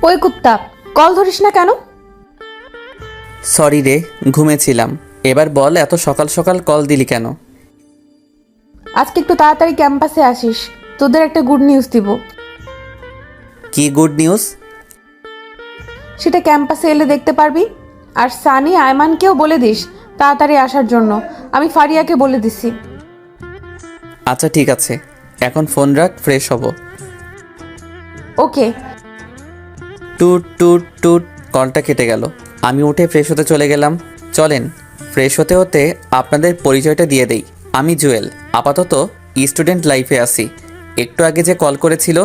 ওই কুত্তা, কল ধরিস না কেন? সরি রে, ঘুমেছিলাম। এবার বল, এত সকাল সকাল কল দিলি কেন? আজকে একটু তাড়াতাড়ি ক্যাম্পাসে আসিস, তোদের একটা গুড নিউজ দিব। কি গুড নিউজ? সেটা ক্যাম্পাসে এলে দেখতে পারবি। আর সানি আয়মানকেও বলে দিস তাড়াতাড়ি আসার জন্য, আমি ফারিয়াকে বলে দিছি। আচ্ছা ঠিক আছে, এখন ফোন রাখ, ফ্রেশ হব। ওকে। টুট টুট টুট, কলটা কেটে গেল। আমি উঠে ফ্রেশ হতে চলে গেলাম। চলেন, ফ্রেশ হতে হতে আপনাদের পরিচয়টা দিয়ে দেই। আমি জুয়েল, আপাতত স্টুডেন্ট লাইফে আছি। একটু আগে যে কল করেছিল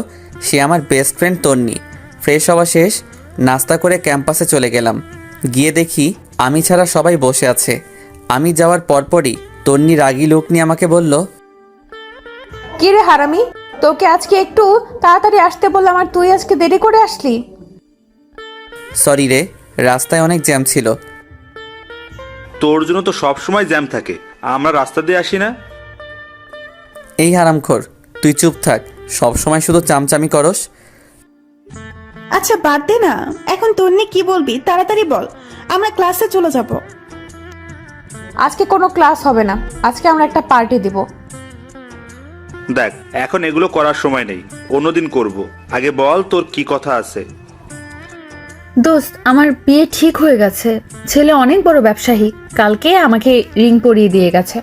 সে আমার বেস্ট ফ্রেন্ড তন্নি। ফ্রেশ হওয়া শেষ, নাস্তা করে ক্যাম্পাসে চলে গেলাম। গিয়ে দেখি আমি ছাড়া সবাই বসে আছে। আমি যাওয়ার পরপরই তন্নি রাগী লোক নিয়ে আমাকে বলল, কি রে হারামি, তোকে আজকে একটু তাড়াতাড়ি আসতে বললাম আর তুই আজকে দেরি করে আসলি। সরি রে, রাস্তায় অনেক জ্যাম ছিল। তোর জন্য তো সব সময় জ্যাম থাকে, আমরা রাস্তা দিয়ে আসি না। এই হারামখোর, তুই চুপ থাক, সব সময় শুধু চামচামি করস। আচ্ছা বাদ দে না, এখন তোর নিয়ে কি বলবি তাড়াতাড়ি বল, আমরা ক্লাসে চলে যাব। আজকে কোনো ক্লাস হবে না, আজকে আমরা একটা পার্টি দিব। দেখ, এখন এগুলো করার সময় নেই, অন্যদিন করব। আগে বল তোর কি কথা আছে। দোস্ত, আমার বিয়ে ঠিক হয়ে গেছে। ছেলে অনেক বড় ব্যবসায়ী, কালকে আমাকে রিং পরিয়ে দিয়ে গেছে।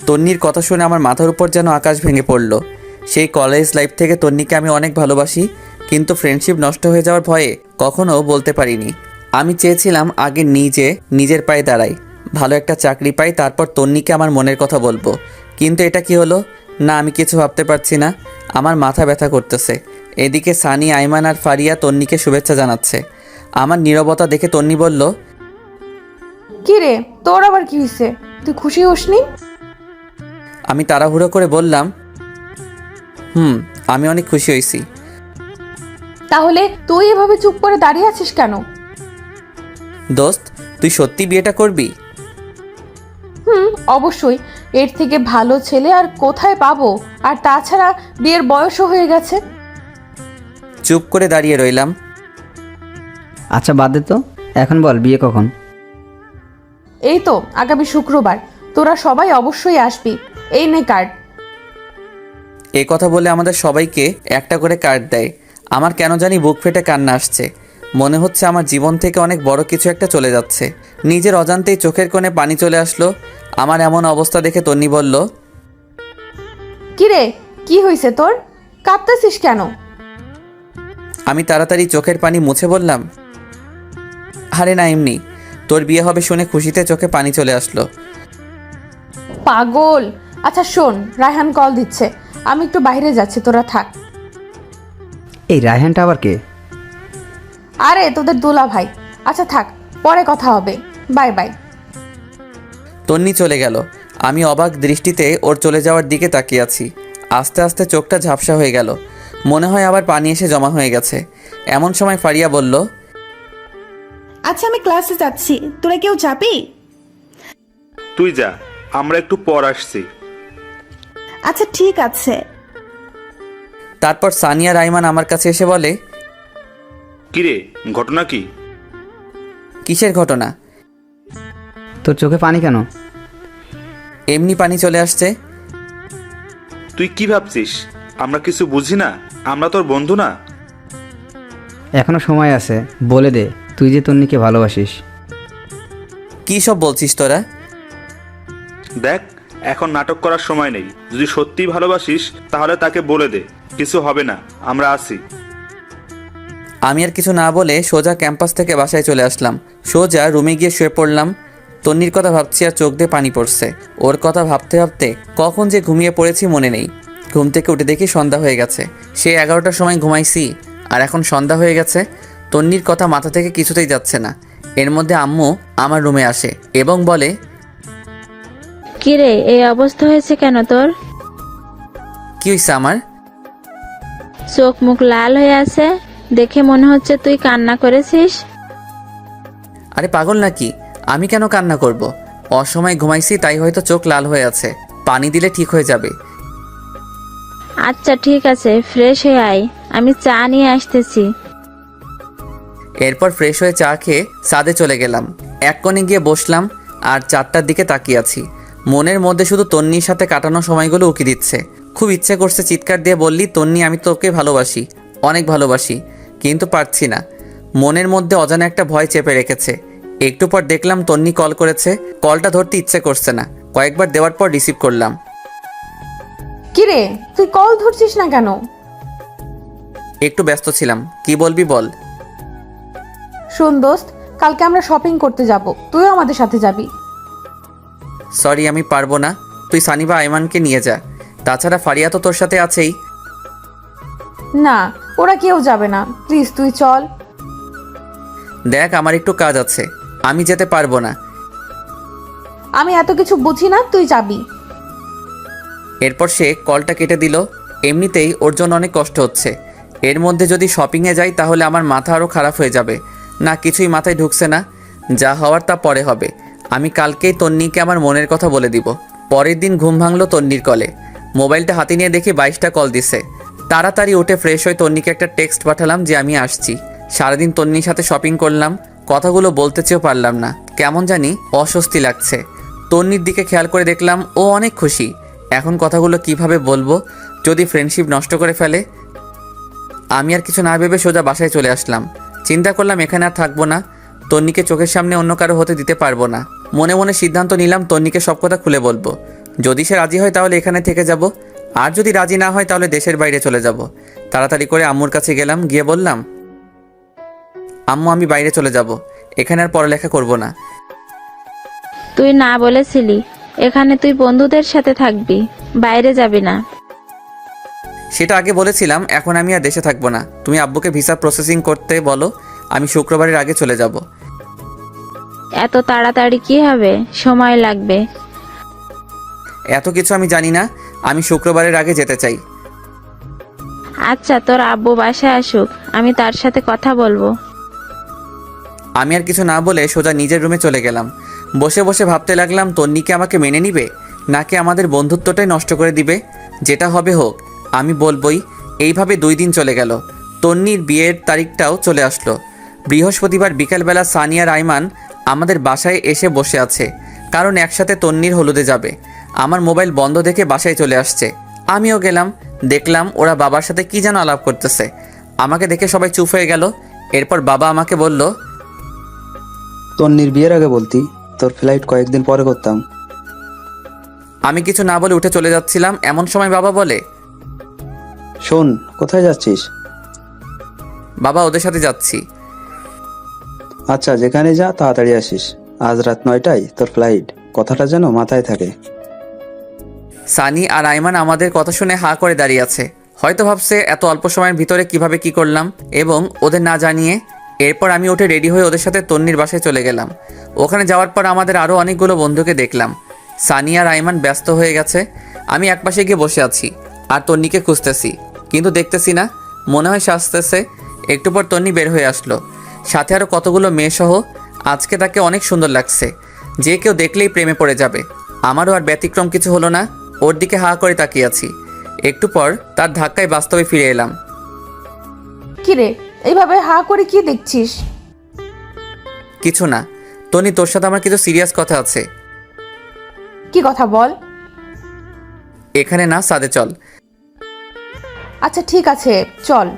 তন্নির কথা শুনে আমার মাথার উপর যেন আকাশ ভেঙে পড়ল। সেই কলেজ লাইফ থেকে তন্নিকে আমি অনেক ভালোবাসি, কিন্তু ফ্রেন্ডশিপ নষ্ট হয়ে যাওয়ার ভয়ে কখনো বলতে পারিনি। আমি চেয়েছিলাম আগে নিজের পায়ে দাঁড়াই, ভালো একটা চাকরি পাই, তারপর তন্নিকে আমার মনের কথা বলবো। কিন্তু এটা কি হলো? না, আমি কিছু ভাবতে পারছি না, আমার মাথা ব্যথা করতেছে। এদিকে সানি, আইমান আর ফারিয়া তন্নিকে শুভেচ্ছা জানাচ্ছে। আমার নীরবতা দেখে তন্নি বলল, কি রে, তোর আবার কি হয়েছে? তুই খুশি হসনি? আমি তাড়াহুড়ো করে বললাম, আমি অনেক খুশি হয়েছি। তাহলে তুই এভাবে চুপ করে দাঁড়িয়ে আছিস কেন? দোস্ত, তুই সত্যি বিয়েটা করবি? অবশ্যই, এর থেকে ভালো ছেলে আর কোথায় পাবো? আর তাছাড়া বিয়ের বয়সও হয়ে গেছে। চুপ করে দাঁড়িয়ে রইলাম। আচ্ছা বাদ দে তো, এখন বল বিয়ে কখন? এই তো আগামী শুক্রবার, তোরা সবাই অবশ্যই আসবি। এই নে কার্ড। এ কথা বলে আমাদের সবাইকে একটা করে কার্ড দেয়। আমার কেন জানি বুক ফেটে কান্না আসছে। মনে হচ্ছে আমার জীবন থেকে অনেক বড় কিছু একটা চলে যাচ্ছে। নিজের অজান্তেই চোখের কোণে পানি চলে আসলো। আমার এমন অবস্থা দেখে তন্নি বলল, কি রে, কি হয়েছে তোর? কাঁদতেছিস কেন? আমি তাড়াতাড়ি চোখের পানি মুছে বললাম, আরে না, এমনি। তোর বিয়ে হবে শুনে খুশিতে চোখে পানি চলে আসলো। পাগল। আচ্ছা শোন, রায়হান কল দিচ্ছে, আমি একটু বাইরে যাচ্ছি, তোরা থাক। এই রায়হানটা আবার কে? আরে তোদের দোলা ভাই। আচ্ছা থাক, পরে কথা হবে, বাই বাই। তন্নি চলে গেল। আমি অবাক দৃষ্টিতে ওর চলে যাওয়ার দিকে তাকিয়ে আছি। আস্তে আস্তে চোখটা ঝাপসা হয়ে গেল, মনে হয় আবার পানি এসে জমা হয়ে গেছে। এমন সময় ফারিয়া বলল, আচ্ছা আমি ক্লাসে যাচ্ছি, তোরা কেউ যাবি? তুই যা, আমরা একটু পর আসছি। আচ্ছা ঠিক আছে। তারপর সানিয়া রাইমান আমার কাছে এসে বলে, কিরে, ঘটনা কি? কিসের ঘটনা? তোর চোখে পানি কেন? এমনি পানি চলে আসছে। তুই কি ভাবছিস আমরা কিছু বুঝি না? আমরা তোর বন্ধু না? এখনো সময় আছে, বলে দে তুই যে তন্নিকে ভালোবাসিস। কী সব বলছিস তোরা? দেখ, এখন নাটক করার সময় নেই। যদি সত্যিই ভালোবাসিস তাহলে তাকে বলে দে, কিছু হবে না, আমরা আসি। আমি আর কিছু না বলে সোজা ক্যাম্পাস থেকে বাসায় চলে আসলাম। সোজা রুমে গিয়ে শুয়ে পড়লাম। তন্নির কথা ভাবছি আর চোখ দিয়ে পানি পড়ছে। ওর কথা ভাবতে ভাবতে কখন যে ঘুমিয়ে পড়েছি মনে নেই। ঘুম থেকে উঠে দেখি সন্ধ্যা হয়ে গেছে। সে 11টার সময় ঘুমাইছি আর এখন সন্ধ্যা হয়ে গেছে। তন্নির কথা মাথা থেকে কিছুতেই যাচ্ছে না। এর মধ্যে আম্মু আমার রুমে আসে এবং বলে, কিরে, এই অবস্থা হয়েছে কেন তোর? কি হয়েছে আমার? চোখ মুখ লাল হয়ে আছে, দেখে মনে হচ্ছে তুই কান্না করেছিস। আরে পাগল নাকি, আমি কেন কান্না করব? অসময়ে ঘুমাইছি তাই হয়তো চোখ লাল হয়ে আছে। পানি দিলে ঠিক হয়ে যাবে। আচ্ছা ঠিক আছে, ফ্রেশ হয়ে আয়, আমি চা নিয়ে আসতেছি। এরপর ফ্রেশ হয়ে চা খেয়ে ছাদে চলে গেলাম। এক কোণে গিয়ে বসলাম আর 4টার দিকে তাকিয়ে আছি। মনের মধ্যে শুধু তন্নির সাথে কাটানো সময়গুলো উকি দিচ্ছে। খুব ইচ্ছে করছে চিৎকার দিয়ে বললি, তন্নি আমি তোকে ভালোবাসি, অনেক ভালোবাসি, কিন্তু পারছি না। মনের মধ্যে অজানা একটা ভয় চেপে রেখেছে। একটু পর দেখলাম তন্নি কল করেছে। কলটা ধরতে ইচ্ছে করছে না, কয়েকবার দেওয়ার পর রিসিভ করলাম। কিরে তুই কল ধরছিস না কেন? একটু ব্যস্ত ছিলাম, কি বলবি বল। শোন দোস্ত, কালকে আমরা শপিং করতে যাব, তুইও আমাদের সাথে যাবি। সরি আমি পারবো না, তুই সানি বা আইমানকে নিয়ে যা। তাছাড়া ফারিয়া তো তোর সাথে আছেই। না, ওরা কেউ যাবে না, প্লিজ তুই চল। দেখ আমার একটু কাজ আছে, আমি যেতে পারবো না। আমি এত কিছু বুঝি না, তুই যাবি। এরপর সে কলটা কেটে দিল। এমনিতেই ওর জন্য অনেক কষ্ট হচ্ছে, এর মধ্যে যদি শপিংয়ে যাই তাহলে আমার মাথা আরও খারাপ হয়ে যাবে। না, কিছুই মাথায় ঢুকছে না। যা হওয়ার তা পরে হবে। আমি কালকেই তন্নিকে আমার মনের কথা বলে দিব। পরের দিন ঘুম ভাঙলো তন্নির কলে। মোবাইলটা হাতে নিয়ে দেখি 22টা কল দিছে। তাড়াতাড়ি উঠে ফ্রেশ হয়ে তন্নিকে একটা টেক্সট পাঠালাম যে আমি আসছি। সারাদিন তন্নির সাথে শপিং করলাম, কথাগুলো বলতে চেয়েও পারলাম না, কেমন জানি অস্বস্তি লাগছে। তন্নির দিকে খেয়াল করে দেখলাম ও অনেক খুশি। এখন কথাগুলো কিভাবে বলবো, যদি ফ্রেন্ডশিপ নষ্ট করে ফেলে। আমি আর কিছু না ভেবে সোজা বাসায় চলে আসলাম। চিন্তা করলাম এখানে আর থাকবো না, তন্নিকে চোখের সামনে অন্য কারো হতে দিতে পারবো না। মনে মনে সিদ্ধান্ত নিলাম তন্নিকে সব কথা খুলে বলবো। যদি সে রাজি হয় তাহলে এখানে থেকে যাব, আর যদি রাজি না হয় তাহলে দেশের বাইরে চলে যাব। তাড়াতাড়ি করে আম্মুর কাছে গেলাম, গিয়ে বললাম, আম্মু আমি বাইরে চলে যাব, এখানে আর পড়ালেখা করব না। তুই না বলেছিলি এখানে তুই বন্ধুদের সাথে থাকবি, বাইরে যাবি না? সেটা আগে বলেছিলাম, এখন আমি আর দেশে থাকবো না। তুমি আব্বুকে ভিসা প্রসেসিং করতে বলো, আমি শুক্রবারের আগে চলে যাব। এত তাড়াতাড়ি কি হবে, সময় লাগবে। এত কিছু আমি জানি না, আমি শুক্রবারের আগে যেতে চাই। আচ্ছা তোর আব্বু বাসায় আসুক, আমি তার সাথে কথা বলবো। আমি আর কিছু না বলে সোজা নিজের রুমে চলে গেলাম। বসে বসে ভাবতে লাগলাম তন্নিকে আমাকে মেনে নিবে নাকি আমাদের বন্ধুত্বটাই নষ্ট করে দিবে। যেটা হবে হোক, আমি বলবই। এইভাবে 2 দিন চলে গেল। তন্নির বিয়ের তারিখটাও চলে আসলো। বৃহস্পতিবার বিকালবেলা সানি আর আইমান আমাদের বাসায় এসে বসে আছে, কারণ একসাথে তন্নির হলুদে যাবে। আমার মোবাইল বন্ধ দেখে বাসায় চলে আসছে। আমিও গেলাম, দেখলাম ওরা বাবার সাথে কি যেন আলাপ করতেছে। আমাকে দেখে সবাই চুপ হয়ে গেল। এরপর বাবা আমাকে বলল, তন্নির বিয়ের আগে বলতি, তোর ফ্লাইট কয়েকদিন পরে করতাম। আমি কিছু না বলে উঠে চলে যাচ্ছিলাম, এমন সময় বাবা বলে, শোন, কোথায় যাচ্ছিস? বাবা ওদের সাথে যাচ্ছি। আচ্ছা, যেখানে যা তাড়াতাড়ি আসিস। আজ রাত 9টায় তোর ফ্লাইট, কথাটা যেন মাথায় থাকে। সানি আর আইমান আমাদের কথা শুনে হাঁ করে দাঁড়িয়ে আছে। হয়তো ভাবছে এত অল্প সময়ের ভিতরে কিভাবে কি করলাম, এবং ওদের না জানিয়ে। এরপর আমি উঠে রেডি হয়ে ওদের সাথে তন্নির বাসায় চলে গেলাম। ওখানে যাওয়ার পর আমাদের আরও অনেকগুলো বন্ধুকে দেখলাম। সানি আর আইমান ব্যস্ত হয়ে গেছে, আমি একপাশে গিয়ে বসে আছি আর তন্নিকে খুঁজতেছি, কিন্তু দেখতেছি না। মনে হয় সে আসতেছে। একটু পর তন্নি বের হয়ে আসলো, সাথে আরও কতগুলো মেয়েসহ। আজকে তাকে অনেক সুন্দর লাগছে, যে কেউ দেখলেই প্রেমে পড়ে যাবে। আমারও আর ব্যতিক্রম কিছু হলো না, ওর দিকে হাঁ করে তাকিয়ে আছি। একটু পর তার ধাক্কায় বাস্তবে ফিরে এলাম। কিরে এইভাবে হা করে কি দেখছিস? কিছু না তন্নি, তোর সাথে আমার কিছু সিরিয়াস কথা আছে। কি কথা বল। এখানে না, সাদে চল। আচ্ছা ঠিক আছে চল।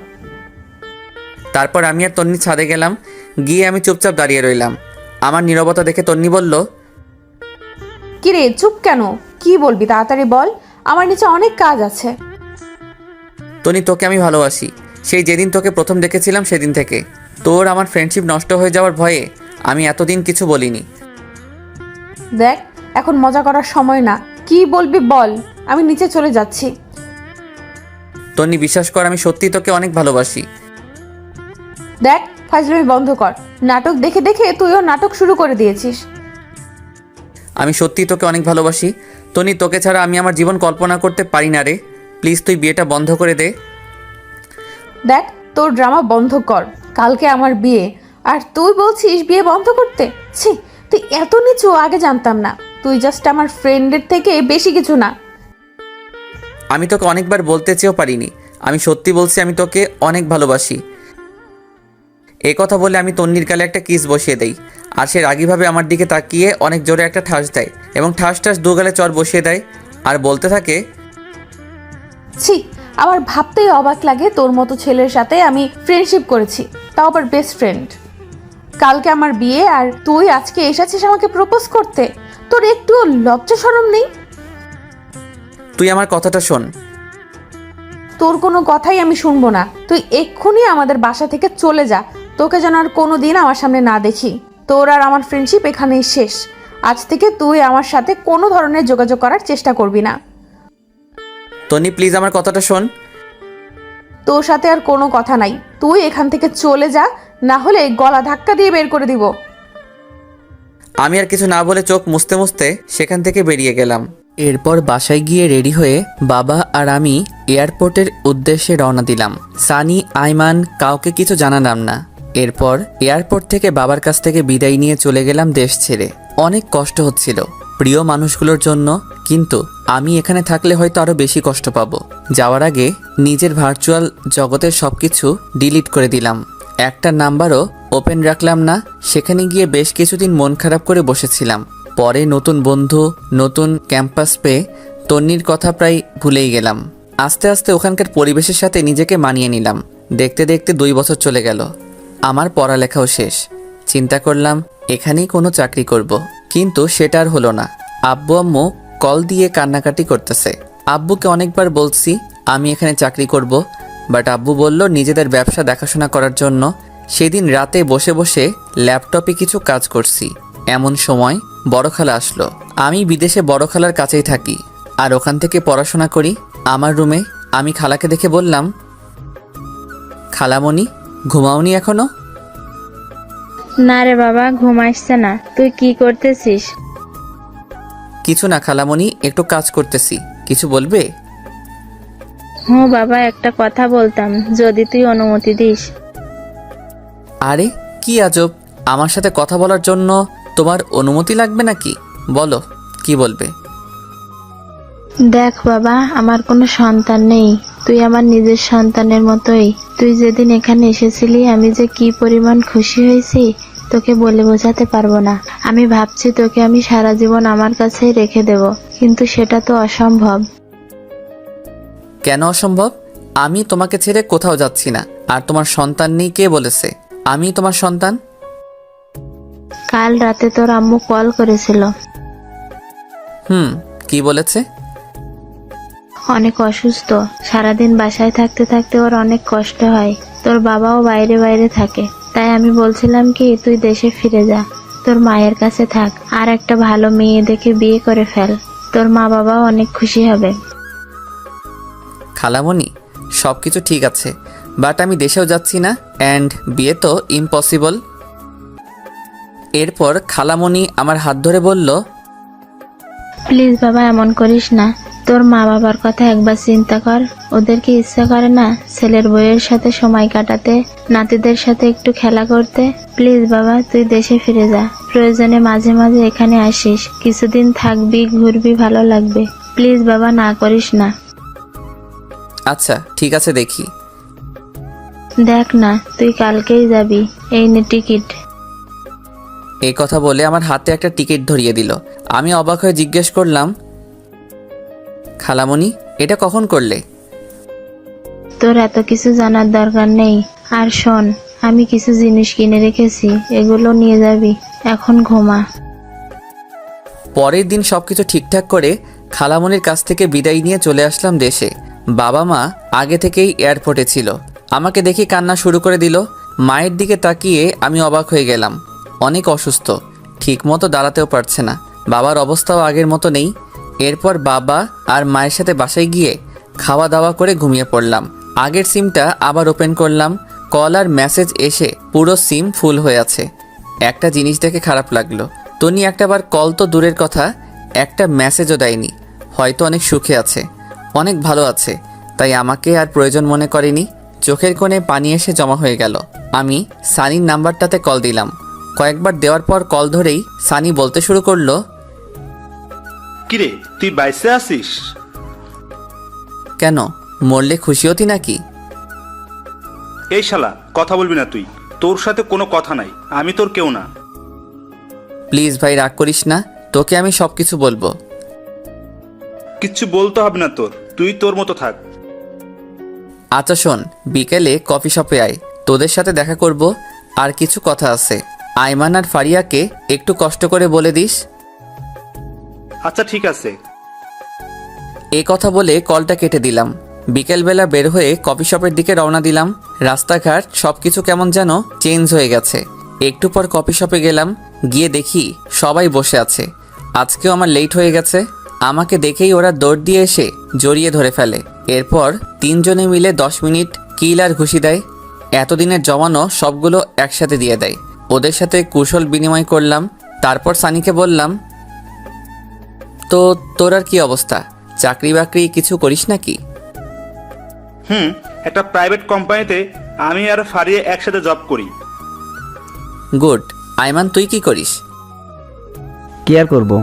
তারপর আমি আর তন্নি ছাদে গেলাম। গিয়ে আমি চুপচাপ দাঁড়িয়ে রইলাম। আমার নীরবতা দেখে তন্নি বলল, কিরে চুপ কেন, কি বলবি তাড়াতাড়ি বল, আমার নিচে অনেক কাজ আছে। তন্নি তোকে আমি ভালোবাসি, সেই যেদিন তোকে প্রথম দেখেছিলাম সেদিন থেকে। তোর আমার ফ্রেন্ডশিপ নষ্ট হয়ে যাওয়ার ভয়ে আমি এতদিন কিছু বলিনি। দেখ এখন মজা করার সময় না, কি বলবি বল, আমি নিচে চলে যাচ্ছি। তন্নি বিশ্বাস কর, আমি সত্যি তোকে অনেক ভালোবাসি। দেখ ফাজলামি বন্ধ কর, নাটক দেখে দেখে তুইও নাটক শুরু করে দিয়েছিস। আমি সত্যি তোকে অনেক ভালোবাসি তন্নি, তোকে ছাড়া আমি আমার জীবন কল্পনা করতে পারি না রে। প্লিজ তুই বিয়েটা বন্ধ করে দে। দেখ তোর ড্রামা বন্ধ কর, কালকে আমার বিয়ে আর তুই বলছিস বিয়ে বন্ধ করতে? ছি, তুই এত নিচু আগে জানতাম না। তুই জাস্ট আমার ফ্রেন্ডের থেকে বেশি কিছু না। আমি তোকে অনেকবার বলতে চেয়েও পারিনি, আমি সত্যি বলছি, আমি তোকে অনেক ভালোবাসি। এই কথা বলে আমি তন্নির গালে একটা কিস বসিয়ে দেই, আর সে রাগীভাবে আমার দিকে তাকিয়ে অনেক জোরে একটা ঠাস দেয় এবং ঠাস ঠাস দু গালে চর বসিয়ে দেয় আর বলতে থাকে, ছি, আমার ভাবতেই অবাক লাগে তোর মতো ছেলের সাথে আমি ফ্রেন্ডশিপ করেছি, তাও আবার বেস্ট ফ্রেন্ড। কালকে আমার বিয়ে আর তুই আজকে এসেছিস আমাকে প্রপোজ করতে, তোর একটু লজ্জা শরম নেই? তুই আমার কথাটা শোন। তোর কোনো কথাই আমি শুনবো না, তুই এক্ষুনি আমাদের বাসা থেকে চলে যা, তোকে যেন আর কোনো দিন আমার সামনে না দেখি। তোর আর আমার ফ্রেন্ডশিপ এখানেই শেষ, আজ থেকে তুই আমার সাথে কোনো ধরনের যোগাযোগ করার চেষ্টা করবি না। তন্নি প্লিজ আমার কথাটা শোন। তোর সাথে আর কোনো কথা নাই, তুই এখান থেকে চলে যা, না হলে গলা ধাক্কা দিয়ে বের করে দিব। আমি আর কিছু না বলে চোখ মুছতে মুছতে সেখান থেকে বেরিয়ে গেলাম। এরপর বাসায় গিয়ে রেডি হয়ে বাবা আর আমি এয়ারপোর্টের উদ্দেশ্যে রওনা দিলাম। সানি, আইমান কাউকে কিছু জানালাম না। এরপর এয়ারপোর্ট থেকে বাবার কাছ থেকে বিদায় নিয়ে চলে গেলাম দেশ ছেড়ে। অনেক কষ্ট হচ্ছিল প্রিয় মানুষগুলোর জন্য, কিন্তু আমি এখানে থাকলে হয়তো আরও বেশি কষ্ট পাবো। যাওয়ার আগে নিজের ভার্চুয়াল জগতের সব কিছু ডিলিট করে দিলাম, একটা নাম্বারও ওপেন রাখলাম না। সেখানে গিয়ে বেশ কিছুদিন মন খারাপ করে বসেছিলাম। পরে নতুন বন্ধু, নতুন ক্যাম্পাস পেয়ে তন্নির কথা প্রায় ভুলেই গেলাম। আস্তে আস্তে ওখানকার পরিবেশের সাথে নিজেকে মানিয়ে নিলাম। দেখতে দেখতে 2 বছর চলে গেল। আমার পড়ালেখাও শেষ। চিন্তা করলাম এখানেই কোনো চাকরি করব, কিন্তু সেটা আর হলো না। আব্বু আম্মু কল দিয়ে কান্নাকাটি করতেছে। আব্বুকে অনেকবার বলছি আমি এখানে চাকরি করব, বাট আব্বু বলল নিজেদের ব্যবসা দেখাশোনা করার জন্য। সেদিন রাতে বসে বসে ল্যাপটপে কিছু কাজ করছি, এমন সময় বড় খালা আসলো। আমি বিদেশে বড় খালার কাছেই থাকি আর ওখান থেকে পড়াশোনা করি। আমার রুমে আমি খালাকে দেখে বললাম, খালামণি ঘুমাওনি এখনো? না রে বাবা, ঘুম আসছে না। তুই কি করতেছিস? কিছু না খালামণি, একটু কাজ করতেছি। কিছু বলবে? হুঁ বাবা, একটা কথা বলতাম, যদি তুই অনুমতি দিস। আরে কি আজব, আমার সাথে কথা বলার জন্য তোমার অনুমতি লাগবে নাকি? বলো কি বলবে। দেখ বাবা, আমার কোনো সন্তান নেই, তুই আমার নিজের সন্তানের মতোই। তুই যেদিন এখানে এসেছিলি আমি যে কি পরিমাণ খুশি হয়েছি তোকে বলে বোঝাতে পারবো না। আমি ভাবছি তোকে আমি সারা জীবন আমার কাছেই রেখে দেব, কিন্তু সেটা তো অসম্ভব। কেন অসম্ভব? আমি তোমাকে ছেড়ে কোথাও যাচ্ছি না। আর তোমার সন্তান নেই কে বলেছে? আমি তোমার সন্তান। কাল রাতে তোর আম্মু কল করেছিল। কি বলেছে? অনেক অসুস্থ, সারাদিন বাসায় থাকতে থাকতে ওর অনেক কষ্ট হয়। তোর বাবাও বাইরে বাইরে থাকে, তাই আমি বলছিলাম কি তুই দেশে ফিরে যা, তোর মায়ের কাছে থাক, আর একটা ভালো মেয়ে দেখে বিয়ে করে ফেল। তোর মা বাবাও অনেক খুশি হবে। খালামণি সব কিছু ঠিক আছে, বাট আমি দেশেও যাচ্ছি না, অ্যান্ড বিয়ে তো ইম্পসিবল। এরপর খালামণি আমার হাত ধরে বলল, প্লিজ বাবা, এমন করিস না। তোর মা বাবার কথা একবার চিন্তা কর। ওদের কি ইচ্ছা করে না ছেলের বউয়ের সাথে সময় কাটাতে, নাতিদের সাথে একটু খেলা করতে? প্লিজ বাবা, তুই দেশে ফিরে যা। প্রয়োজনে মাঝে মাঝে এখানে আসিস, কিছুদিন থাকবি, ঘুরবি, ভালো লাগবে। প্লিজ বাবা, না করিস না। আচ্ছা ঠিক আছে, দেখি। দেখ না, তুই কালকেই যাবি, এই নে টিকিট। এই কথা বলে আমার হাতে একটা টিকিট ধরিয়ে দিল। আমি অবাক হয়ে জিজ্ঞেস করলাম, খালামণি এটা কখন করলে? তোর এত কিছু জানার দরকার নেই। আর শোন, আমি কিছু জিনিস কিনে রেখেছি, এগুলো নিয়ে যাবি। এখন ঘুমা। পরের দিন সবকিছু ঠিকঠাক করে খালামণির কাছ থেকে বিদায় নিয়ে চলে আসলাম দেশে। বাবা মা আগে থেকেই এয়ারপোর্টে ছিল। আমাকে দেখে কান্না শুরু করে দিল। মায়ের দিকে তাকিয়ে আমি অবাক হয়ে গেলাম। অনেক অসুস্থ, ঠিকমতো দাঁড়াতেও পারছে না। বাবার অবস্থাও আগের মতো নেই। এরপর বাবা আর মায়ের সাথে বাসায় গিয়ে খাওয়া দাওয়া করে ঘুমিয়ে পড়লাম। আগের সিমটা আবার ওপেন করলাম। কল আর মেসেজ এসে পুরো সিম ফুল হয়ে আছে। একটা জিনিস দেখে খারাপ লাগলো, তনি একটাবার কল তো দূরের কথা, একটা মেসেজও দেয়নি। হয়তো অনেক সুখে আছে, অনেক ভালো আছে, তাই আমাকে আর প্রয়োজন মনে করেনি। চোখের কোণে পানি এসে জমা হয়ে গেল। আমি সানির নাম্বারটাতে কল দিলাম। কয়েকবার দেওয়ার পর কল ধরেই সানি বলতে শুরু করলো, কিরে তুই বাইসে আসিস? কেন, মরলে খুশি হতি নাকি? এই শালা কথা বলবি না তুই। তোর সাথে কোনো কথা নাই, আমি তোর কেউ না। প্লিজ ভাই রাগ করিস না, তোকে আমি সব কিছু বলবো। কিচ্ছু বলতে হবে না তোর, তুই তোর মতো থাক। আচ্ছা শোন, বিকেলে কফি শপে আয়, তোদের সাথে দেখা করব, আর কিছু কথা আছে। আইমান আর ফারিয়াকে একটু কষ্ট করে বলে দিস। আচ্ছা ঠিক আছে। এই কথা বলে কলটা কেটে দিলাম। বিকেলবেলা বের হয়ে কফি শপের দিকে রওনা দিলাম। রাস্তাঘাট সব কিছু কেমন যেন চেঞ্জ হয়ে গেছে। একটু পর কফি শপে গেলাম, গিয়ে দেখি সবাই বসে আছে। আজকেও আমার লেট হয়ে গেছে। আমাকে দেখেই ওরা দৌড় দিয়ে এসে জড়িয়ে ধরে ফেলে। এরপর তিনজনে মিলে 10 মিনিট কিল আর ঘুষি দেয়। এতদিনের জমানো সবগুলো একসাথে দিয়ে দেয়। ওদের সাথে কুশল বিনিময় করলাম। তারপর সানিকে বললাম, তো তোর আর কি অবস্থা, চাকরি বাকরি কিছু করিস নাকি? একটা প্রাইভেট কোম্পানিতে আমি আর ফারিয়া একসাথে জব করি। গুড। আইমান তুই কি করিস? কি আর করবো,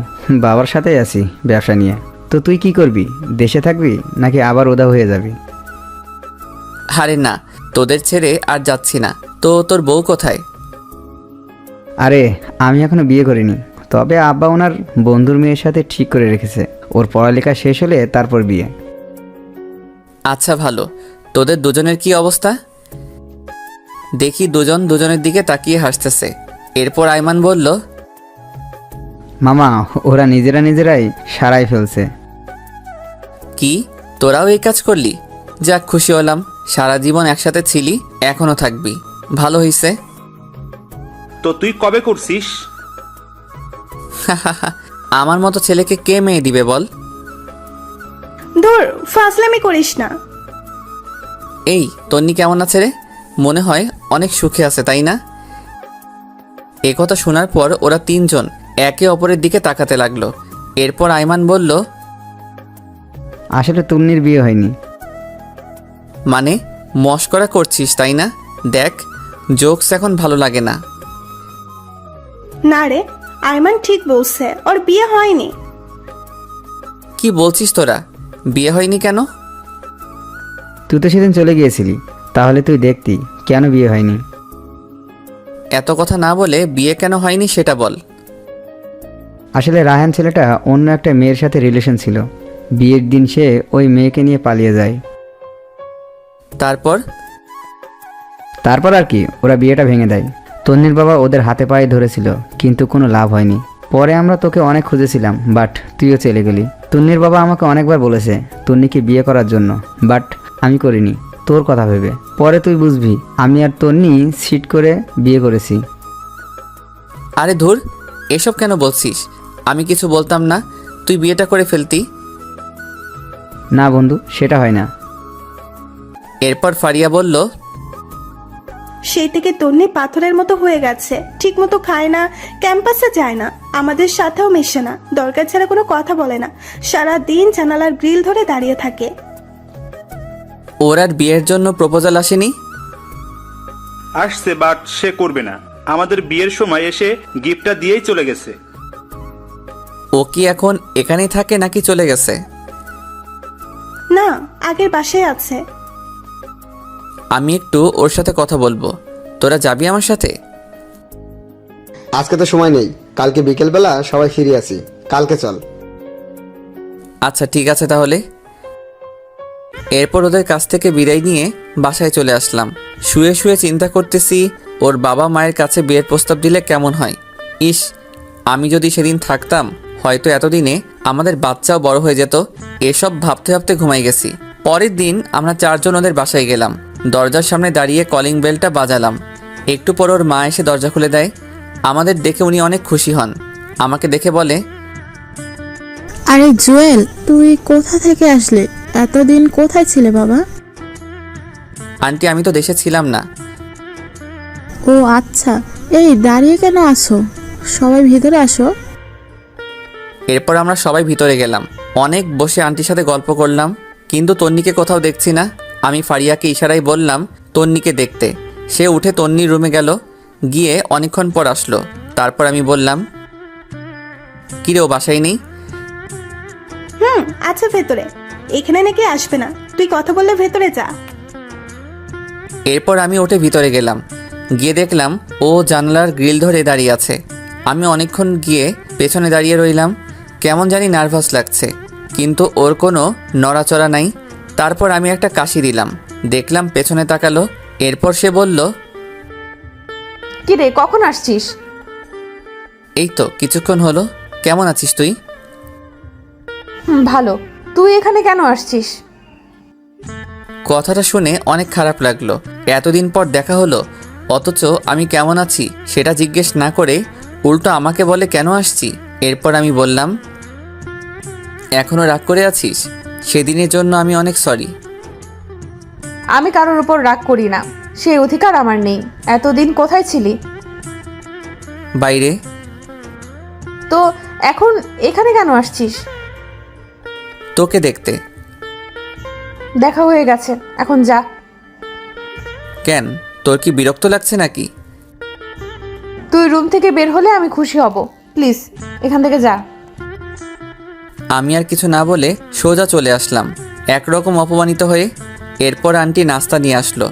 বাবার সাথেই আছি ব্যবসা নিয়ে। তো তুই কি করবি, দেশে থাকবি নাকি আবার ওদা হয়ে যাবি? আরে না, তোদের ছেড়ে আর যাচ্ছি না। তো তোর বউ কোথায়? আরে আমি এখনো বিয়ে করিনি, তবে আব্বা ওনার বন্ধুর মেয়ের সাথে ঠিক করে রেখেছে। ওর পড়ালেখা শেষ হলে তারপর বিয়ে। আচ্ছা ভালো। তোদের দুজনের কি অবস্থা? দেখি দুজন দুজনের দিকে তাকিয়ে হাসতেছে। এরপর আইমান বলল, মামা ওরা নিজেরাই সারাই ফেলছে। কি তোরাও এই কাজ করলি? যাক খুশি হলাম। সারা জীবন একসাথে ছিলি, এখনো থাকবি, ভালো হইছে। তো তুই কবে করছিস? আমার মতো ছেলেকে কে মেয়ে দিবে বল? ধুর, ফাজলামি করিস না। এই তন্নি কেমন আছে রে? মনে হয় অনেক সুখে আছে, তাই না? এ কথা শোনার পর ওরা তিনজন একে অপরের দিকে তাকাতে লাগলো। এরপর আইমান বলল, আসলে তন্নির বিয়ে হয়নি। মানে মস্করা করছিস তাই না? দেখ, জোকস এখন ভালো লাগে না। না রে, আইমান ঠিক বলছে, ওর বিয়ে হয়নি। কি বলছিস তোরা? বিয়ে হয়নি কেন? তুই তো সেদিন চলে গিয়েছিলি, তাহলে তুই দেখতি কেন বিয়ে হয়নি। এত কথা না বলে বিয়ে কেন হয়নি সেটা বল। আসলে রায়হান ছেলেটা অন্য একটা মেয়ের সাথে রিলেশন ছিল। বিয়ের দিন সে ওই মেয়েকে নিয়ে পালিয়ে যায়। তারপর আর কি, ওরা বিয়েটা ভেঙে দেয়। তন্নির বাবা ওদের হাতে পায়ে ধরেছিল, কিন্তু কোনো লাভ হয়নি। পরে আমরা তোকে অনেক খুঁজেছিলাম, বাট তুইও চলে গেলি। তন্নির বাবা আমাকে অনেকবার বলেছে তন্নিকে বিয়ে করার জন্য, বাট আমি করিনি তোর কথা ভেবে। পরে তুই বুঝবি আমি আর তন্নি সিট করে বিয়ে করেছি। আরে ধুর, এসব কেন বলছিস? আমি কিছু বলতাম না, তুই বিয়েটা করে ফেলতি। না বন্ধু, সেটা হয় না। এরপর ফারিয়া বলল, সেই থেকে তন্নি পাথরের মতো হয়ে গেছে, ঠিক মতো খায় না, ক্যাম্পাসে যায় না, আমাদের সাথেও মেশে না, দরকার ছাড়া কোনো কথা বলে না, সারা দিন জানালার গ্রিল ধরে দাঁড়িয়ে থাকে। ওর আর বিয়ের জন্য প্রপোজাল আসেনি? আসছে, বাট সে করবে না। আমাদের বিয়ের সময় এসে গিফটটা দিয়েই চলে গেছে। ও কি এখন এখানেই থাকে নাকি চলে গেছে? না, আগের বাসায় আছে। আমি একটু ওর সাথে কথা বলবো, তোরা যাবি আমার সাথে? আজকে তো সময় নেই, কালকে বিকেলবেলা সবাই ফিরে আসি, কালকে চল। আচ্ছা ঠিক আছে তাহলে। এরপর ওদের কাছ থেকে বিদায় নিয়ে বাসায় চলে আসলাম। শুয়ে শুয়ে চিন্তা করতেছি ওর বাবা মায়ের কাছে বিয়ের প্রস্তাব দিলে কেমন হয়। ইস, আমি যদি সেদিন থাকতাম হয়তো এতদিনে আমাদের বাচ্চাও বড় হয়ে যেত। এসব ভাবতে ভাবতে ঘুমাই গেছি। পরের দিন আমরা চারজন ওদের বাসায় গেলাম। দরজার সামনে দাঁড়িয়ে কলিং বেলটা বাজালাম। একটু পর ওর মা এসে দরজা খুলে দেয়। আমাদের দেখে উনি অনেক খুশি হন। আমাকে দেখে বলে, আরে জুয়েল, তুই কোথা থেকে আসলে? এতদিন কোথায় ছিলে বাবা? আন্টি আমি তো দেশে ছিলাম না। ও আচ্ছা, এই দাঁড়িয়ে কেন আসো? সবাই ভিতরে আসো। এরপর আমরা সবাই ভিতরে গেলাম। অনেক বসে আন্টির সাথে গল্প করলাম, কিন্তু তন্নিকে কোথাও দেখছি না। আমি ফারিয়াকে ইশারায় বললাম তন্নিকে দেখতে। সে উঠে তন্নির রুমে গেল, গিয়ে অনেকক্ষণ পর আসলো। তারপর আমি বললাম, কিরে ও বাসায় নেই? আচ্ছা ভেতরে, এখানে নাকি আসবে না, তুই কথা বললে ভেতরে যা। এরপর আমি উঠে ভিতরে গেলাম, গিয়ে দেখলাম ও জানলার গ্রিল ধরে দাঁড়িয়ে আছে। আমি অনেকক্ষণ গিয়ে পেছনে দাঁড়িয়ে রইলাম। কেমন জানি নার্ভাস লাগছে, কিন্তু ওর কোনো নড়াচড়া নাই। তারপর আমি একটা কাশি দিলাম, দেখলাম পেছনে তাকালো। এরপর সে বলল, কি রে, কখন আসছিস? এই তো কিছুক্ষণ হলো। কেমন আছিস তুই? ভালো। তুই এখানে কেন আসছিস? কথাটা শুনে অনেক খারাপ লাগলো। এতদিন পর দেখা হলো, অথচ আমি কেমন আছি সেটা জিজ্ঞেস না করে উল্টো আমাকে বলে কেন আসছি। এরপর আমি বললাম, এখনও রাগ করে আছিস? সেদিনের জন্য আমি অনেক সরি। আমি কারোর উপর রাগ করি না, সেই অধিকার আমার নেই। এতদিন কোথায় ছিলি? বাইরে। তো এখন এখানে কেন আসছিস? তোকে দেখতে। দেখা হয়ে গেছে, এখন যা। কেন, তোর কি বিরক্ত লাগছে নাকি? তুই রুম থেকে বের হলে আমি খুশি হব। প্লিজ এখান থেকে যা। আমি আর কিছু না বলে সোজা চলে আসলাম, একরকম অপমানিত হয়ে। এরপর আন্টি নাস্তা নিয়ে আসলো।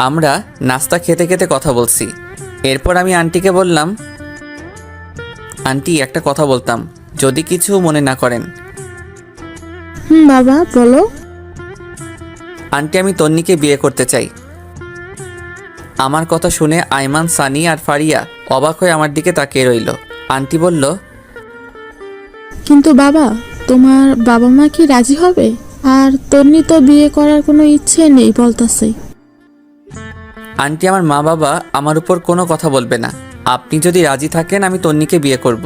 আমরা নাস্তা খেতে খেতে কথা বলছি। এরপর আমি আন্টিকে বললাম, আন্টি একটা কথা বলতাম, যদি কিছু মনে না করেন। বাবা বলো। আন্টি, আমি তন্নিকে বিয়ে করতে চাই। আমার কথা শুনে আইমান, সানি আর ফারিয়া অবাক হয়ে আমার দিকে তাকিয়ে রইল। আন্টি বলল, কিন্তু বাবা, তোমার বাবা মা কি রাজি হবে? আর তন্নি তো বিয়ে করার কোনো ইচ্ছে নেই বলতাছে। আন্টি, আমার মা বাবা আমার উপর কোনো কথা বলবে না। আপনি যদি রাজি থাকেন আমি তন্নিকে বিয়ে করব।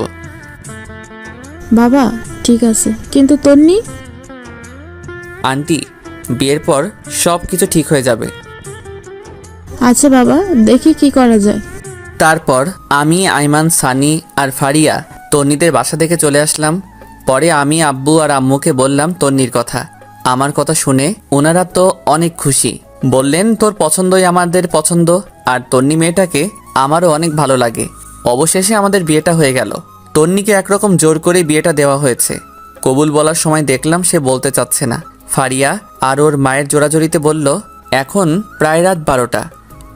বাবা ঠিক আছে, কিন্তু তন্নি? আন্টি, বিয়ের পর সব কিছু ঠিক হয়ে যাবে। আচ্ছা বাবা, দেখি কি করা যায়। তারপর আমি, আইমান, সানি আর ফারিয়া তন্নিদের বাসা থেকে চলে আসলাম। পরে আমি আব্বু আর আম্মুকে বললাম তন্নির কথা। আমার কথা শুনে ওনারা তো অনেক খুশি। বললেন, তোর পছন্দই আমাদের পছন্দ, আর তন্নি মেয়েটাকে আমারও অনেক ভালো লাগে। অবশেষে আমাদের বিয়েটা হয়ে গেল। তন্নিকে একরকম জোর করে বিয়েটা দেওয়া হয়েছে। কবুল বলার সময় দেখলাম সে বলতে চাচ্ছে না। ফারিয়া আর ওর মায়ের জোরাজোরিতে বলল, এখন প্রায় রাত 12টা।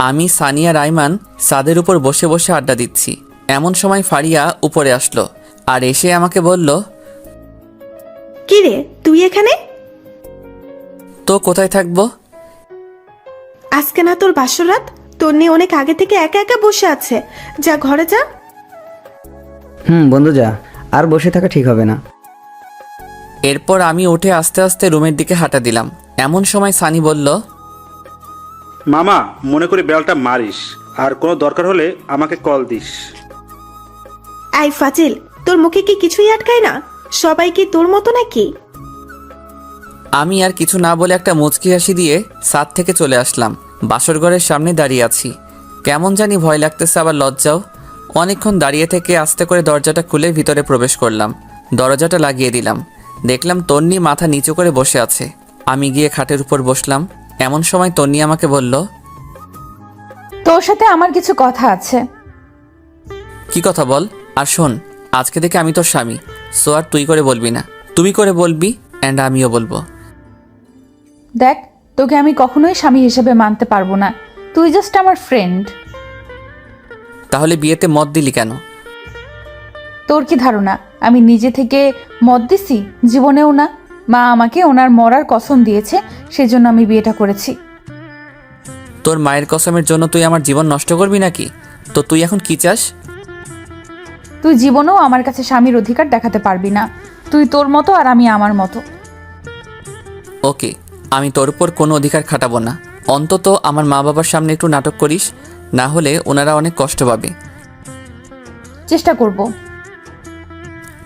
আমি, সানি আর আইমান ছাদের উপর বসে বসে আড্ডা দিচ্ছি। এমন সময় ফারিয়া উপরে আসলো আর এসে আমাকে বলল, কি রে তুই এখানে? তো কোথায় থাকবো? আজকে না তোর বাসরাত? তন্নি অনেক আগে থেকে একা একা বসে আছে, যা ঘরে যা। বন্ধু যা, আর বসে থাকা ঠিক হবে না। এরপর আমি উঠে আস্তে আস্তে রুমের দিকে হাঁটা দিলাম। এমন সময় সানি বলল, মামা, মনে করে বেলটা মারিস, আর কোনো দরকার হলে আমাকে কল দিস। আই ফাজিল, তোর মুখে কি কিছুই আটকায় না? সবাই কি তোর মতো নাকি? আমি আর কিছু না বলে একটা মুচকি হাসি দিয়ে ছাদ থেকে চলে আসলাম। বাসর ঘরের সামনে দাঁড়িয়ে আছি। কেমন জানি ভয় লাগতেছে, আবার লজ্জাও। অনেকক্ষণ দাঁড়িয়ে থেকে আস্তে করে দরজাটা খুলে ভিতরে প্রবেশ করলাম। দরজাটা লাগিয়ে দিলাম। দেখলাম তন্নি মাথা নিচু করে বসে আছে। আমি গিয়ে খাটের উপর বসলাম। এমন সময় তন্নি আমাকে বলল, তোর সাথে আমার কিছু কথা আছে। কি কথা বল। আর শোন, আজকে থেকে আমি তোর স্বামী, সো আর তুই করে বলবি না, তুমি করে বলবি, অ্যান্ড আমিও বলবো। দেখ, তোকে আমি কখনোই স্বামী হিসেবে মানতে পারবো না। তুই জাস্ট আমার ফ্রেন্ড। তাহলে বিয়েতে মত দিলি কেন? তোর কি ধারণা আমি নিজে থেকে মত দিছি? জীবনেও না। মা আমাকে ওনার মরার কসম দিয়েছে, সেজন্য আমি বিয়েটা করেছি। তোর মায়ের কসমের জন্য তুই আমার জীবন নষ্ট করবি নাকি? তো তুই এখন কি চাস? তুই জীবনেও আমার কাছে স্বামীর অধিকার দেখাতে পারবি না। তুই তোর মতো আর আমি আমার মতো। ওকে, আমি তোর উপর কোনো অধিকার খাটাবো না। অন্তত আমার মা বাবার সামনে একটু নাটক করিস, না হলে ওনারা অনেক কষ্ট পাবে। চেষ্টা করব।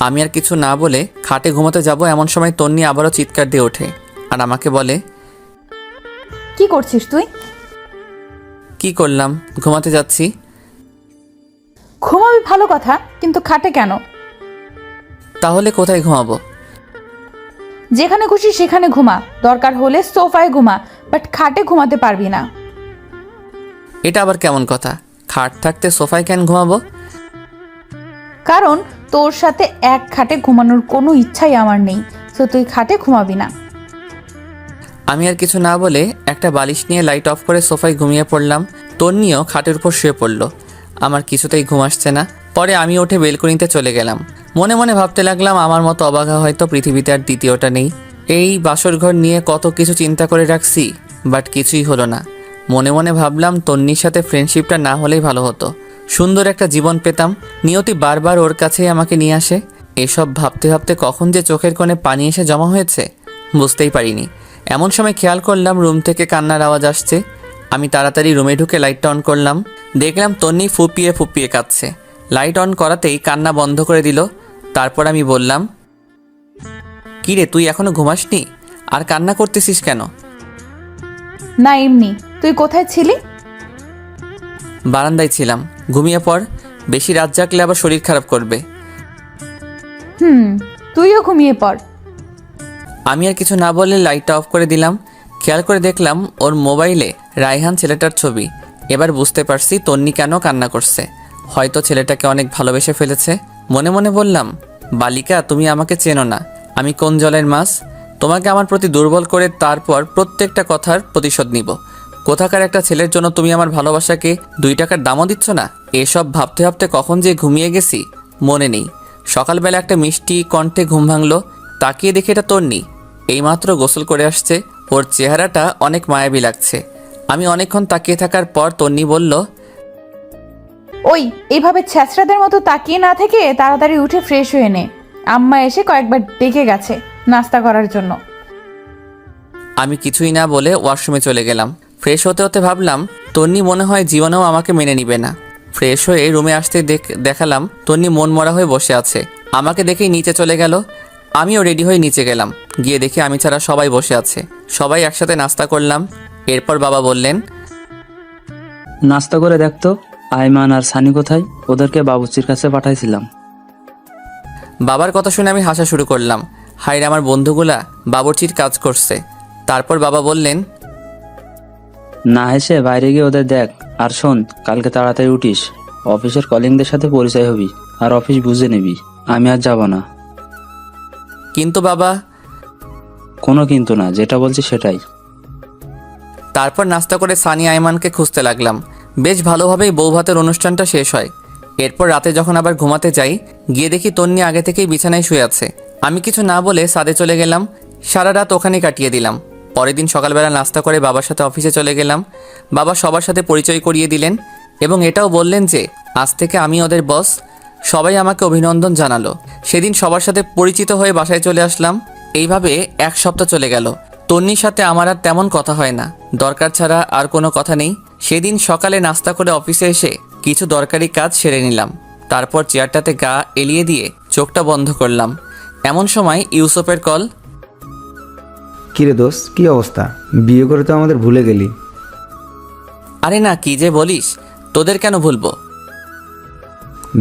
আমি আর কিছু না বলে খাটে ঘুমাতে যাব। এমন সময় তন্নি আবারও চিৎকার দিয়ে ওঠে আর আমাকে বলে, কি করছিস তুই? কি করলাম? ঘুমাতে যাচ্ছি। ঘুমাবি ভালো কথা, কিন্তু খাটে কেন? তাহলে কোথায় ঘুমাবো? যেখানে খুশি সেখানে ঘুমা, দরকার হলে সোফায় ঘুমা, বাট খাটে ঘুমাতে পারবি না। এটা আবার কেমন কথা? খাট থাকতে সোফায় কেন ঘুমাবো? কারণ তোর সাথে এক খাটে ঘুমানোর কোনো ইচ্ছাই আমার নেই, তো তুই খাটে ঘুমাবি না। আমি আর কিছু না বলে একটা বালিশ নিয়ে লাইট অফ করে সোফায় ঘুমিয়ে পড়লাম। তন্নিও খাটের উপর শুয়ে পড়ল। আমার কিছুতেই ঘুম আসছে না। পরে আমি উঠে বেলকনিতে চলে গেলাম। মনে মনে ভাবতে লাগলাম আমার মতো অবাগা হয়তো পৃথিবীতে আর দ্বিতীয়টা নেই। এই বাসর ঘর নিয়ে কত কিছু চিন্তা করে রাখছি, বাট কিছুই হলো না। মনে মনে ভাবলাম তন্নির সাথে ফ্রেন্ডশিপটা না হলেই ভালো হতো, সুন্দর একটা জীবন পেতাম। নিয়তি বারবার ওর কাছেই আমাকে নিয়ে আসে। এসব ভাবতে ভাবতে কখন যে চোখের কোণে পানি এসে জমা হয়েছে বুঝতেই পারিনি। এমন সময় খেয়াল করলাম রুম থেকে কান্নার আওয়াজ আসছে। আমি তাড়াতাড়ি রুমে ঢুকে লাইটটা অন করলাম। দেখলাম তন্নি ফুপিয়ে ফুপিয়ে কাঁদছে। লাইট অন করাতেই কান্না বন্ধ করে দিল। তারপর আমি বললাম, কি রে, তুই এখনো ঘুমাসনি? আর কান্না করতেছিস কেন? না এমনি। তুই কোথায় ছিলি? বারান্দায় ছিলাম। ঘুমিয়ে পড়, বেশি রাত জাগলে আবার শরীর খারাপ করবে। তুইও ঘুমিয়ে পড়। আমি আর কিছু না বলে লাইটটা অফ করে দিলাম। খেয়াল করে দেখলাম ওর মোবাইলে রায়হান ছেলেটার ছবি। এবার বুঝতে পারছি তন্নি কেন কান্না করছে। হয়তো ছেলেটাকে অনেক ভালোবেসে ফেলেছে। মনে মনে বললাম, বালিকা, তুমি আমাকে চেনো না, আমি কোন জলের মাছ। তোমাকে আমার প্রতি দুর্বল করে তারপর প্রত্যেকটা কথার প্রতিশোধ নিব। কোথাকার একটা ছেলের জন্য তুমি আমার ভালোবাসাকে 2 টাকার দামও দিচ্ছ না। এসব ভাবতে ভাবতে কখন যে ঘুমিয়ে গেছি মনে নেই। সকালবেলা একটা মিষ্টি কণ্ঠে ঘুম ভাঙলো। তাকিয়ে দেখি এটা তন্নি। এইমাত্র গোসল করে আসছে। ওর চেহারাটা অনেক মায়াবী লাগছে। আমি অনেকক্ষণ তাকিয়ে থাকার পর তন্নি বলল, ওই এইভাবে ছ্যাঁচড়াদের মতো তাকিয়ে না থেকে তাড়াতাড়ি উঠে ফ্রেশ হয়ে নে। আম্মা এসে কয়েকবার ডেকে গেছে নাস্তা করার জন্য। আমি কিছুই না বলে ওয়াশরুমে চলে গেলাম। ফ্রেশ হতে হতে ভাবলাম তন্নি মনে হয় জীবনেও আমাকে মেনে নিবে না। ফ্রেশ হয়ে রুমে আসতে দেখালাম তন্নি মন মরা হয়ে বসে আছে। আমাকে দেখেই নিচে চলে গেল। আমিও রেডি হয়ে নিচে গেলাম। গিয়ে দেখি আমি ছাড়া সবাই বসে আছে। সবাই একসাথে নাস্তা করলাম। এরপর বাবা বললেন, নাস্তা করে দেখতো আইমান আর সানি কোথায়? ওদেরকে বাবুর্চির কাছে পাঠাইছিলাম। বাবার কথা শুনে আমি হাসা শুরু করলাম। হায়রে, আমার বন্ধুগুলা বাবুর্চির কাজ করছে। তারপর বাবা বললেন, না হেসে বাইরে গিয়ে ওদের দেখ। আর শোন, কালকে তাড়াতাড়ি উঠিস, অফিসের কলিংদের সাথে পরিচয় হবি আর অফিস বুঝে নিবি। আমি আর যাব না। কিন্তু বাবা। কোনো কিন্তু না, যেটা বলছি সেটাই। তারপর নাস্তা করে সানি আইমানকে খুঁজতে লাগলাম। বেশ ভালোভাবেই বউ ভাতের অনুষ্ঠানটা শেষ হয়। এরপর রাতে যখন আবার ঘুমাতে যাই, গিয়ে দেখি তন্নি আগে থেকেই বিছানায় শুয়ে আছে। আমি কিছু না বলে ছাদে চলে গেলাম। সারা রাত ওখানে কাটিয়ে দিলাম। পরের দিন সকালবেলা নাস্তা করে বাবার সাথে অফিসে চলে গেলাম। বাবা সবার সাথে পরিচয় করিয়ে দিলেন এবং এটাও বললেন যে আজ থেকে আমি ওদের বস। সবাই আমাকে অভিনন্দন জানালো। সেদিন সবার সাথে পরিচিত হয়ে বাসায় চলে আসলাম। এইভাবে 1 সপ্তাহ চলে গেল। তন্নির সাথে আমার আর তেমন কথা হয় না, দরকার ছাড়া আর কোনো কথা নেই। সেদিন সকালে নাস্তা করে অফিসে এসে কিছু দরকারি কাজ সেরে নিলাম। তারপর চেয়ারটাতে গা এলিয়ে দিয়ে চোখটা বন্ধ করলাম। এমন সময় ইউসুফের কল। কিরে দোষ, কি অবস্থা? বিয়ে করে তো আমাদের ভুলে গেলি। আরে না, কি যে বলিস, তোদের কেন ভুলবো?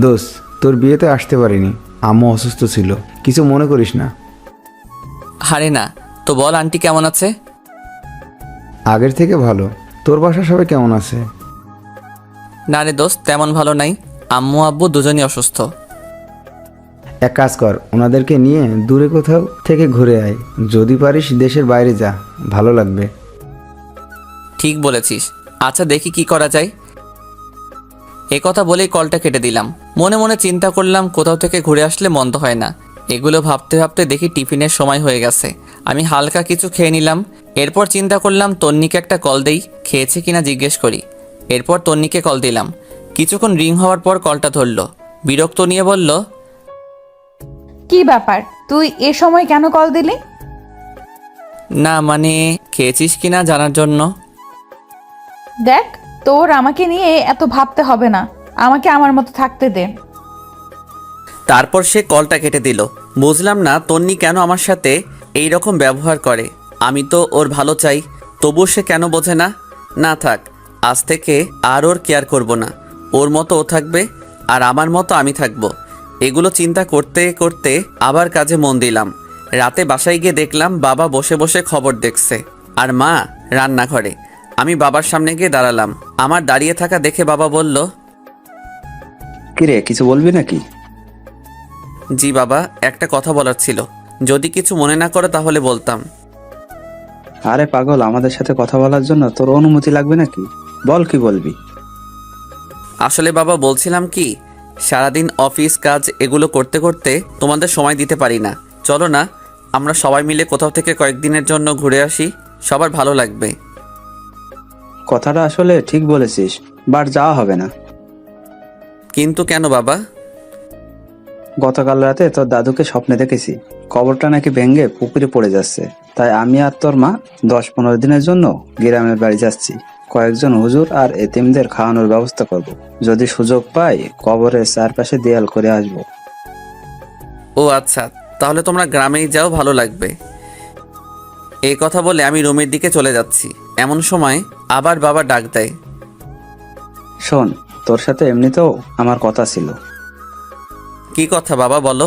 দোষ, তোর বিয়েতে আসতে পারিনি, আম্মু অসুস্থ ছিল, কিছু মনে করিস না। আরে না, তো বল আন্টি কেমন আছে? আগের থেকে ভালো। তোর বাসা সবাই কেমন আছে? না রে দোস্ত, তেমন ভালো নাই। আম্মু আব্বু দুজনই অসুস্থ। এক কাজ কর, ওনাদেরকে নিয়ে দূরে কোথাও থেকে ঘুরে আয়। যদি পারিস দেশের বাইরে যা, ভালো লাগবে। ঠিক বলেছিস। আচ্ছা, দেখি কি করা যায়। এ কথা বলেই কলটা কেটে দিলাম। মনে মনে চিন্তা করলাম কোথাও থেকে ঘুরে আসলে মন্দ হয় না। এগুলো ভাবতে ভাবতে দেখি টিফিনের সময় হয়ে গেছে। আমি হালকা কিছু খেয়ে নিলাম। এরপর চিন্তা করলাম তন্নিকে একটা কল দেই, খেয়েছে কিনা জিজ্ঞেস করি। এরপর তন্নিকে কল দিলাম। কিছুক্ষণ রিং হওয়ার পর কলটা ধরলো। বিরক্ত নিয়ে বলল, কি ব্যাপার, তুই এ সময় কেন কল দিলি? না মানে খেয়েছিস কিনা জানার জন্য। দেখ, তোর আমাকে নিয়ে এত ভাবতে হবে না, আমাকে আমার মতো থাকতে দে। তারপর সে কলটা কেটে দিল। বুঝলাম না তন্নি কেন আমার সাথে এই রকম ব্যবহার করে। আমি তো ওর ভালো চাই, তবুও সে কেন বোঝে না। না থাক, আজ থেকে আর ওর কেয়ার করব না। ওর মতো ও থাকবে আর আমার মতো আমি থাকব। এগুলো চিন্তা করতে করতে আবার কাজে মন দিলাম। রাতে বাসায় গিয়ে দেখলাম বাবা বসে বসে খবর দেখছে আর মা রান্নাঘরে। আমি বাবার সামনে গিয়ে দাঁড়ালাম। আমার দাঁড়িয়ে থাকা দেখে বাবা বলল, কিরে, কিছু বলবি নাকি? জি বাবা, একটা কথা বলার ছিল, যদি কিছু মনে না করো তাহলে বলতাম। আরে পাগল, আমাদের সাথে কথা বলার জন্য তোর অনুমতি লাগবে নাকি? বল, কি বলবি? আসলে বাবা বলছিলাম কি, সারাদিন অফিস কাজ এগুলো করতে করতে তোমাদের সময় দিতে পারি না। চলো না, আমরা সবাই মিলে কোথাও থেকে কয়েকদিনের জন্য ঘুরে আসি, সবার ভালো লাগবে। কথাটা আসলে ঠিক বলেছিস, বাট যাওয়া হবে না। কিন্তু কেন বাবা? গতকাল রাতে তোর দাদুকে স্বপ্নে দেখেছি, কবরটা নাকি ভেঙে পুকুরে পড়ে যাচ্ছে। তাই আমি আর তোর মা 10-15 দিনের জন্য গ্রামের বাড়ি যাচ্ছি। কয়েকজন হুজুর আর এতিমদের খাওয়ানোর ব্যবস্থা করব। যদি সুযোগ পাই কবরের চারপাশে দেয়াল করে আসব। ও আচ্ছা, তাহলে তোমরা গ্রামেই যাও, ভালো লাগবে। এই কথা বলে আমি রুমের দিকে চলে যাচ্ছি। এমন সময় আবার বাবা ডাক দেয়। শোন, তোর সাথে এমনিতেও আমার কথা ছিল। কি কথা বাবা, বলো।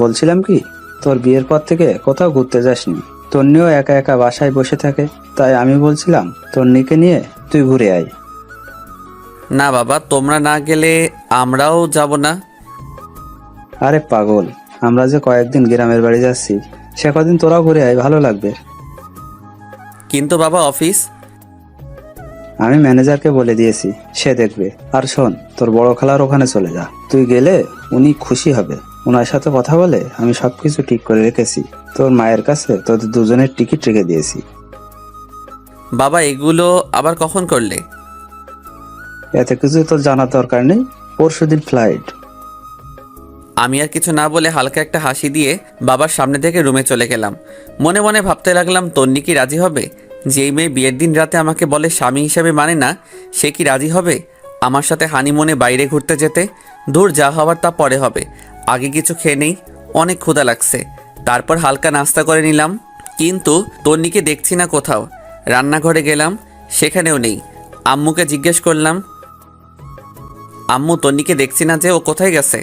বলছিলাম কি, তোর বিয়ের পর থেকে কোথাও ঘুরতে যাসনি। তন্নিও একা একা বাসায় বসে থাকে, তাই আমি বলছিলাম তন্নিকে নিয়ে তুই ঘুরে আয়। না বাবা, তোমরা না গেলে আমরাও যাব না। আরে পাগল, আমরা যে কয়েকদিন গ্রামের বাড়ি যাচ্ছি, সে কদিন তোরাও ঘুরে আয়, ভালো লাগবে। কিন্তু বাবা অফিস। আমি ম্যানেজারকে বলে দিয়েছি, সে দেখবে। আর শোন, তোর বড় খালার ওখানে চলে যা, তুই গেলে উনি খুশি হবে। ওনার সাথে কথা বলে আমি সবকিছু ঠিক করে রেখেছি। তোর মায়ের কাছে তোদের দুজনের টিকিট রেখে দিয়েছি। বাবা এগুলো আবার কখন করলে? এতে কিছু তোর জানার দরকার নেই, পরশুদিন ফ্লাইট। আমি আর কিছু না বলে হালকা একটা হাসি দিয়ে বাবার সামনে থেকে রুমে চলে গেলাম। মনে মনে ভাবতে লাগলাম, তন্নি কি রাজি হবে? যেই মেয়ে বিয়ের দিন রাতে আমাকে বলে স্বামী হিসেবে মানে না, সে কি রাজি হবে আমার সাথে হানিমুনে বাইরে ঘুরতে যেতে? দূর, যা হবার তা পরে হবে, আগে কিছু খেয়ে নেই, অনেক ক্ষুধা লাগছে। তারপর হালকা নাস্তা করে নিলাম। কিন্তু তন্নিকে দেখছি না কোথাও। রান্নাঘরে গেলাম, সেখানেও নেই। আম্মুকে জিজ্ঞেস করলাম, আম্মু তন্নিকে দেখছি না যে, ও কোথায় গেছে?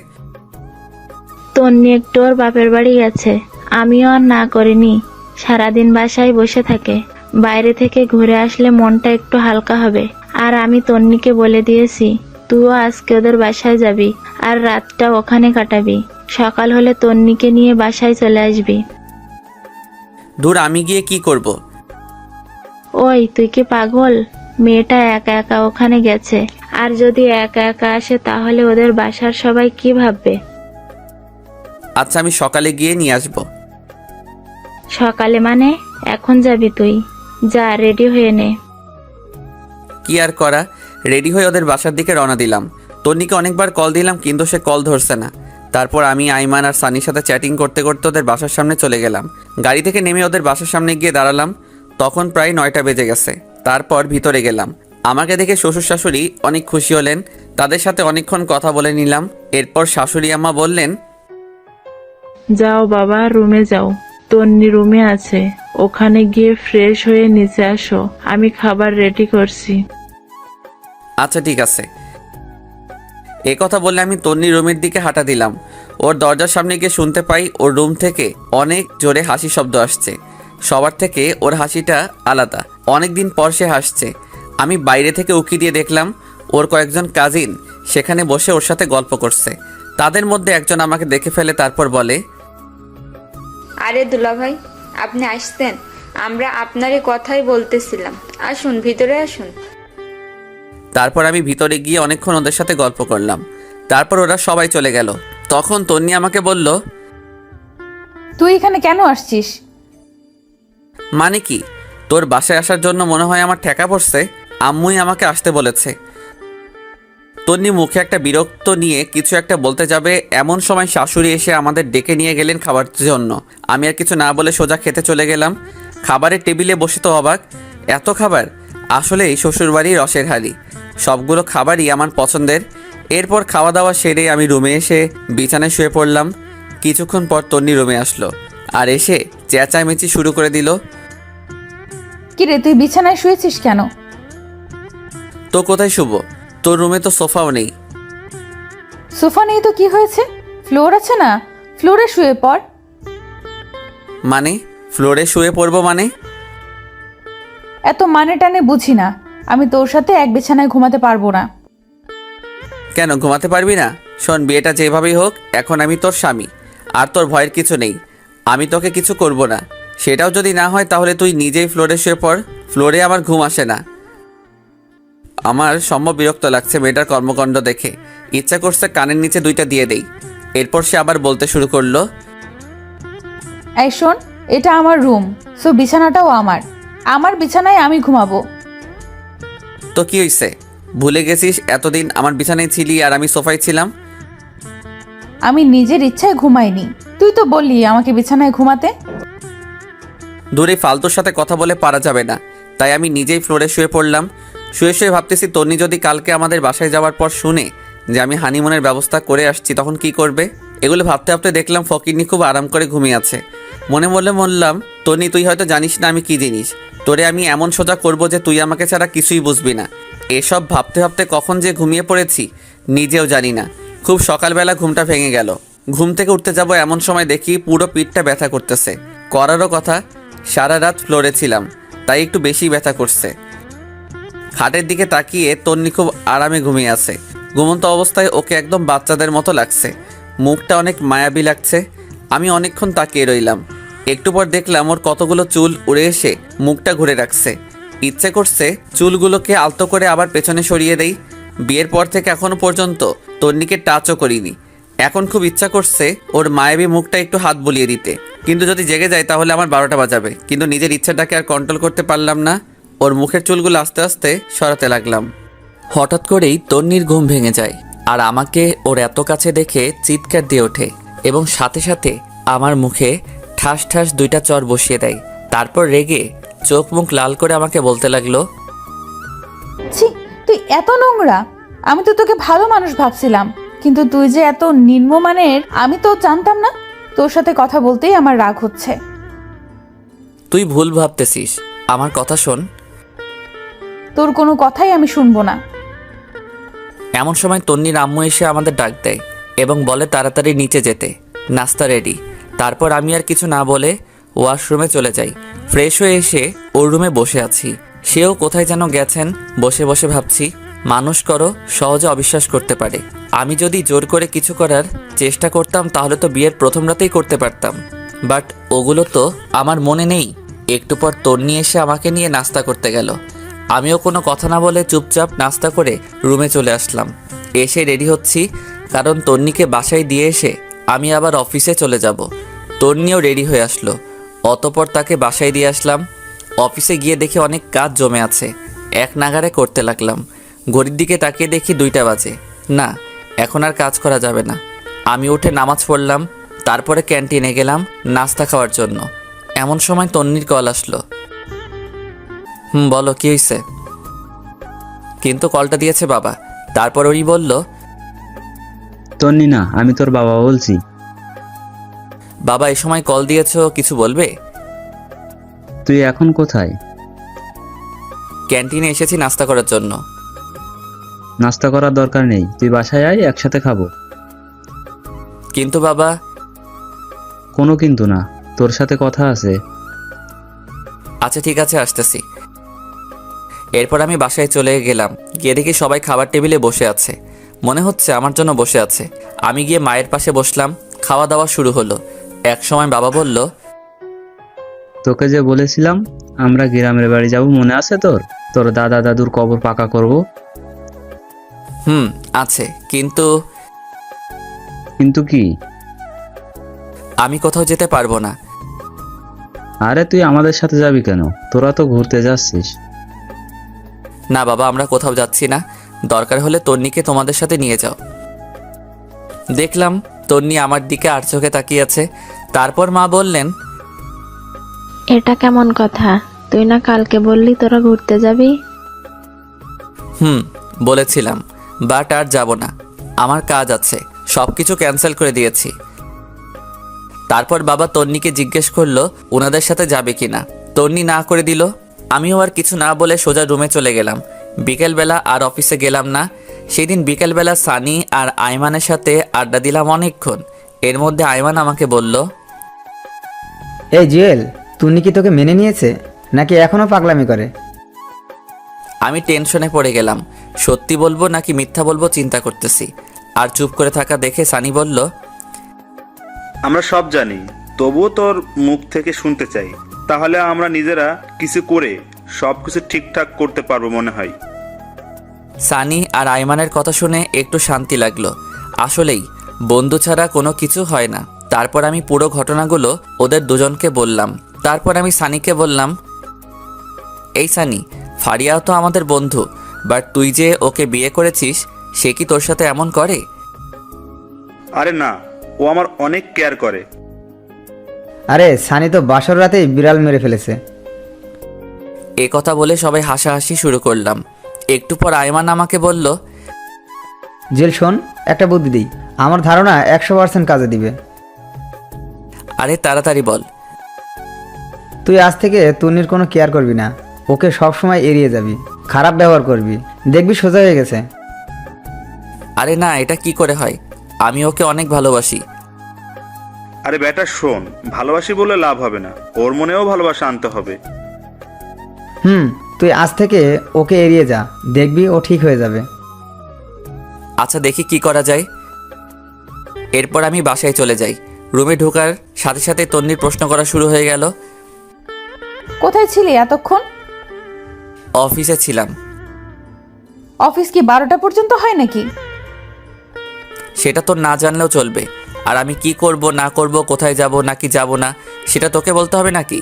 তন্নি একটু ওর বাপের বাড়ি গেছে। আমিও আর না করিনি, সারাদিন বাসায় বসে থাকে। বাইরে থেকে ঘুরে আসলে মনটা একটু হালকা হবে। আর আমি তন্নিকে বলে দিয়েছি তুইও আজকে ওদের বাসায় যাবি আর রাতটা ওখানে কাটাবি। সকাল হলে তন্নিকে নিয়ে বাসায় চলে আসবি। দূর, আমি গিয়ে কি করব? ওই তুই কি পাগল? মেয়েটা একা একা ওখানে গেছে, আর যদি একা একা আসে তাহলে ওদের বাসার সবাই কি ভাববে? আচ্ছা, আমি সকালে গিয়ে নিয়ে আসবো। সকালে মানে? এখন যাবি তুই? যা, রেডি হয়ে নে। কি আর করা, রেডি হয়ে ওদের বাসার দিকে রওনা দিলাম। তন্নিকে অনেকবার কল দিলাম কিন্তু সে কল ধরছে না। তারপর আমি আইমান আর সানির সাথে চ্যাটিং করতে করতে ওদের বাসার সামনে চলে গেলাম। গাড়ি থেকে নেমে ওদের বাসার সামনে গিয়ে দাঁড়ালাম। তখন প্রায় 9টা বেজে গেছে। তারপর ভিতরে গেলাম। আমাকে দেখে শ্বশুর শাশুড়ি অনেক খুশি হলেন। তাদের সাথে অনেকক্ষণ কথা বলে নিলাম। এরপর শাশুড়ি আম্মা বললেন, যাও বাবা, রুমে যাও। তন্নি রুমে আছে, ওখানে গিয়ে ফ্রেশ হয়ে নিচে আসো, আমি খাবার রেডি করছি। আচ্ছা ঠিক আছে। এই কথা বললে আমি তন্নির রুমের দিকে হাঁটা দিলাম। ওর দরজার সামনে গিয়ে শুনতে পাই ওর রুম থেকে অনেক জোরে হাসি শব্দ আসছে। সবার থেকে ওর হাসিটা আলাদা, অনেক দিন পর সে হাসছে। আমি বাইরে থেকে উকি দিয়ে দেখলাম ওর কয়েকজন কাজিন সেখানে বসে ওর সাথে গল্প করছে। তাদের মধ্যে একজন আমাকে দেখে ফেলে, তারপর বলে, আরে দুলাভাই, আপনি আসতেন? আমরা আপনারই কথাই বলতেছিলাম, আসুন ভিতরে আসুন। তারপর আমি ভিতরে গিয়ে অনেকক্ষণ ওদের সাথে গল্প করলাম। তারপর ওরা সবাই চলে গেল। তখন তন্নি আমাকে বলল, তুই এখানে কেন আসছিস? মানে কি? তোর বাসায় আসার জন্য মনে হয় আমার ঠেকা পড়ছে। আম্মুই আমাকে আসতে বলেছে। তন্নি মুখে একটা বিরক্ত নিয়ে কিছু একটা বলতে যাবে, এমন সময় শাশুড়ি এসে আমাদের ডেকে নিয়ে গেলেন খাবার জন্য। আমি আর কিছু না বলে সোজা খেতে চলে গেলাম। খাবারের টেবিলে বসে তো অবাক, এত খাবার! আসলে এই শ্বশুরবাড়ির রসের হালি, সবগুলো খাবারই আমার পছন্দের। এরপর খাওয়া দাওয়া সেরে আমি রুমে এসে বিছানায় শুয়ে পড়লাম। কিছুক্ষণ পর তন্নি রুমে আসলো আর এসে চেঁচামেচি শুরু করে দিল। কিরে, তুই বিছানায় শুয়েছিস কেন? তো কোথায় শুব? তোর রুমে তো সোফাও নেই। সোফা নেই তো কি হয়েছে? ফ্লোর আছে না, ফ্লোরে শুয়ে পড়। মানে ফ্লোরে শুয়ে পড়বো মানে? এত মানে টানে বুঝি না। আমি তোর সাথে এক বিছানায় ঘুমাতে পারবো না। কেন ঘুমাতে পারবি না? শোন, বিয়েটা যেভাবেই হোক, এখন আমি তোর স্বামী, আর তোর ভয়ের কিছু নেই। আমি তোকে কিছু করব না। সেটাও যদি না হয় তাহলে তুই নিজেই ফ্লোরে শুয়ে পড়। ফ্লোরে আমার ঘুম আসে না। আমার সম্ভব বিরক্ত লাগছে মেয়েটার কর্মকাণ্ড দেখে। ইচ্ছা করছে কানের নিচে 2টা দিয়ে দেই। এরপর সে আবার বলতে শুরু করলো, এই শোন, এটা আমার রুম, সো বিছানাটাও আমার বিছানায় আমি ঘুমাবো। তো কি হইছে? ভুলে গেছিস এতদিন আমার বিছানায় ছিলি আর আমি সোফায় ছিলাম? আমি নিজের ইচ্ছায় ঘুমাইনি, তুই তো বললি আমাকে বিছানায় ঘুমাতে। দূরে ফালতুর সাথে কথা বলে পারা যাবে না, তাই আমি নিজেই ফ্লোরে শুয়ে পড়লাম। শুয়ে শুয়ে ভাবতেছি তন্নি যদি কালকে আমাদের বাসায় যাওয়ার পর শুনে যে আমি হানিমুনের ব্যবস্থা করে আসছি তখন কি করবে। এগুলো ভাবতে ভাবতে দেখলাম ফকিরনি খুব আরাম করে ঘুমিয়ে আছে। মনে মনে বললাম, তন্নি তুই হয়তো জানিস না আমি কি জিনিস, তোরে আমি এমন সোজা করব যে তুই আমাকে ছাড়া কিছুই বুঝবি না। এসব ভাবতে ভাবতে কখন যে ঘুমিয়ে পড়েছি নিজেও জানি না। খুব সকালবেলা ঘুমটা ভেঙে গেল। ঘুম থেকে উঠতে যাব এমন সময় দেখি পুরো পিঠটা ব্যথা করতেছে। করারও কথা, সারা রাত ফ্লোরে ছিলাম তাই একটু বেশি ব্যথা করছে। খাটের দিকে তাকিয়ে তন্নি খুব আরামে ঘুমিয়ে আছে। ঘুমন্ত অবস্থায় ওকে একদম বাচ্চাদের মতো লাগছে, মুখটা অনেক মায়াবী লাগছে। আমি অনেকক্ষণ তাকিয়ে রইলাম। একটু পর দেখলাম ওর কতগুলো চুল উড়ে এসে মুখটা ঘুরে রাখছে। ইচ্ছে করছে চুলগুলোকে আলতো করে আবার পেছনে সরিয়ে দেই। বিয়ের পর থেকে এখনো পর্যন্ত তন্নিকে টাচও করিনি। এখন খুব ইচ্ছা করছে ওর মায়াবী মুখটা একটু হাত বুলিয়ে দিতে, কিন্তু যদি জেগে যায় তাহলে আমার 12টা বাজাবে। কিন্তু নিজের ইচ্ছাটাকে আর কন্ট্রোল করতে পারলাম না। ওর মুখের চুলগুলো আস্তে আস্তে সরাতে লাগলাম। হঠাৎ করেই তন্নির ঘুম ভেঙে যায় আর আমাকে ওর এত কাছে দেখে চিৎকার দিয়ে ওঠে এবং সাথে সাথে আমার মুখে ঠাস ঠাস 2টা চর বসিয়ে দেয়। তারপর রেগে চোখ মুখ লাল করে আমাকে বলতে লাগলো, ছি, তুই এত নোংরা! আমি তো তোকে ভালো মানুষ ভাবছিলাম, কিন্তু তুই যে এত নিম্নমানের আমি তো জানতাম না। তোর সাথে কথা বলতেই আমার রাগ হচ্ছে। তুই ভুল ভাবতেছিস, আমার কথা শোন। তোর কোনো কথাই আমি শুনবো না। এমন সময় তন্নির আম্মু এসে আমাদের ডাক দেয় এবং বলে তাড়াতাড়ি নিচে যেতে, নাস্তা রেডি। তারপর আমি আর কিছু না বলে ওয়াশরুমে চলে যাই। ফ্রেশ হয়ে এসে ওর রুমে বসে আছি। সেও কোথায় যেন গেছেন। বসে বসে ভাবছি, মানুষ করো সহজে অবিশ্বাস করতে পারে। আমি যদি জোর করে কিছু করার চেষ্টা করতাম তাহলে তো বিয়ের প্রথম রাতেই করতে পারতাম, বাট ওগুলো তো আমার মনে নেই। একটু পর তন্নি এসে আমাকে নিয়ে নাস্তা করতে গেল। আমিও কোনো কথা না বলে চুপচাপ নাস্তা করে রুমে চলে আসলাম। এসে রেডি হচ্ছি, কারণ তন্নিকে বাসায় দিয়ে এসে আমি আবার অফিসে চলে যাব। তন্নিও রেডি হয়ে আসলো। অতপর তাকে বাসায় দিয়ে আসলাম। অফিসে গিয়ে দেখি অনেক কাজ জমে আছে, এক নাগাড়ে করতে লাগলাম। ঘড়ির দিকে তাকিয়ে দেখি 2টা বাজে। না, এখন আর কাজ করা যাবে না। আমি উঠে নামাজ পড়লাম, তারপরে ক্যান্টিনে গেলাম নাস্তা খাওয়ার জন্য। এমন সময় তন্নির কল আসলো। বলো কি হয়েছে? কিন্তু কলটা দিয়েছে বাবা। তারপর ওই বলল, তন্নি না, আমি তোর বাবা বলছি। বাবা এই সময় কল দিয়েছো, কিছু বলবে? তুই এখন কোথায়? ক্যান্টিনে এসেছি নাস্তা করার জন্য। নাস্তা করার দরকার নেই, তুই বাসায় আয়, একসাথে খাবো। কিন্তু বাবা। কোনো কিন্তু না, তোর সাথে কথা আছে। আচ্ছা ঠিক আছে, আসতেছি। এরপর আমি বাসায় চলে গেলাম। গিয়ে দেখি সবাই খাবার টেবিলে বসে আছে, মনে হচ্ছে আমার জন্য বসে আছে। আমি গিয়ে মায়ের পাশে বসলাম। খাওয়া দাওয়া শুরু হলো। এক সময় বাবা বলল, তোকে যে বলেছিলাম আমরা গ্রামের বাড়ি যাব, মনে আছে তোর? তোর দাদা দাদুর কবর পাকা করব। আছে, কিন্তু কিন্তু কি? আমি কোথাও যেতে পারবো না। আরে তুই আমাদের সাথে যাবি কেন? তোরা তো ঘুরতে যাচ্ছিস। না বাবা, আমরা কোথাও যাচ্ছি না। দরকার হলে তন্নিকে তোমাদের সাথে নিয়ে যাও। দেখলাম তন্নি আমার দিকে আর চোখে তাকিয়ে আছে। তারপর মা বললেন, এটা কেমন কথা? তুই না কালকে বললি তোরা ঘুরতে যাবি? বলেছিলাম, বাট আর যাব না। আমার কাজ আছে, সব কিছু ক্যান্সেল করে দিয়েছি। তারপর বাবা তন্নিকে জিজ্ঞেস করলো ওনাদের সাথে যাবে কিনা। তন্নি না করে দিল। আমিও আর কিছু না বলে সোজা রুমে চলে গেলাম। বিকেলবেলা আর অফিসে গেলাম না। সেদিন বিকেলবেলা সানি আর আইমানের সাথে আড্ডা দিলাম অনেকক্ষণ। এর মধ্যে আইমান আমাকে বলল, এই জুয়েল, তুই কি তোকে মেনে নিয়েছে নাকি এখনো পাগলামি করে? আমি টেনশনে পড়ে গেলাম। সত্যি বলবো নাকি মিথ্যা বলবো চিন্তা করতেছি। আর চুপ করে থাকা দেখে সানি বলল, আমরা সব জানি, তবুও তোর মুখ থেকে শুনতে চাই। তাহলে আমরা নিজেরা কিছু করে সবকিছু ঠিকঠাক করতে পারবো মনে হয়। সানি আর আইমানের কথা শুনে একটু শান্তি লাগলো। আসলেই বন্ধু ছাড়া কোনো কিছু হয় না। তারপর আমি পুরো ঘটনাগুলো ওদের দুজনকে বললাম। তারপর আমি সানিকে বললাম, এই সানি, ফারিয়াও তো আমাদের বন্ধু, বাট তুই যে ওকে বিয়ে করেছিস, সে কি তোর সাথে এমন করে? আরে না, ও আমার অনেক কেয়ার করে। আরে সানি তো বাসর রাতেই বিড়াল মেরে ফেলেছে। এ কথা বলে সবাই হাসাহাসি শুরু করলাম। একটু পর আইমান আমাকে বলল, জেল শোন, একটা বুদ্ধি দিই, আমার ধারণা 100% কাজে দিবে। আরে তাড়াতাড়ি বল। তুই আজ থেকে তন্নির কোনো কেয়ার করবি না, ওকে সব সময় এড়িয়ে যাবি, খারাপ ব্যবহার করবি, দেখবি সোজা হয়ে গেছে। আরে না, এটা কি করে হয়? আমি ওকে অনেক ভালোবাসি। আরে বেটা শোন, ভালোবাসি বলে লাভ হবে না, ওর মনেও ভালোবাসা আনতে হবে। তুই আজ থেকে ওকে এড়িয়ে যা, দেখবি ও ঠিক হয়ে যাবে। আচ্ছা দেখি কি করা যায়। এরপর আমি বাসায় চলে যাই। রুমে ঢোকার সাথে সাথে তন্নির প্রশ্ন করা শুরু হয়ে গেল। কোথায় ছিলি এতক্ষণ? অফিসে ছিলাম। অফিস কি 12টা পর্যন্ত হয় নাকি? সেটা তো না জানলেও চলবে। আর আমি কি করব না করব, কোথায় যাব নাকি যাব না, সেটা তোকে বলতে হবে নাকি?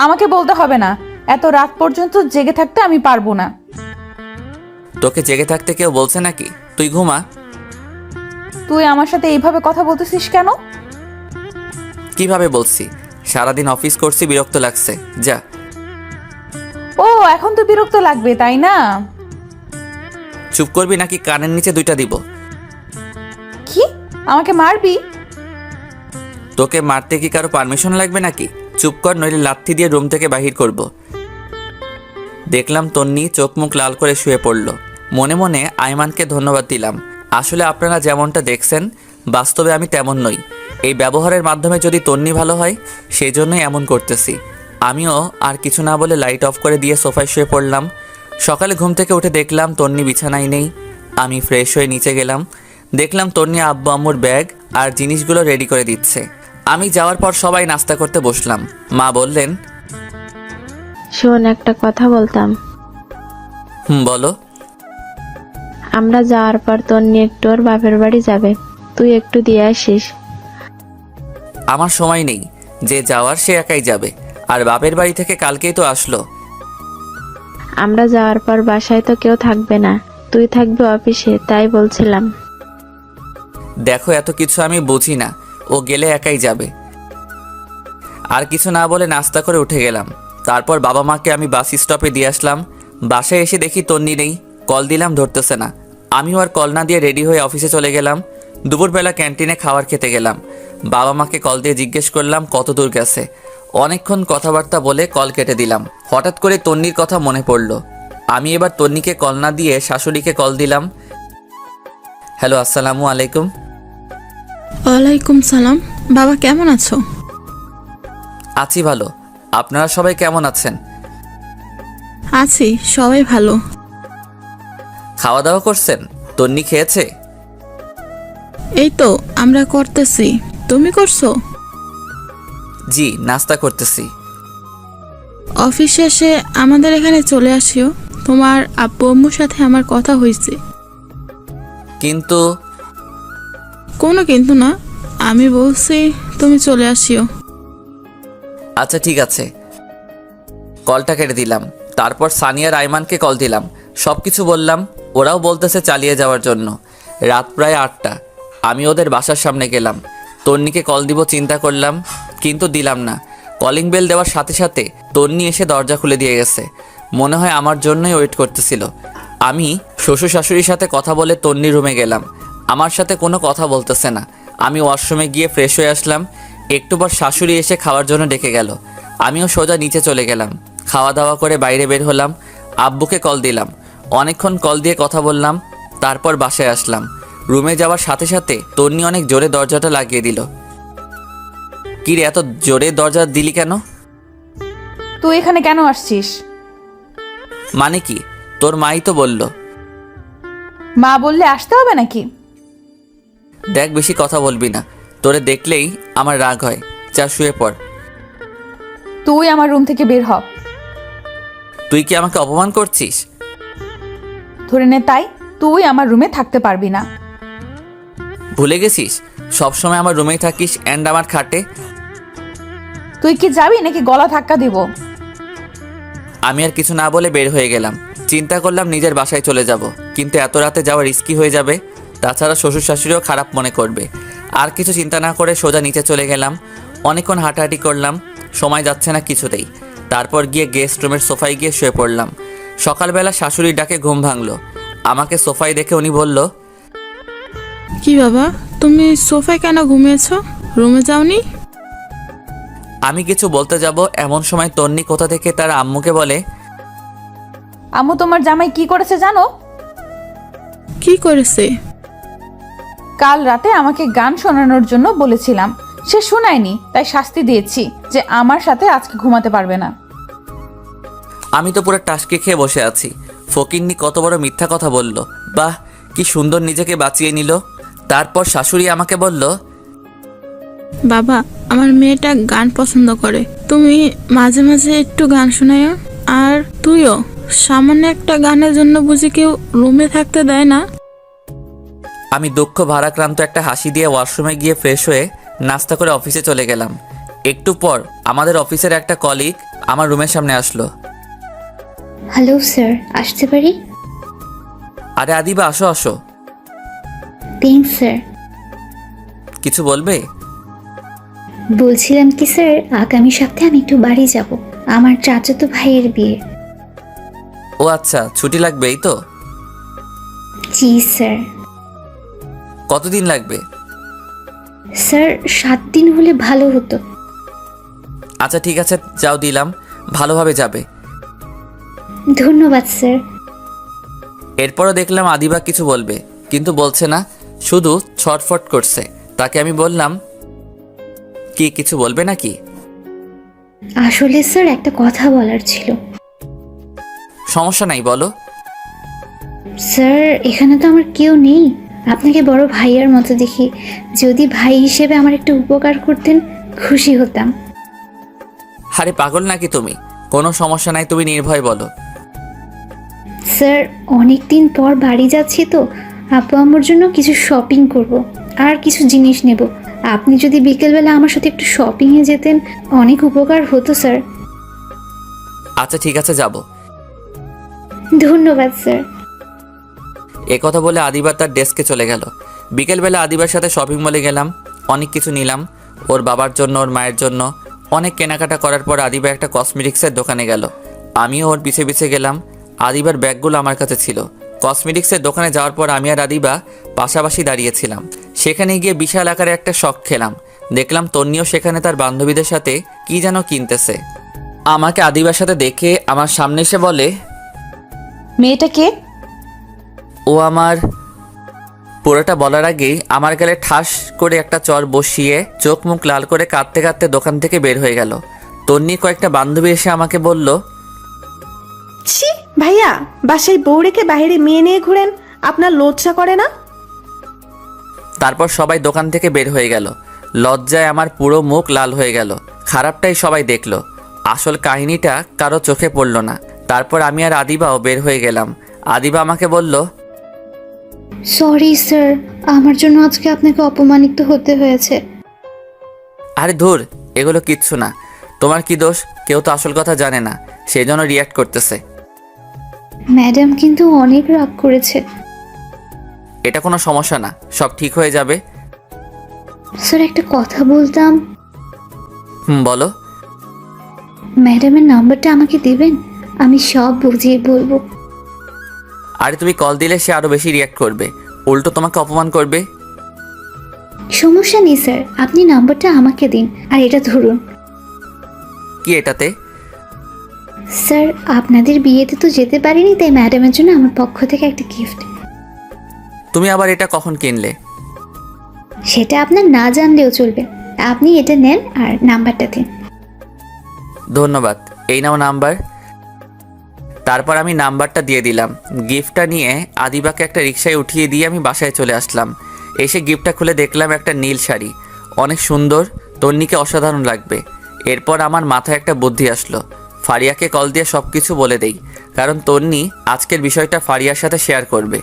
আমাকে বলতে হবে না, এত রাত পর্যন্ত জেগে থাকতে আমি পারবো না। তোকে জেগে থাকতে কেউ বলছে নাকি? তুই ঘুমা। তুই আমার সাথে এইভাবে কথা বলতেছিস কেন? কিভাবে বলছি? সারাদিন অফিস করছি, বিরক্ত লাগছে, যা। ও, এখন তো বিরক্ত লাগবে তাই না? চুপ করবি নাকি কানের নিচে 2টা দিব? কি, আমাকে মারবি? তোকে মারতে কি কারো পারমিশন লাগবে নাকি? চুপ কর, নইলে লাথি দিয়ে রুম থেকে বাহির করব। দেখলাম তন্নি চোখ মুখ লাল করে শুয়ে পড়ল। মনে মনে আইমানকে ধন্যবাদ দিলাম। আসলে আপনারা যেমনটা দেখছেন, বাস্তবে আমি তেমন নই। এই ব্যবহারের মাধ্যমে যদি তন্নি ভালো হয়, সেই জন্যই এমন করতেছি। আমিও আর কিছু না বলে লাইট অফ করে দিয়ে সোফায় শুয়ে পড়লাম। সকালে ঘুম থেকে উঠে দেখলাম তন্নি বিছানায় নেই। আমি ফ্রেশ হয়ে নিচে গেলাম। দেখলাম তন্নি আব্বু আম্মুর ব্যাগ আর জিনিসগুলো রেডি করে দিচ্ছে। আমি যাওয়ার পর সবাই নাস্তা করতে বসলাম। মা বললেন, শোন, একটা কথা বলতাম। বলো। আমরা যাওয়ার পর তন্নি একটু ওর বাপের বাড়ি যাবে, তুই একটু দিয়ে আসিস। আমার সময় নেই, যে যাওয়ার সে একাই যাবে। আর বাপের বাড়ি থেকে কালকেই তো আসলো। আমরা যাওয়ার পর বাসায় তো কেউ থাকবে না, তুই থাকবি অফিসে, তাই বলছিলাম। দেখো, এত কিছু আমি বুঝি না, ও গেলে একাই যাবে। আর কিছু না বলে নাস্তা করে উঠে গেলাম। তারপর বাবা মাকে আমি বাস স্টপে দিয়ে আসলাম। বাসায় এসে দেখি তন্নি নেই। কল দিলাম, ধরতেছে না। আমিও আর কল না দিয়ে রেডি হয়ে অফিসে চলে গেলাম। দুপুরবেলা ক্যান্টিনে খাবার খেতে গেলাম। বাবা মাকে কল দিয়ে জিজ্ঞেস করলাম কত দূর গেছে। অনেকক্ষণ কথাবার্তা বলে কল কেটে দিলাম। হঠাৎ করে তন্নির কথা মনে পড়ল। আমি এবার তন্নিকে কল না দিয়ে শাশুড়িকে কল দিলাম। হ্যালো, আসসালামু আলাইকুম। ওয়ালাইকুম সালাম। বাবা কেমন আছো? আছি ভালো। আপনারা সবাই কেমন আছেন? আছি, সবাই ভালো। খাওয়া দাওয়া করছেন? তন্নি খেয়েছে? এই তো আমরা করতেছি, তুমি করছো? জি, নাস্তা করতেছি। অফিস শেষে আমাদের এখানে চলে আসিও, তোমার আব্বু আম্মুর সাথে আমার কথা হয়েছে। কিন্তু কোনো কিন্তু না, আমি বলছি তুমি চলে আসিও। আচ্ছা ঠিক আছে। কলটা কেটে দিলাম। তারপর সানিয়ার আইমানকে কল দিলাম, সব কিছু বললাম। ওরাও বলতেছে চালিয়ে যাওয়ার জন্য। রাত প্রায় 8টা। আমি ওদের বাসার সামনে গেলাম। তন্নিকে কল দিব চিন্তা করলাম, কিন্তু দিলাম না। কলিং বেল দেওয়ার সাথে সাথে তন্নি এসে দরজা খুলে দিয়ে গেছে। মনে হয় আমার জন্যই ওয়েট করতেছিল। আমি শ্বশুর শাশুড়ির সাথে কথা বলে তন্নি রুমে গেলাম। আমার সাথে কোনো কথা বলতেছে না। আমি ওয়াশরুমে গিয়ে ফ্রেশ হয়ে আসলাম। একটু পর শাশুড়ি এসে খাওয়ার জন্য ডেকে গেল। আমিও সোজা নিচে চলে গেলাম। খাওয়া দাওয়া করে বাইরে বের হলাম। আব্বুকে কল দিলাম। অনেকক্ষণ কল দিয়ে কথা বললাম। তারপর বাসায় আসলাম। রুমে যাওয়ার সাথে সাথে তন্নি অনেক জোরে দরজাটা লাগিয়ে দিল। কি রে, এত জোরে দরজা দিলি কেন? তুই এখানে কেন আসছিস? মানে কি? তোর মাই তো বলল। মা বললে আসতে হবে নাকি? দেখ, বেশি কথা বলবি না, তোরে দেখলেই আমার রাগ হয়। যা শুয়ে পড়। তুই আমার রুম থেকে বের হ। তুই কি আমাকে অপমান করছিস? ধরে নে তাই তুই আমার রুমে থাকতে পারবি না। ভুলে গেছিস সবসময় আমার রুমেই থাকিস অ্যান্ড আমার খাটে? তুই কি যাবি নাকি গলা ধাক্কা দিব? আমি আর কিছু না বলে বের হয়ে গেলাম। চিন্তা করলাম নিজের বাসায় চলে যাব, কিন্তু এত রাতে যাওয়া রিস্কি হয়ে যাবে। তাছাড়া শ্বশুর শাশুড়িও খারাপ মনে করবে। আর কিছু চিন্তা না করে সোজা নিচে চলে গেলাম। অনেকক্ষণ হাঁটাহাঁটি করলাম, সময় যাচ্ছে না কিছুতেই। তারপর গিয়ে গেস্ট রুমের সোফায় গিয়ে শুয়ে পড়লাম। সকালবেলা শাশুড়ির ডাকে ঘুম ভাঙলো। আমাকে সোফায় দেখে উনি বলল, কি বাবা, তুমি সোফায় কেন ঘুমিয়েছো? রুমে যাওনি? আমি কিছু বলতে যাব এমন সময় তন্নি কোথা থেকে তার আম্মুকে বলে, আম্মু তোমার জামাই কি করেছে জানো? কি করেছে? কাল রাতে আমাকে গান শোনানোর জন্য বলেছিলাম, সে শোনায়নি, তাই শাস্তি দিয়েছি যে আমার সাথে আজকে ঘুমাতে পারবে না। আমি তো পুরো টাসকে খেয়ে বসে আছি। ফকিন্নি কত বড় মিথ্যা কথা বলল। বাহ, কি সুন্দর নিজেকে বাঁচিয়ে নিল। তারপর শাশুড়ি আমাকে বলল, বাবা, আমার মেয়েটা গান পছন্দ করে, তুমি মাঝে মাঝে একটু গান শোনায়ও। আর তুইও, সামান্য একটা গানের জন্য বুঝি কেউ রুমে থাকতে দেয় না? আমি দুঃখ ভারাক্রান্ত একটা হাসি দিয়ে ওয়াশরুমে গিয়ে ফ্রেশ হয়ে নাস্তা করে অফিসে চলে গেলাম। একটু পর আমাদের অফিসের একটা কলিগ আমার রুমের সামনে আসলো। হ্যালো স্যার, আসতে পারি? আরে আদিবা, আসো আসো। Thanks sir. কিছু বলবে? বলছিলাম কি স্যার, আগামী সপ্তাহে আমি একটু বাড়ি যাব, আমার চাচাতো ভাইয়ের বিয়ে। ও আচ্ছা, ছুটি লাগবে এই তো? জি স্যার। কতদিন লাগবে? স্যার 7 দিন হলে ভালো হতো। আচ্ছা ঠিক আছে, যাও দিলাম, ভালোভাবে যাবে। ধন্যবাদ স্যার। এরপরও দেখলাম আদিবা কিছু বলবে, কিন্তু বলছে না, শুধু ছটফট করছে। তাকে আমি বললাম, কি কিছু বলবে নাকি? আসলে স্যার একটা কথা বলার ছিল। সমস্যা নাই, বলো। স্যার এখানে তো আমার কেউ নেই, আপনাকে বড় ভাইয়ার মতো দেখি, যদি ভাই হিসেবে আমার একটু উপকার করতেন খুশি হতাম। আরে পাগল নাকি তুমি? কোনো সমস্যা নাই, তুমি নির্ভয় বলো। স্যার অনেক দিন পর বাড়ি যাচ্ছি তো, আব্বু আম্মুর জন্য কিছু শপিং করব আর কিছু জিনিস নেব। আপনি যদি বিকেলবেলা আমার সাথে একটু শপিংয়ে যেতেন অনেক উপকার হতো স্যার। আচ্ছা ঠিক আছে, যাব। ধন্যবাদ স্যার। কথা বলে আদিবা তার ডেস্কে চলে গেল। বিকেলবেলা আদিবার সাথে শপিং মলে গেলাম, অনেক কিছু নিলাম, ওর বাবার জন্য, ওর মায়ের জন্য। অনেক কেনাকাটা করার পর আদিবা একটা কসমেটিক্সের দোকানে গেল। আমিও ওর পিছে পিছে গেলাম। আদিবার ব্যাগগুলো আমার কাছে ছিল। কসমেটিক্সের দোকানে যাওয়ার পর আমি আর আদিবা পাশাপাশি দাঁড়িয়েছিলাম। সেখানে গিয়ে বিশাল আকারে একটা শখ খেলাম। দেখলাম তন্নিও সেখানে তার বান্ধবীদের সাথে কি যেন কিনতেছে। আমাকে আদিবার সাথে দেখে আমার সামনে এসে বলে, মেয়েটা কে? ও আমার। পুরোটা বলার আগেই আমার গালে ঠাস করে একটা চর বসিয়ে চোখ মুখ লাল করে কাঁদতে কাঁদতে দোকান থেকে বের হয়ে গেল। তন্নি কয়েকটা বান্ধবী এসে আমাকে বলল, ছি ভাইয়া, বাসায় বউ রেখে বাইরে মেয়ে নিয়ে ঘুরেন, আপনার লজ্জা করে না? তারপর সবাই দোকান থেকে বের হয়ে গেল। লজ্জায় আমার পুরো মুখ লাল হয়ে গেল। খারাপটাই সবাই দেখলো, আসল কাহিনীটা কারো চোখে পড়ল না। তারপর আমি আর আদিবাও বের হয়ে গেলাম। আদিবা আমাকে বলল, সরি স্যার, আমার জন্য আজকে আপনাকে অপমানিত হতে হয়েছে। আরে ধুর, এগুলো কিচ্ছু না। তোমার কি দোষ? কেউ তো আসল কথা জানে না, সেই জন্য রিয়াক্ট করতেছে। ম্যাডাম কিন্তু অনেক রাগ করেছে। এটা কোনো সমস্যা না, সব ঠিক হয়ে যাবে। স্যার একটা কথা বলতাম। বলো। ম্যাডামের নাম্বারটা আমাকে দেবেন, আমি সব বুঝিয়ে বলবো। আরে তুমি কল দিলে সে আরো বেশি রিয়াক্ট করবে, উল্টো তোমাকে অপমান করবে। সমস্যা নেই স্যার, আপনি নাম্বারটা আমাকে দিন, আর এটা ধরুন। কি এটাতে? স্যার আপনাদের বিয়েতে তো যেতে পারিনি, তাই ম্যাডামের জন্য আমার পক্ষ থেকে একটা গিফট। তুমি আবার এটা কখন কিনলে? সেটা আপনার না জানলেও চলবে, আপনি এটা নেন আর নাম্বারটা দিন। ধন্যবাদ, এই নাও নাম্বার। তারপর আমি নাম্বারটা দিয়ে দিলাম। গিফটটা নিয়ে আদিবাকে একটা রিকশায় উঠিয়ে দিয়ে আমি বাসায় চলে আসলাম। এসে গিফটটা খুলে দেখলাম একটা নীল শাড়ি, অনেক সুন্দর, তন্নিকে অসাধারণ লাগবে। এরপর আমার মাথায় একটা বুদ্ধি আসলো, ফারিয়াকে কল দিয়ে সব কিছু বলে দেই। কারণ তন্নি আজকের বিষয়টা ফারিয়ার সাথে শেয়ার করবে।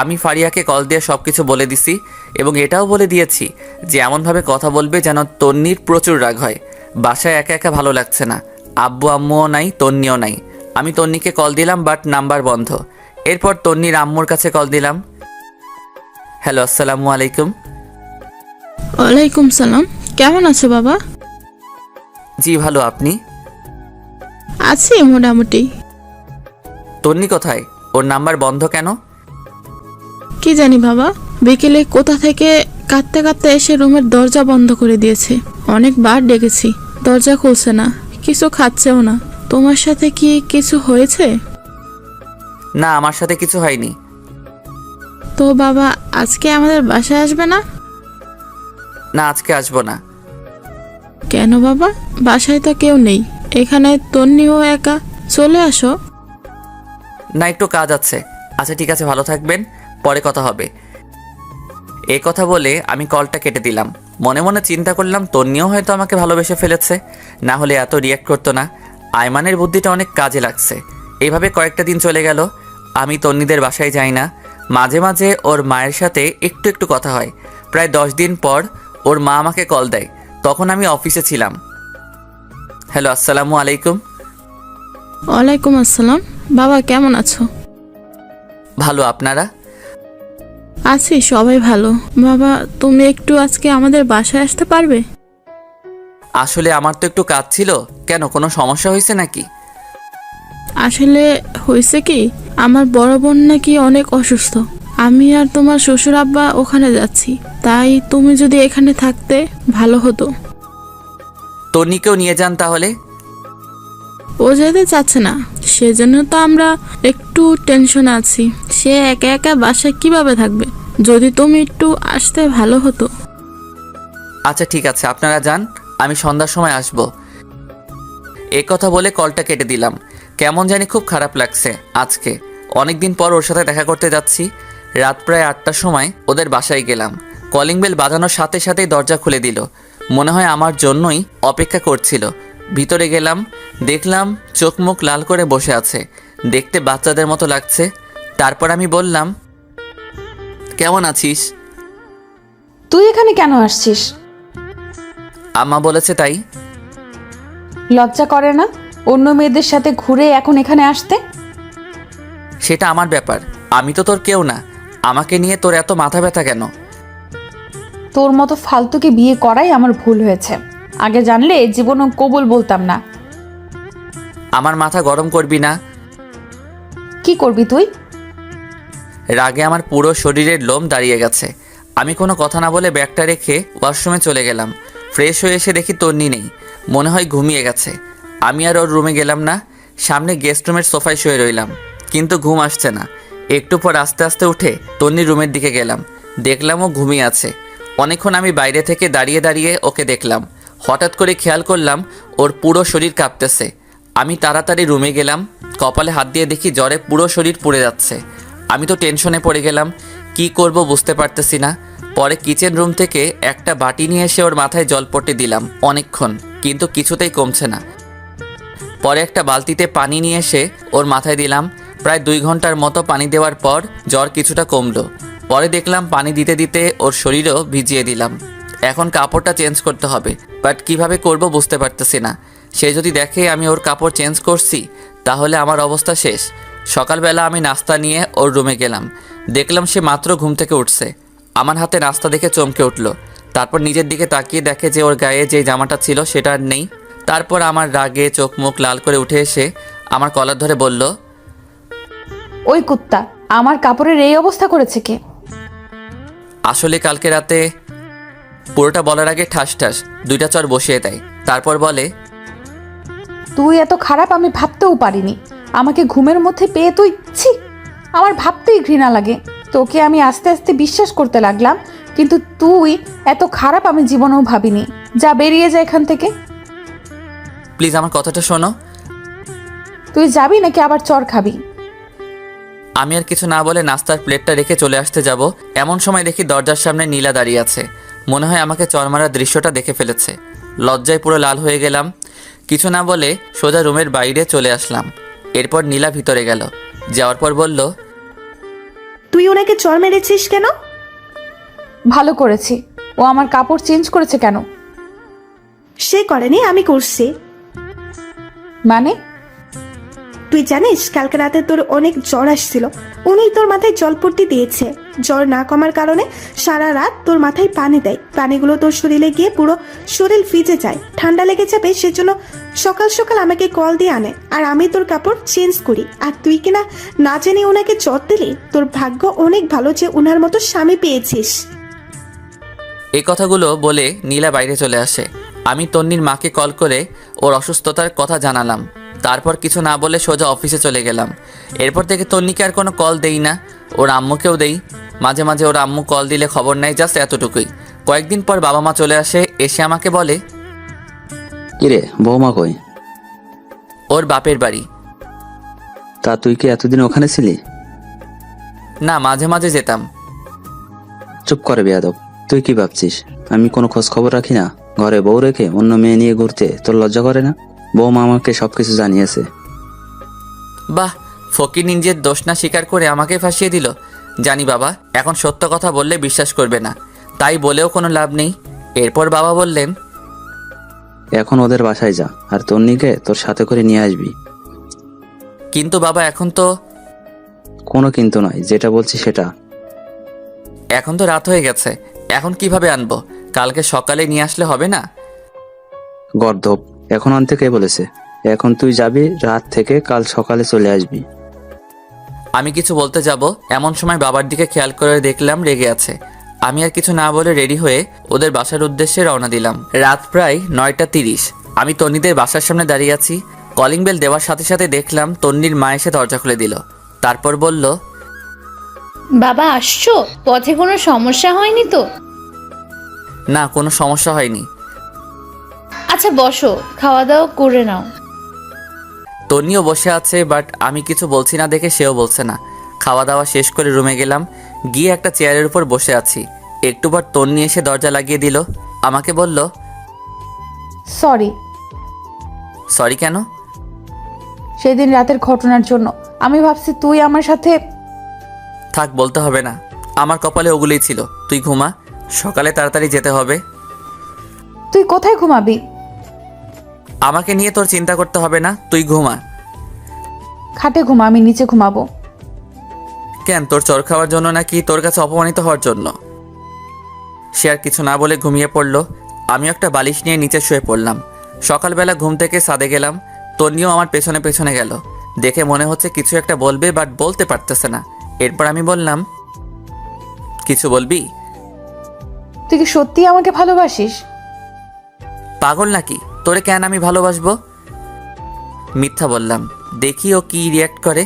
আমি ফারিয়াকে কল দিয়ে সব কিছু বলে দিছি এবং এটাও বলে দিয়েছি যে এমনভাবে কথা বলবে যেন তন্নির প্রচুর রাগ হয়। বাসায় একা একা ভালো লাগছে না, আব্বু আম্মুও নাই, তন্নিও নাই। আমি তন্নিকে কল দিলাম, বাট নাম্বার বন্ধ। এরপর তন্নির আম্মুর কাছে কল দিলাম। হ্যালো, আসসালামু আলাইকুম। ওয়ালাইকুম সালাম। কেমন আছো বাবা? জি ভালো, আপনি? আছি মোটামুটি। তন্নি কোথায়? ওর নাম্বার বন্ধ কেন? কি জানি বাবা, বিকেলে কোথা থেকে কাঁদতে কাঁদতে এসে রুমের দরজা বন্ধ করে দিয়েছে। অনেকবার ডেকেছি, দরজা খুলছে না, কিছু খাচ্ছেও না। তোমার সাথে কি কিছু হয়েছে? না, আমার সাথে কিছু হয়নি। তো বাবা আজকে আমাদের বাসায় আসবে না? না, আজকে আসবো না। কেন বাবা? বাসায় তো কেউ নেই, এখানে তন্নিও একা, চলে আসো। না, একটু কাজ আছে। আচ্ছা ঠিক আছে, ভালো থাকবেন, পরে কথা হবে। এই কথা বলে আমি কলটা কেটে দিলাম। মনে মনে চিন্তা করলাম তন্নিও হয়তো আমাকে ভালোবেসে ফেলেছে, না হলে এত রিয়াক্ট করতো না। আয়মানের বুদ্ধিটা অনেক কাজে লাগছে। এইভাবে কয়েকটা দিন চলে গেল, আমি তন্নিদের বাসায় যাই না। মাঝে মাঝে ওর মায়ের সাথে একটু একটু কথা হয়। প্রায় 10 দিন পর ওর মা আমাকে কল দেয়, তখন আমি অফিসে ছিলাম। হ্যালো, আসসালামু আলাইকুম। ওয়ালাইকুম আসসালাম। বাবা কেমন আছো? ভালো, আপনারা? আছি, সবাই ভালো। বাবা তুমি একটু আজকে আমাদের বাসায় আসতে পারবে? আসলে আমার তো একটু কাজ ছিল। কেন, কোনো সমস্যা হয়েছে নাকি? আসলে হয়েছে কি, আমার বড় বোন নাকি অনেক অসুস্থ। আমি আর তোমার শ্বশুর আব্বা ওখানে যাচ্ছি, তাই তুমি যদি এখানে থাকতে ভালো হতো। তন্নিকেও নিয়ে যান তাহলে। ও যেতে চাচ্ছে না, সেজন্য তো আমরা একটু টেনশনে আছি। সে একা একা বাসায় কিভাবে থাকবে? যদি তুমি একটু আসতে ভালো হতো। আচ্ছা ঠিক আছে, আপনারা যান, আমি সন্ধ্যার সময় আসব। এই কথা বলে কলটা কেটে দিলাম। কেমন জানি খুব খারাপ লাগছে আজকে। অনেকদিন পর ওর সাথে দেখা করতে যাচ্ছি। রাত প্রায় 8টার সময় ওদের বাসায় গেলাম। কলিং বেল বাজানোর সাথে সাথেই দরজা খুলে দিল। মনে হয় আমার জন্যই অপেক্ষা করছিল। ভিতরে গেলাম, দেখলাম চোখ মুখ লাল করে বসে আছে, দেখতে বাচ্চাদের মতো লাগছে। তারপর আমি বললাম, কেমন আছিস? তুই এখানে কেন আসছিস? আম্মা বলেছে তাই। লজ্জা করে না অন্য মেয়েদের সাথে ঘুরে এখন এখানে আসতে? সেটা আমার ব্যাপার, আমি তো তোর কেউ না। আমাকে নিয়ে তোর এত মাথা ব্যথা কেন? তোর মতো ফালতুকে বিয়ে করাই আমার ভুল হয়েছে। আগে জানলে জীবনও কবুল বলতাম না। আমার মাথা গরম করবি না। কি করবি তুই? রাগে আমার পুরো শরীরের লোম দাঁড়িয়ে গেছে। আমি কোনো কথা না বলে ব্যাগটা রেখে ওয়াশরুমে চলে গেলাম। ফ্রেশ হয়ে এসে দেখি তন্নি নেই, মনে হয় ঘুমিয়ে গেছে। আমি আর ওর রুমে গেলাম না, সামনে গেস্ট রুমের সোফায় শুয়ে রইলাম, কিন্তু ঘুম আসছে না। একটু পর আস্তে আস্তে উঠে তন্নির রুমের দিকে গেলাম, দেখলাম ও ঘুমিয়ে আছে। অনেকক্ষণ আমি বাইরে থেকে দাঁড়িয়ে দাঁড়িয়ে ওকে দেখলাম। হঠাৎ করে খেয়াল করলাম ওর পুরো শরীর কাঁপতেছে। আমি তাড়াতাড়ি রুমে গেলাম, কপালে হাত দিয়ে দেখি জ্বরে পুরো শরীর পুড়ে যাচ্ছে। আমি তো টেনশনে পড়ে গেলাম, কি করব বুঝতে পারতেছি না। পরে কিচেন রুম থেকে একটা বাটি নিয়ে এসে ওর মাথায় জলপট্টি দিলাম অনেকক্ষণ, কিন্তু কিছুতেই কমছে না। পরে একটা বালতিতে পানি নিয়ে এসে ওর মাথায় দিলাম। প্রায় 2 ঘন্টার মতো পানি দেওয়ার পর জ্বর কিছুটা কমলো। পরে দেখলাম পানি দিতে দিতে ওর শরীরও ভিজিয়ে দিলাম। এখন কাপড়টা চেঞ্জ করতে হবে, বাট কিভাবে করব বুঝতে পারতেছি না। সে যদি দেখে আমি ওর কাপড় চেঞ্জ করছি তাহলে আমার অবস্থা শেষ। সকালবেলা আমি নাস্তা নিয়ে ওর রুমে গেলাম, দেখলাম সে মাত্র ঘুম থেকে উঠছে। আমার হাতে নাস্তা দেখে চমকে উঠল। তারপর নিজের দিকে তাকিয়ে দেখে যে ওর গায়ে যে জামাটা ছিল সেটা আর নেই। তারপর আমার রাগে চোখ মুখ লাল করে উঠে এসে আমার কলার ধরে বলল, ওই কুত্তা, আমার কাপড়ের এই অবস্থা করেছে কে? আসলে কালকে রাতে, পুরোটা বলার আগে ঠাস ঠাস 2টা চর বসিয়ে দেয়। তারপর বলে, তুই এত খারাপ আমি ভাবতেও পারিনি। আমাকে ঘুমের মধ্যে পেয়ে তুই, ছি, আমার ভাবতেই ঘৃণা লাগে। তোকে আমি আস্তে আস্তে বিশ্বাস করতে লাগলাম, কিন্তু তুই এত খারাপ আমি জীবনেও ভাবিনি। যা, বেরিয়ে যা এখান থেকে। প্লিজ আমার কথাটা শোনো। তুই যাবি নাকি আবার চর খাবি? আমি আর কিছু না বলে নাস্তার প্লেটটা রেখে চলে আসতে যাব, এমন সময় দেখি দরজার সামনে নীলা দাঁড়িয়ে আছে। মনে হয় আমাকে চর মারার দৃশ্যটা দেখে ফেলেছে। লজ্জায় পুরো লাল হয়ে গেলাম। কিছু না বলে সোজা রুমের বাইরে চলে আসলাম। এরপর নীলা ভিতরে গেল, যাওয়ার পর বলল, তুই ওনাকে চর মেরেছিস কেন? ভালো করেছি। ও আমার কাপড় চেঞ্জ করেছে কেন? সে করেনি, আমি করছি। মানে? তুই জানিস কালকে রাতে তোর অনেক জ্বর আসছিল, উনি তোর মাথায় জলপট্টি দিয়েছে। জ্বর না কমার কারণে সারা রাত তোর মাথায় পানি দেয়, পানিগুলো তোর শরীরে গিয়ে পুরো শরীর ভিজে যায়, ঠান্ডা লেগে যাবে, সেজন্য সকাল সকাল আমাকে কল দিয়ে আনে, আর আমি তোর কাপড় চেঞ্জ করি। আর তুই কিনা না জেনে ওনাকে জ্বর দিলি। তোর ভাগ্য অনেক ভালো যে ওনার মতো স্বামী পেয়েছিস। এই কথাগুলো বলে নীলা বাইরে চলে আসে। আমি তন্নির মাকে কল করে ওর অসুস্থতার কথা জানালাম। তারপর কিছু না বলে সোজা অফিসে চলে গেলাম। এরপর থেকে তন্নিকে আর কোনো কল দেই না, ওর আম্মুকেও দেই। মাঝে মাঝে ওর আম্মু কল দিলে খবর নেয়, জাস্ট এতটুকুই। কয়েকদিন পর বাবা মা চলে আসে, এসে আমাকে বলে, কিরে বৌমা কই? ওর বাপের বাড়ি। তা তুই কি এতদিন ওখানে ছিলি? না, মাঝে মাঝে যেতাম। চুপ করে বেয়াদব, তুই কি ভাবছিস আমি কোনো খোঁজ খবর রাখি না? ঘরে বউ রেখে অন্য মেয়ে নিয়ে ঘুরতে তোর লজ্জা করে না? বৌমা আমাকে সবকিছু জানিয়েছে। বাহ, ফকির নিজের দোষ না স্বীকার করে আমাকে ফাঁসিয়ে দিল। জানি বাবা, এখন সত্য কথা বললে বিশ্বাস করবে না, তাই বলেও কোনো লাভ নেই। এরপর বাবা বললেন, এখন ওদের বাসায় যা, আর তন্নিকে তোর সাথে করে নিয়ে আসবি। কিন্তু বাবা এখন তো কোনো কিন্তু নয়, যেটা বলছি সেটা। এখন তো রাত হয়ে গেছে, এখন কিভাবে আনবো? কালকে সকালে নিয়ে আসলে হবে না? গর্ধব, এখন আনতে কে বলেছে? এখন তুই যাবি, রাত থেকে কাল সকালে চলে আসবি। আমি কিছু বলতে যাব, এমন সময় বাবার দিকে খেয়াল করে দেখলাম রেগে আছে। আমি আর কিছু না বলে রেডি হয়ে ওদের বাসার উদ্দেশ্যে রওনা দিলাম। রাত প্রায় 9:30। আমি তন্নিদের বাসার সামনে দাঁড়িয়ে আছি। কলিং বেল দেওয়ার সাথে সাথে দেখলাম তন্নির মা এসে দরজা খুলে দিল। তারপর বলল, বাবা আসছো? পথে কোনো সমস্যা হয়নি তো? না, কোনো সমস্যা হয়নি। আচ্ছা বসো, খাওয়া দাওয়া করে নাও। তন্নিও বসে আছে, বাট আমি কিছু বলছি না দেখে সেও বলছে না। খাওয়া দাওয়া শেষ করে রুমে গেলাম, গিয়ে একটা চেয়ারের উপর বসে আছি। একটু পর তন্নি এসে দরজা লাগিয়ে দিল। আমাকে বলল, সরি। সরি কেন? সেদিন রাতের ঘটনার জন্য। আমি ভাবছি তুই আমার সাথে। থাক, বলতে হবে না, আমার কপালে ওগুলোই ছিল। তুই ঘুমা, সকালে তাড়াতাড়ি যেতে হবে। তুই কোথায় ঘুমাবি? আমাকে নিয়ে তোর চিন্তা করতে হবে না, তুই ঘুমা। খাটে ঘুমা, আমি নিচে ঘুমাবো। কেন, তোর চর খাওয়ার জন্য নাকি তোর কাছে অপমানিত হওয়ার জন্য? সে আর কিছু না বলে ঘুমিয়ে পড়ল। আমি একটা বালিশ নিয়ে নিচে শুয়ে পড়লাম। সকালবেলা ঘুম থেকে ছাদে গেলাম। তন্নিও আমার পেছনে পেছনে গেল। দেখে মনে হচ্ছে কিছু একটা বলবে, বাট বলতে পারতেছে না। এরপর আমি বললাম, কিছু বলবি? তুই কি সত্যি আমাকে ভালোবাসিস? পাগল নাকি? তোরে কেন আমি ভালোবাসবো? মিথ্যা বললাম, দেখি ও কি রিয়াক্ট করে।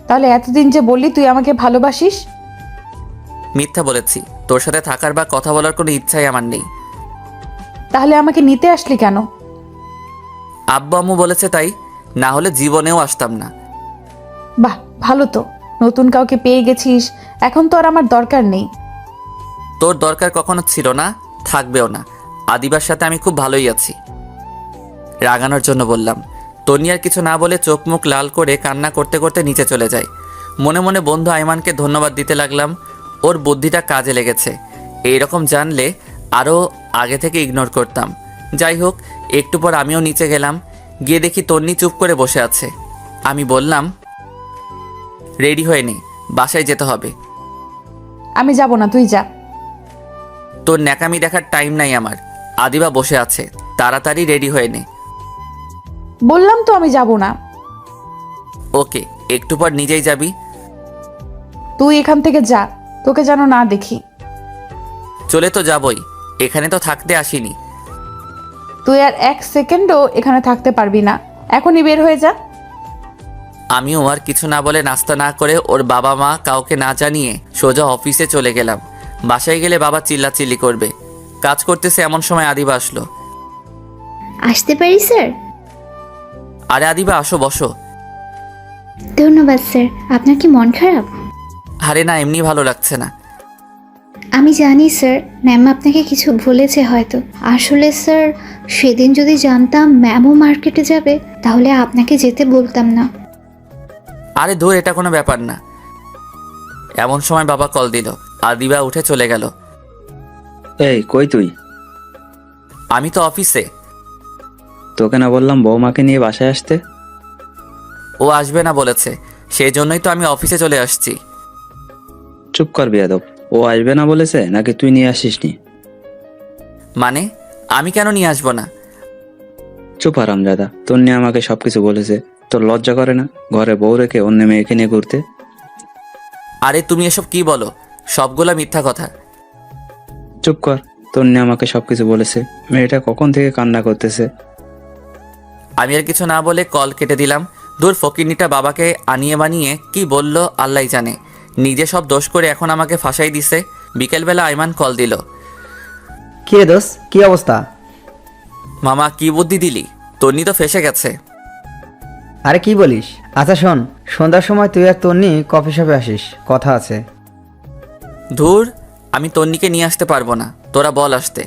তাহলে এতদিন যে বললি তুই আমাকে ভালোবাসিস? মিথ্যা বলেছি, তোর সাথে থাকার বা কথা বলার কোনো ইচ্ছাই আমার নেই। তাহলে আমাকে নিতে আসলি কেন? আব্বু আম্মু বলেছে তাই, না হলে জীবনেও আসতাম না। বাহ, ভালো তো, নতুন কাউকে পেয়ে গেছিস। এখন তো আর আমার দরকার নেই। তোর দরকার কখনো ছিল না, থাকবেও না। আদিবার সাথে আমি খুব ভালোই আছি। রাগানোর জন্য বললাম। তনি আর কিছু না বলে চোখ মুখ লাল করে কান্না করতে করতে নিচে চলে যায়। মনে মনে বন্ধু আইমানকে ধন্যবাদ দিতে লাগলাম, ওর বুদ্ধিটা কাজে লেগেছে। এইরকম জানলে আরও আগে থেকে ইগনোর করতাম। যাই হোক, একটু পর আমিও নিচে গেলাম। গিয়ে দেখি তন্নি চুপ করে বসে আছে। আমি বললাম, রেডি হয়ে নে, বাসায় যেতে হবে। আমি যাব না, তুই যা। তোর ন্যাকামি দেখার টাইম নাই আমার। আদিবা বসে আছে, তাড়াতাড়ি রেডি হয়ে নে। বললাম তো আমি যাব না। ওকে, একটু পর নিজেই যাবি? তুই এখান থেকে যা, তোকে যেন না দেখি। চলে তো যাবই, এখানে তো থাকতে আসিনি। তুই আর এক সেকেন্ডও এখানে থাকতে পারবি না, এখনই বের হয়ে যা। আমিও আর কিছু না বলে নাস্তা না করে ওর বাবা মা কাউকে না জানিয়ে সোজা অফিসে চলে গেলাম। বাসায় গেলে বাবা চিল্লাচিল্লি করবে। কাজ করতেছে এমন সময় আদিবা আসলো। আসতে পারি স্যার? আরে আদিবা, আসো, বসো। ধন্যবাদ স্যার। আপনার কি মন খারাপ? আরে না, এমনি ভালো লাগছে না। আমি জানি স্যার, ম্যাম আপনাকে কিছু বলেছে হয়তো। আসলে স্যার, সেদিন যদি জানতাম ম্যামও মার্কেটে যাবে তাহলে আপনাকে যেতে বলতাম না। আরে ধুর, এটা কোনো ব্যাপার না। এমন সময় বাবা কল দিল। আদিবা উঠে চলে গেল। এই কই তুই? আমি তো অফিসে। তোকে না বললাম বৌমাকে নিয়ে বাসায় আসতে? ও আসবে না বলেছে, সেই জন্যই তো আমি অফিসে চলে আসছি। চুপ কর বেয়াদব। ও আসবে না বলেছে নাকি তুই নিয়ে আসিসনি? মানে আমি কেন নিয়ে আসবো না? চুপ হারামজাদা, তোর নিয়ে আমাকে সবকিছু বলেছে। তোর লজ্জা করে না ঘরে বউ রেখে অন্য মেয়েকে নিয়ে ঘুরতে? আরে তুমি এসব কি বলো? সবগুলা মিথ্যা কথা। চুপ কর, তোর নিয়ে আমাকে সবকিছু বলেছে। মেয়েটা কখন থেকে কান্না করতেছে। আমি আর কিছু না বলে কল কেটে দিলাম। দূর, ফকিরনিটা বাবাকে আনিয়ে বানিয়ে কি বলল আল্লাহ জানে। নিজে সব দোষ করে এখন আমাকে ফাঁসাই দিছে। বিকেলবেলা আইমান কল দিল। কি রে দোস্ত, কি অবস্থা? মামা কি বুদ্ধি দিলি? তন্নি তো ফেসে গেছে। আরে কি বলিস? আচ্ছা শোন, সন্ধ্যার সময় তুই আর তন্নি কফি শপে আসিস, কথা আছে। ধুর, আমি তন্নিকে নিয়ে আসতে পারবো না, তোরা বল আসতে।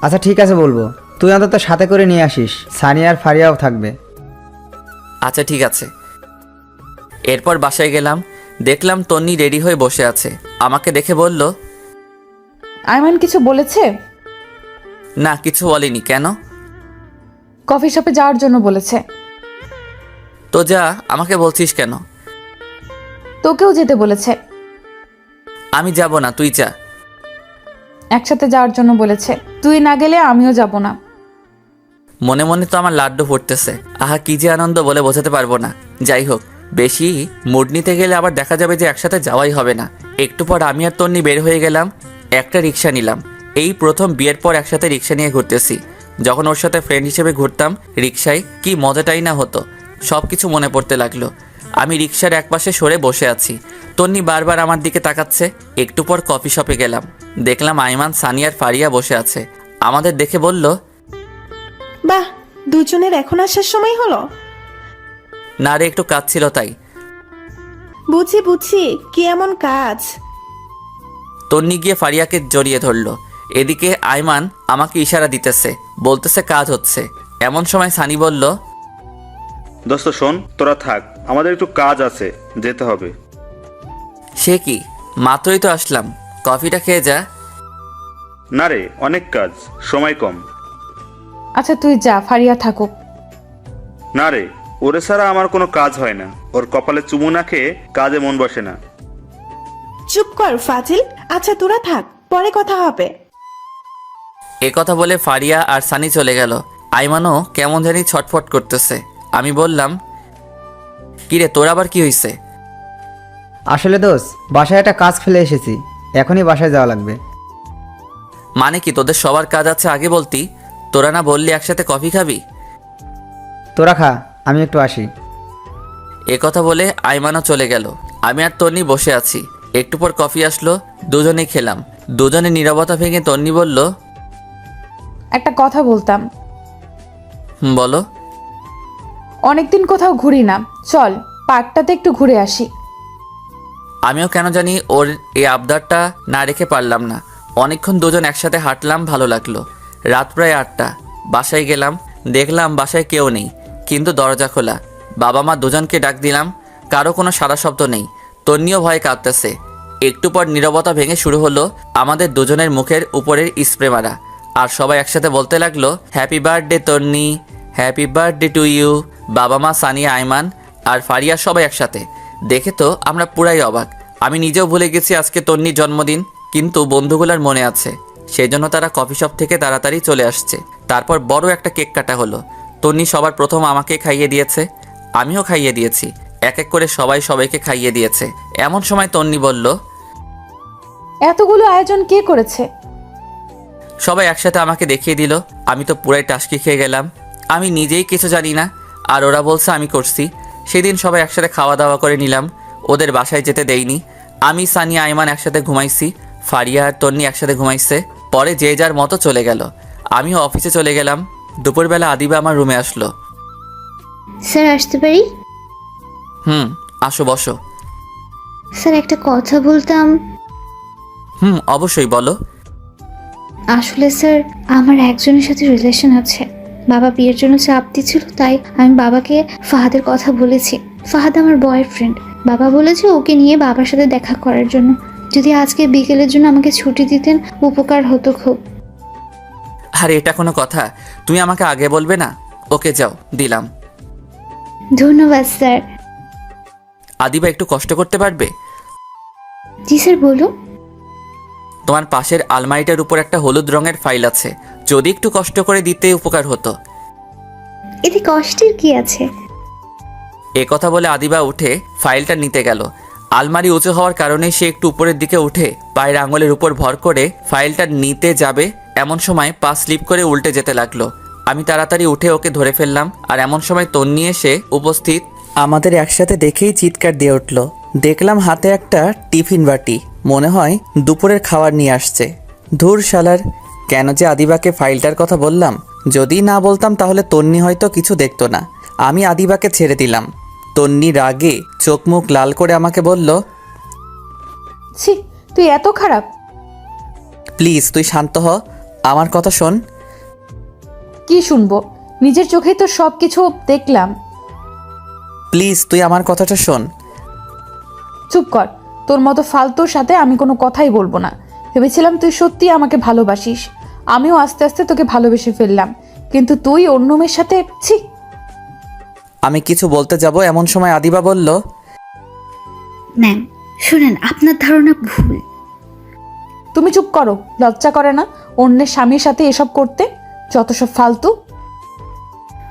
আচ্ছা ঠিক আছে বলবো, তুই অন্তত সাথে করে নিয়ে আসিস, সানিয়া আর ফারিয়াও থাকবে। আচ্ছা ঠিক আছে। এরপর বাসায় গেলাম, দেখলাম তন্নি রেডি হয়ে বসে আছে। আমাকে দেখে বলল, আইমান কিছু বলেছে? না কিছু বলেনি। কেন? কফি শপে যাওয়ার জন্য বলেছে। তো যা, আমাকে বলছিস কেন? তোকেও যেতে বলেছে। আমি যাব না, তুই যা। একসাথে যাওয়ার জন্য বলেছে, তুই না গেলে আমিও যাব না। মনে মনে তো আমার লাড্ডু ফুটতেছে। আহা কি যে আনন্দ বলে বোঝাতে পারবো না। যাই হোক, বেশি মুড নিতে গেলে আবার দেখা যাবে যে একসাথে যাওয়াই হবে না। একটু পর আমি আর তন্নি বের হয়ে গেলাম। একটা রিক্সা নিলাম। এই প্রথম বিয়ের পর একসাথে রিক্সা নিয়ে ঘুরতেছি। যখন ওর সাথে ফ্রেন্ড হিসেবে ঘুরতাম রিক্সায়, কি মজাটাই না হতো। সব কিছু মনে পড়তে লাগলো। আমি রিক্সার একপাশে সরে বসে আছি। তন্নি বারবার আমার দিকে তাকাচ্ছে। একটু পর কফি শপে গেলাম। দেখলাম আইমান, সানিয়ার ফারিয়া বসে আছে। আমাদের দেখে বলল, বাহ, দুজনের এখন আসার সময় হলো। না রে, একটু কাজ ছিল তাই। বুঝি বুঝি, কি এমন কাজ? তন্নি গিয়ে ফারিয়াকে জড়িয়ে ধরলো। এদিকে আইমান আমাকে ইশারা দিতেছে, বলতেছে কাজ হচ্ছে। এমন সময় সানি বলল, দোস্ত শোন, তোরা থাক, আমাদের একটু কাজ আছে, যেতে হবে। সে কি, মাত্রই তো আসলাম, কফিটা খেয়ে যা। না রে, অনেক কাজ, সময় কম। আচ্ছা তুই যা, ফারিয়া থাকুক। না রে, ওরে ছাড়া আমার কোনো কাজ হয় না। ওর কপালে চুমু না খেয়ে কাজে মন বসে না। চুপ কর ফাজিল। আচ্ছা তোরা থাক, পরে কথা হবে। এ কথা বলে ফারিয়া আর সানি চলে গেল। আইমানও কেমন জানি ছটফট করতেছে। আমি বললাম, কিরে তোর আবার কি হয়েছে? আসলে দোস্ত, বাসায় একটা কাজ ফেলে এসেছি, এখনই বাসায় যাওয়া লাগবে। মানে কি, তোদের সবার কাজ আছে আগে বলতি? তোরা না বললি একসাথে কফি খাবি? তোরা খা, আমি একটু আসি। এ কথা বলে আইমানও চলে গেল। আমি আর তন্নি বসে আছি। একটু পর কফি আসলো, দুজনেই খেলাম। দুজনে নীরবতা ভেঙে তন্নি বলল, একটা কথা বলতাম। বলো। অনেকদিন কোথাও ঘুরি না, চল পার্কটাতে একটু ঘুরে আসি। আমিও কেন জানি ওর এই আবদারটা না রেখে পারলাম না। অনেকক্ষণ দুজন একসাথে হাঁটলাম, ভালো লাগলো। রাত প্রায় 8টা। বাসায় গেলাম, দেখলাম বাসায় কেউ নেই, কিন্তু দরজা খোলা। বাবা মা দুজনকে ডাক দিলাম, কারো কোনো সারা শব্দ নেই। তন্নিও ভয়ে কাঁদতেছে। একটু পর নীরবতা ভেঙে শুরু হলো আমাদের দুজনের মুখের উপরের স্প্রে মারা। আর সবাই একসাথে বলতে লাগলো, happy birthday Tonni, happy birthday to you. বাবা মা, সানিয়া, আইমান আর ফারিয়া সবাই একসাথে। দেখে তো আমরা পুরাই অবাক। আমি নিজেও ভুলে গেছি আজকে তন্নির জন্মদিন, কিন্তু বন্ধুগুলার মনে আছে। সেই জন্য তারা কফি শপ থেকে তাড়াতাড়ি চলে আসছে। তারপর বড় একটা কেক কাটা হলো। তন্নি সবার প্রথম আমাকে খাইয়ে দিয়েছে, আমিও খাইয়ে দিয়েছি। এক এক করে সবাই সবাইকে খাইয়ে দিয়েছে। এমন সময় তন্নি বলল, এতগুলো আয়োজন কে করেছে? সবাই একসাথে আমাকে দেখিয়ে দিল। আমি তো পুরাই টাসকি খেয়ে গেলাম। আমি নিজেই কিছু জানি না, আর ওরা বলছে আমি করছি। সেদিন সবাই একসাথে খাওয়া দাওয়া করে নিলাম। ওদের বাসায় যেতে দেইনি। আমি, সানিয়া, আইমান একসাথে ঘুমাইছি। ফারিয়া আর তন্নি একসাথে ঘুমাইছে। পরে যে যার মতো চলে গেল। আমিও অফিসে চলে গেলাম। দুপুরবেলা আদিবা আমার রুমে আসলো। স্যার আসতে পারি? আসো, বসো। স্যার একটা কথা বলতাম। অবশ্যই বলো। আসলে স্যার আমার একজনের সাথে রিলেশন আছে। বাবা বিয়ের জন্য চাপ দিচ্ছিল, তাই আমি বাবাকে ফাহাদের কথা বলেছি। ফাহাদ আমার বয়ফ্রেন্ড। বাবা বলেছে ওকে নিয়ে বাবার সাথে দেখা করার জন্য। যদি আজকে বিকেলের জন্য আমাকে ছুটি দিতেন উপকার হতো খুব। আরে এটা কোনো কথা? তুমি আমাকে আগে বলবে না? ওকে যাও, দিলাম। ধন্যবাদ স্যার। আদিবা একটু কষ্ট করতে পারবে? জি স্যার বলুন। তোমার পাশের আলমারিটার উপর একটা হলুদ রঙের ফাইল আছে, যদি একটু কষ্ট করে দিতে উপকার হতো। এতে কষ্টের কি আছে? এ কথা বলে আদিবা উঠে ফাইলটা নিতে গেল। আলমারি উঁচু হওয়ার কারণে সে একটু উপরের দিকে উঠে পায়ের আঙুলের উপর ভর করে ফাইলটা নিতে যাবে, এমন সময় পা স্লিপ করে উল্টে যেতে লাগলো। আমি তাড়াতাড়ি উঠে ওকে ধরে ফেললাম, আর এমন সময় তন্নি এসে উপস্থিত। আমাদের একসাথে দেখেই চিৎকার দিয়ে উঠল। দেখলাম হাতে একটা টিফিন বাটি, মনে হয় দুপুরের খাবার নিয়ে আসছে। ধুর শালার, কেন যে আদিবাকে ফাইলটার কথা বললাম। যদি না বলতাম তাহলে তন্নি হয়তো কিছু দেখতো না। আমি আদিবাকে ছেড়ে দিলাম। তন্নি রাগে চোখ মুখ লাল করে আমাকে বলল, ছি, তুই এত খারাপ? প্লিজ তুই শান্ত হ, আমার কথা শোন। কি শুনবো? নিজের চোখেই তো সব কিছু দেখলাম। প্লিজ তুই আমার কথাটা শোন। চুপ কর, তোর মতো ফালতুর সাথে আমি কোনো কথাই বলবো না। ভেবেছিলাম তুই সত্যি আমাকে ভালোবাসিস, আমিও আস্তে আস্তে তোকে ভালোবেসে ফেললাম, কিন্তু তুই অন্য মেয়ের সাথে। ছি। আমি কিছু বলতে যাব এমন সময় আদিবা বলল, ম্যাম শুনেন, আপনার ধারণা ভুল। তুমি চুপ করো, লজ্জা করে না অন্যের স্বামীর সাথে এসব করতে? যত সব ফালতু।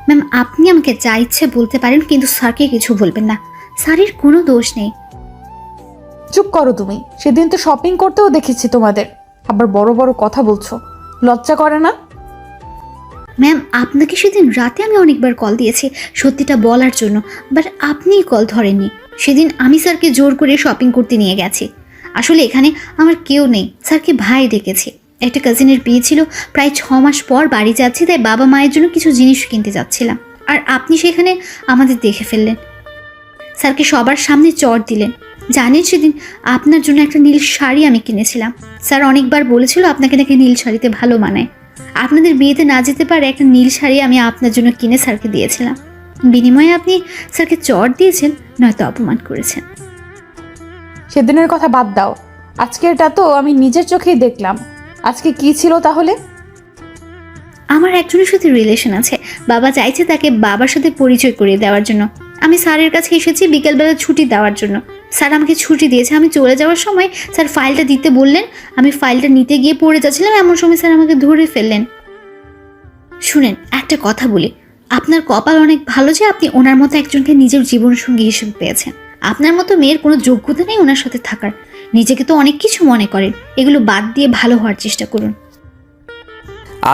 ম্যাম আপনি আমাকে যা ইচ্ছে বলতে পারেন, কিন্তু স্যারকে কিছু বলবেন না। স্যারের কোনো দোষ নেই। চুপ করো তুমি, সেদিন তো শপিং করতেও দেখেছি তোমাদের, আবার বড় বড় কথা বলছো, লজ্জা করে না? ম্যাম আপনাকে সেদিন রাতে আমি অনেকবার কল দিয়েছি সত্যিটা বলার জন্য, বাট আপনিই কল ধরেননি। সেদিন আমি স্যারকে জোর করে শপিং করতে নিয়ে গেছি। আসলে এখানে আমার কেউ নেই, স্যারকে ভাই ডেকেছি। একটা কাজিনের বিয়ে ছিল, প্রায় 6 মাস পর বাড়ি যাচ্ছি, তাই বাবা মায়ের জন্য কিছু জিনিস কিনতে যাচ্ছিলাম, আর আপনি সেখানে আমাদের দেখে ফেললেন। স্যারকে সবার সামনে চট দিলেন। জানেন সেদিন আপনার জন্য একটা নীল শাড়ি আমি কিনেছিলাম। স্যার অনেকবার বলেছিল আপনাকে নাকি নীল শাড়িতে ভালো মানায়। আপনাদের বিয়েতে না যেতে পারে একটা নীল শাড়ি আমি আপনার জন্য কিনে স্যারকে দিয়েছিলাম। বিনিময়ে আপনি স্যারকে চট দিয়েছেন, নয়তো অপমান করেছেন। সেদিনের কথা বাদ দাও, আজকেরটা তো আমি নিজের চোখেই দেখলাম। আজকে কি ছিল তাহলে? আমার একজনের সাথে রিলেশন আছে, বাবা চাইছে তাকে বাবার সাথে পরিচয় করিয়ে দেওয়ার জন্য। আমি স্যারের কাছে এসেছি বিকেলবেলা ছুটি দেওয়ার জন্য। স্যার আমাকে ছুটি দিয়েছে। আমি চলে যাওয়ার সময় স্যার ফাইলটা দিতে বললেন, আমি ফাইলটা নিতে গিয়ে পড়ে যাচ্ছিলাম, এমন সময় স্যার আমাকে ধরে ফেললেন। শুনেন একটা কথা বলি, আপনার কপাল অনেক ভালো যে আপনি ওনার মতো একজনকে নিজের জীবনসঙ্গী হিসেবে পেয়েছেন। আপনার মতো মেয়ের কোনো যোগ্যতা নেই ওনার সাথে থাকার। নিজেকে তো অনেক কিছু মনে করেন, এগুলো বাদ দিয়ে ভালো হওয়ার চেষ্টা করুন।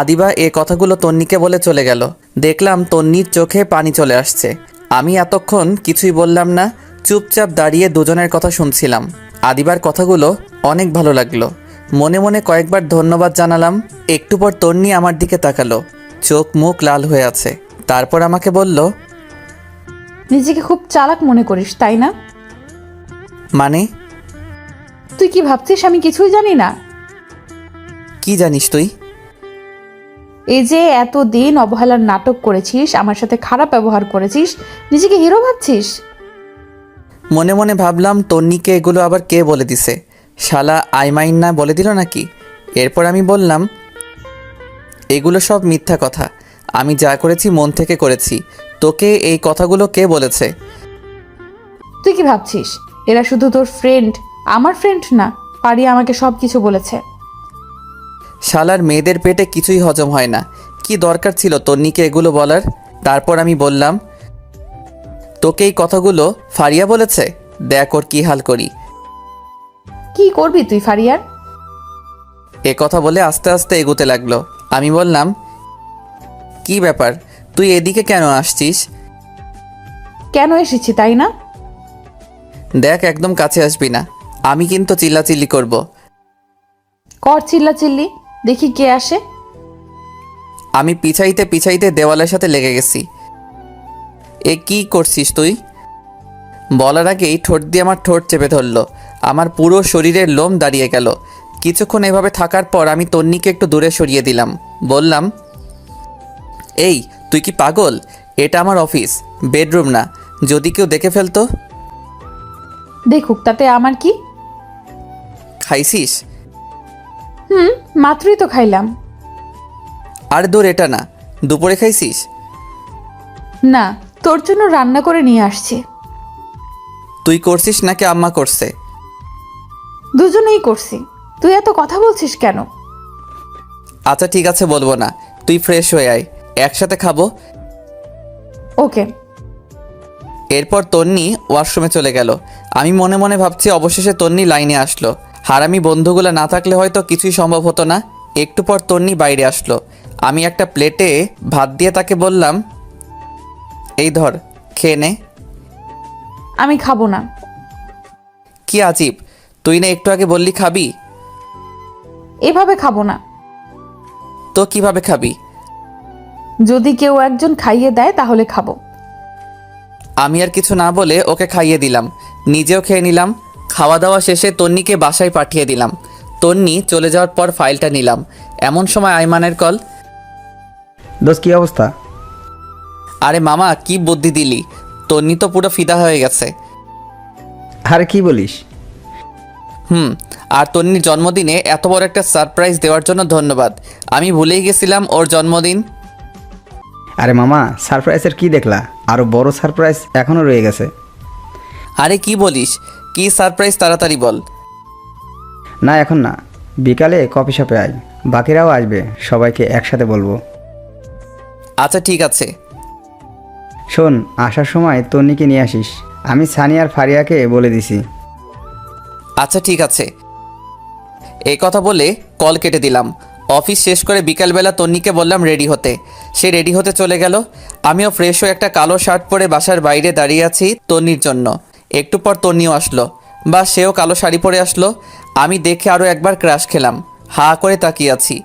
আদিবা এ কথাগুলো তন্নিকে বলে চলে গেল। দেখলাম তন্নির চোখে পানি চলে আসছে। আমি এতক্ষণ কিছুই বললাম না, চুপচাপ দাঁড়িয়ে দুজনের কথা শুনছিলাম। আদিবার কথাগুলো অনেক ভালো লাগলো, মনে মনে কয়েকবার ধন্যবাদ জানালাম। একটু পর তন্নি আমার দিকে তাকালো, চোখ মুখ লাল হয়ে আছে। তারপর আমাকে বলল, নিজেকে খুব চালাক মনে করিস তাই না? মানে? তুই কি ভাবছিস আমি কিছুই জানি না? কি জানিস তুই? এই যে এতদিন অবহেলার নাটক করেছিস, আমার সাথে খারাপ ব্যবহার করেছিস, নিজেকে হিরো ভাবছিস? মনে মনে ভাবলাম তন্নিকে এগুলো আবার কে বলে দিছে, শালা আইমাইন না বলে দিল নাকি? এরপর আমি বললাম, এগুলো সব মিথ্যা কথা, আমি যা করেছি মন থেকে করেছি। তোকে এই কথাগুলো কে বলেছে? তুই কি ভাবছিস এরা শুধু তোর ফ্রেন্ড? আমার ফ্রেন্ড না, পারি আমাকে সব কিছু বলেছে। শালার মেয়েদের পেটে কিছুই হজম হয় না, কি দরকার ছিল তন্নিকে এগুলো বলার? তারপর আমি বললাম, তোকে এই কথাগুলো ফারিয়া বলেছে? দেখ ওর কি হাল করি। কি করবি তুই ফারিয়ার? এ কথা বলে আস্তে আস্তে এগোতে লাগলো। আমি বললাম, কি ব্যাপার, তুই এদিকে কেন আসছিস? কেন এসেছি তাই না? দেখ একদম কাছে আসবি না, আমি কিন্তু চিল্লাচিল্লি করব। কর চিল্লা চিল্লি, দেখি কে আসে। আমি পিছাইতে পিছাইতে দেওয়ালের সাথে লেগে গেছি। এ কি করছিস তুই? বলার আগেই ঠোঁট দিয়ে আমার ঠোঁট চেপে ধরলো। আমার পুরো শরীরের লোম দাঁড়িয়ে গেল। কিছুক্ষণ এভাবে থাকার পর আমি তন্নিকে একটু দূরে সরিয়ে দিলাম। বললাম, এই তুই কি পাগল? এটা আমার অফিস, বেডরুম না। যদি কেউ দেখে ফেলতো? দেখুক, তাতে আমার কি? খাইছিস? মাত্রই তো খাইলাম। আর দূর, এটা না। দুপুরে খাইছিস? না, তোর জন্য রান্না করে নিয়ে আসছি। তুই করছিস নাকি আম্মা করছে? দুজনেই করছি। তুই এত কথা বলছিস কেন? আচ্ছা ঠিক আছে, বলবো না। তুই ফ্রেশ হয়ে আয়, একসাথে খাবো। ওকে। এরপর তন্নি ওয়াশরুমে চলে গেল। আমি মনে মনে ভাবছি অবশেষে তন্নি লাইনে আসলো। হারামি বন্ধুগুলো না থাকলে হয়তো কিছুই সম্ভব হতো না। একটু পর তন্নি বাইরে আসলো। আমি একটা প্লেটে ভাত দিয়ে তাকে বললাম, এই ধর, খেয়ে নে। আমি খাবো না। কি আজীব, তুই না একটু আগে বললি খাবি? এভাবে খাবো না। তো কিভাবে খাবি? যদি কেউ একজন খাইয়ে দেয় তাহলে খাবো। আমি আর কিছু না বলে ওকে খাইয়ে দিলাম, নিজেও খেয়ে নিলাম। খাওয়া দাওয়া শেষে তন্নিকে বাসায় পাঠিয়ে দিলাম। তন্নি চলে যাওয়ার পর ফাইলটা নিলাম। এমন সময় আইমানের কল। দোস্ত, কি অবস্থা? আরে মামা, কি বুদ্ধি দিলি! তন্নি তো পুরো ফিদা হয়ে গেছে। আরে কি বলিস? আর তন্নির জন্মদিনে এত বড় একটা সারপ্রাইজ দেওয়ার জন্য ধন্যবাদ। আমি ভুলেই গেছিলাম ওর জন্মদিন। আরে মামা, সারপ্রাইজের কি দেখলা? আরো বড় সারপ্রাইজ এখনো রয়ে গেছে। আরে কি বলিস? কি সারপ্রাইজ, তাড়াতাড়ি বল। না, এখন না, বিকালে কফি শপে আয়, বাকিরাও আসবে, সবাইকে একসাথে বলবো। আচ্ছা ঠিক আছে। শোন, আসার সময় তন্নিকে নিয়ে আসিস। আমি সানি আর ফারিয়াকে বলে দিছি। আচ্ছা ঠিক আছে। এই কথা বলে কল কেটে দিলাম। অফিস শেষ করে বিকালবেলা তন্নিকে বললাম রেডি হতে। সে রেডি হতে চলে গেল। আমিও ফ্রেশ হয়ে একটা কালো শার্ট পরে বাসার বাইরে দাঁড়িয়ে আছি তন্নির জন্য। একটু পর তন্নিও আসলো, বা সেও কালো শাড়ি পরে আসলো। আমি দেখে আরও একবার ক্রাশ খেলাম। হা করে তাকিয়ে আছি।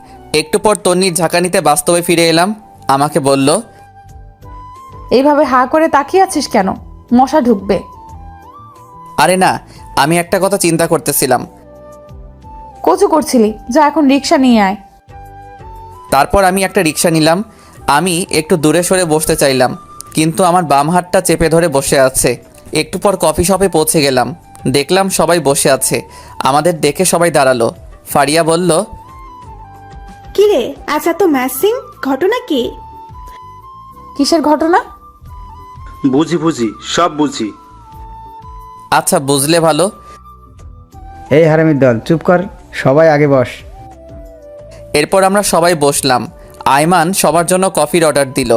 একটু পর তন্নির ঝাঁকানিতে বাস্তবে ফিরে এলাম। আমাকে বলল, এইভাবে হা করে তাকিয়ে আছিস কেন? মশা ঢুকবে। আরে না, আমি একটা কথা চিন্তা করতেছিলাম। কচু করছিলি? যা এখন রিক্সা নিয়ে আয়। তারপর আমি একটা রিক্সা নিলাম। আমি একটু দূরে সরে বসতে চাইলাম, কিন্তু আমার বাম হাতটা চেপে ধরে বসে আছে। একটু পর কফি শপে পৌঁছে গেলাম। দেখলাম সবাই বসে আছে। আমাদের দেখে সবাই দাঁড়ালো। ফারিয়া বলল, কি রে, আজ এত ম্যাসিং, ঘটনা কি? কিসের ঘটনা? বুঝি, সব বুঝি। আচ্ছা বুঝলে ভালো। এই হারামির দল, চুপ কর, সবাই আগে বস। এরপর আমরা সবাই বসলাম। আয়মান সবার জন্য কফির অর্ডার দিল।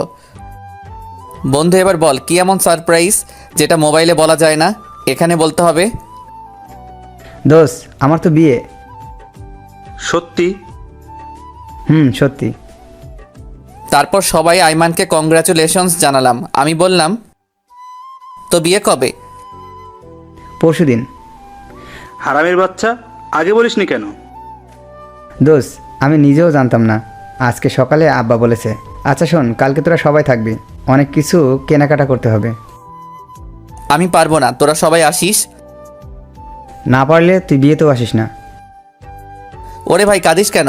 বন্ধু, এবার বল, কি এমন সারপ্রাইজ যেটা মোবাইলে বলা যায় না, এখানে বলতে হবে? দোস্ত, আমার তো বিয়ে। সত্যি? সত্যি। তারপর সবাই আয়মানকে কংগ্রাচুলেশনস জানালাম। আমি বললাম, তো বিয়ে কবে? পরশুদিন। হারামের বাচ্চা, আগে বলিসনি কেন? দোস্ত, আমি নিজেও জানতাম না, আজকে সকালে আব্বা বলেছে। আচ্ছা শোন, কালকে তোরা সবাই থাকবি, অনেক কিছু কেনাকাটা করতে হবে। আমি পারবো না, তোরা সবাই আসিস। না পারলে তুই বিয়েতেও আসিস না। ওরে ভাই, কাঁদিস কেন?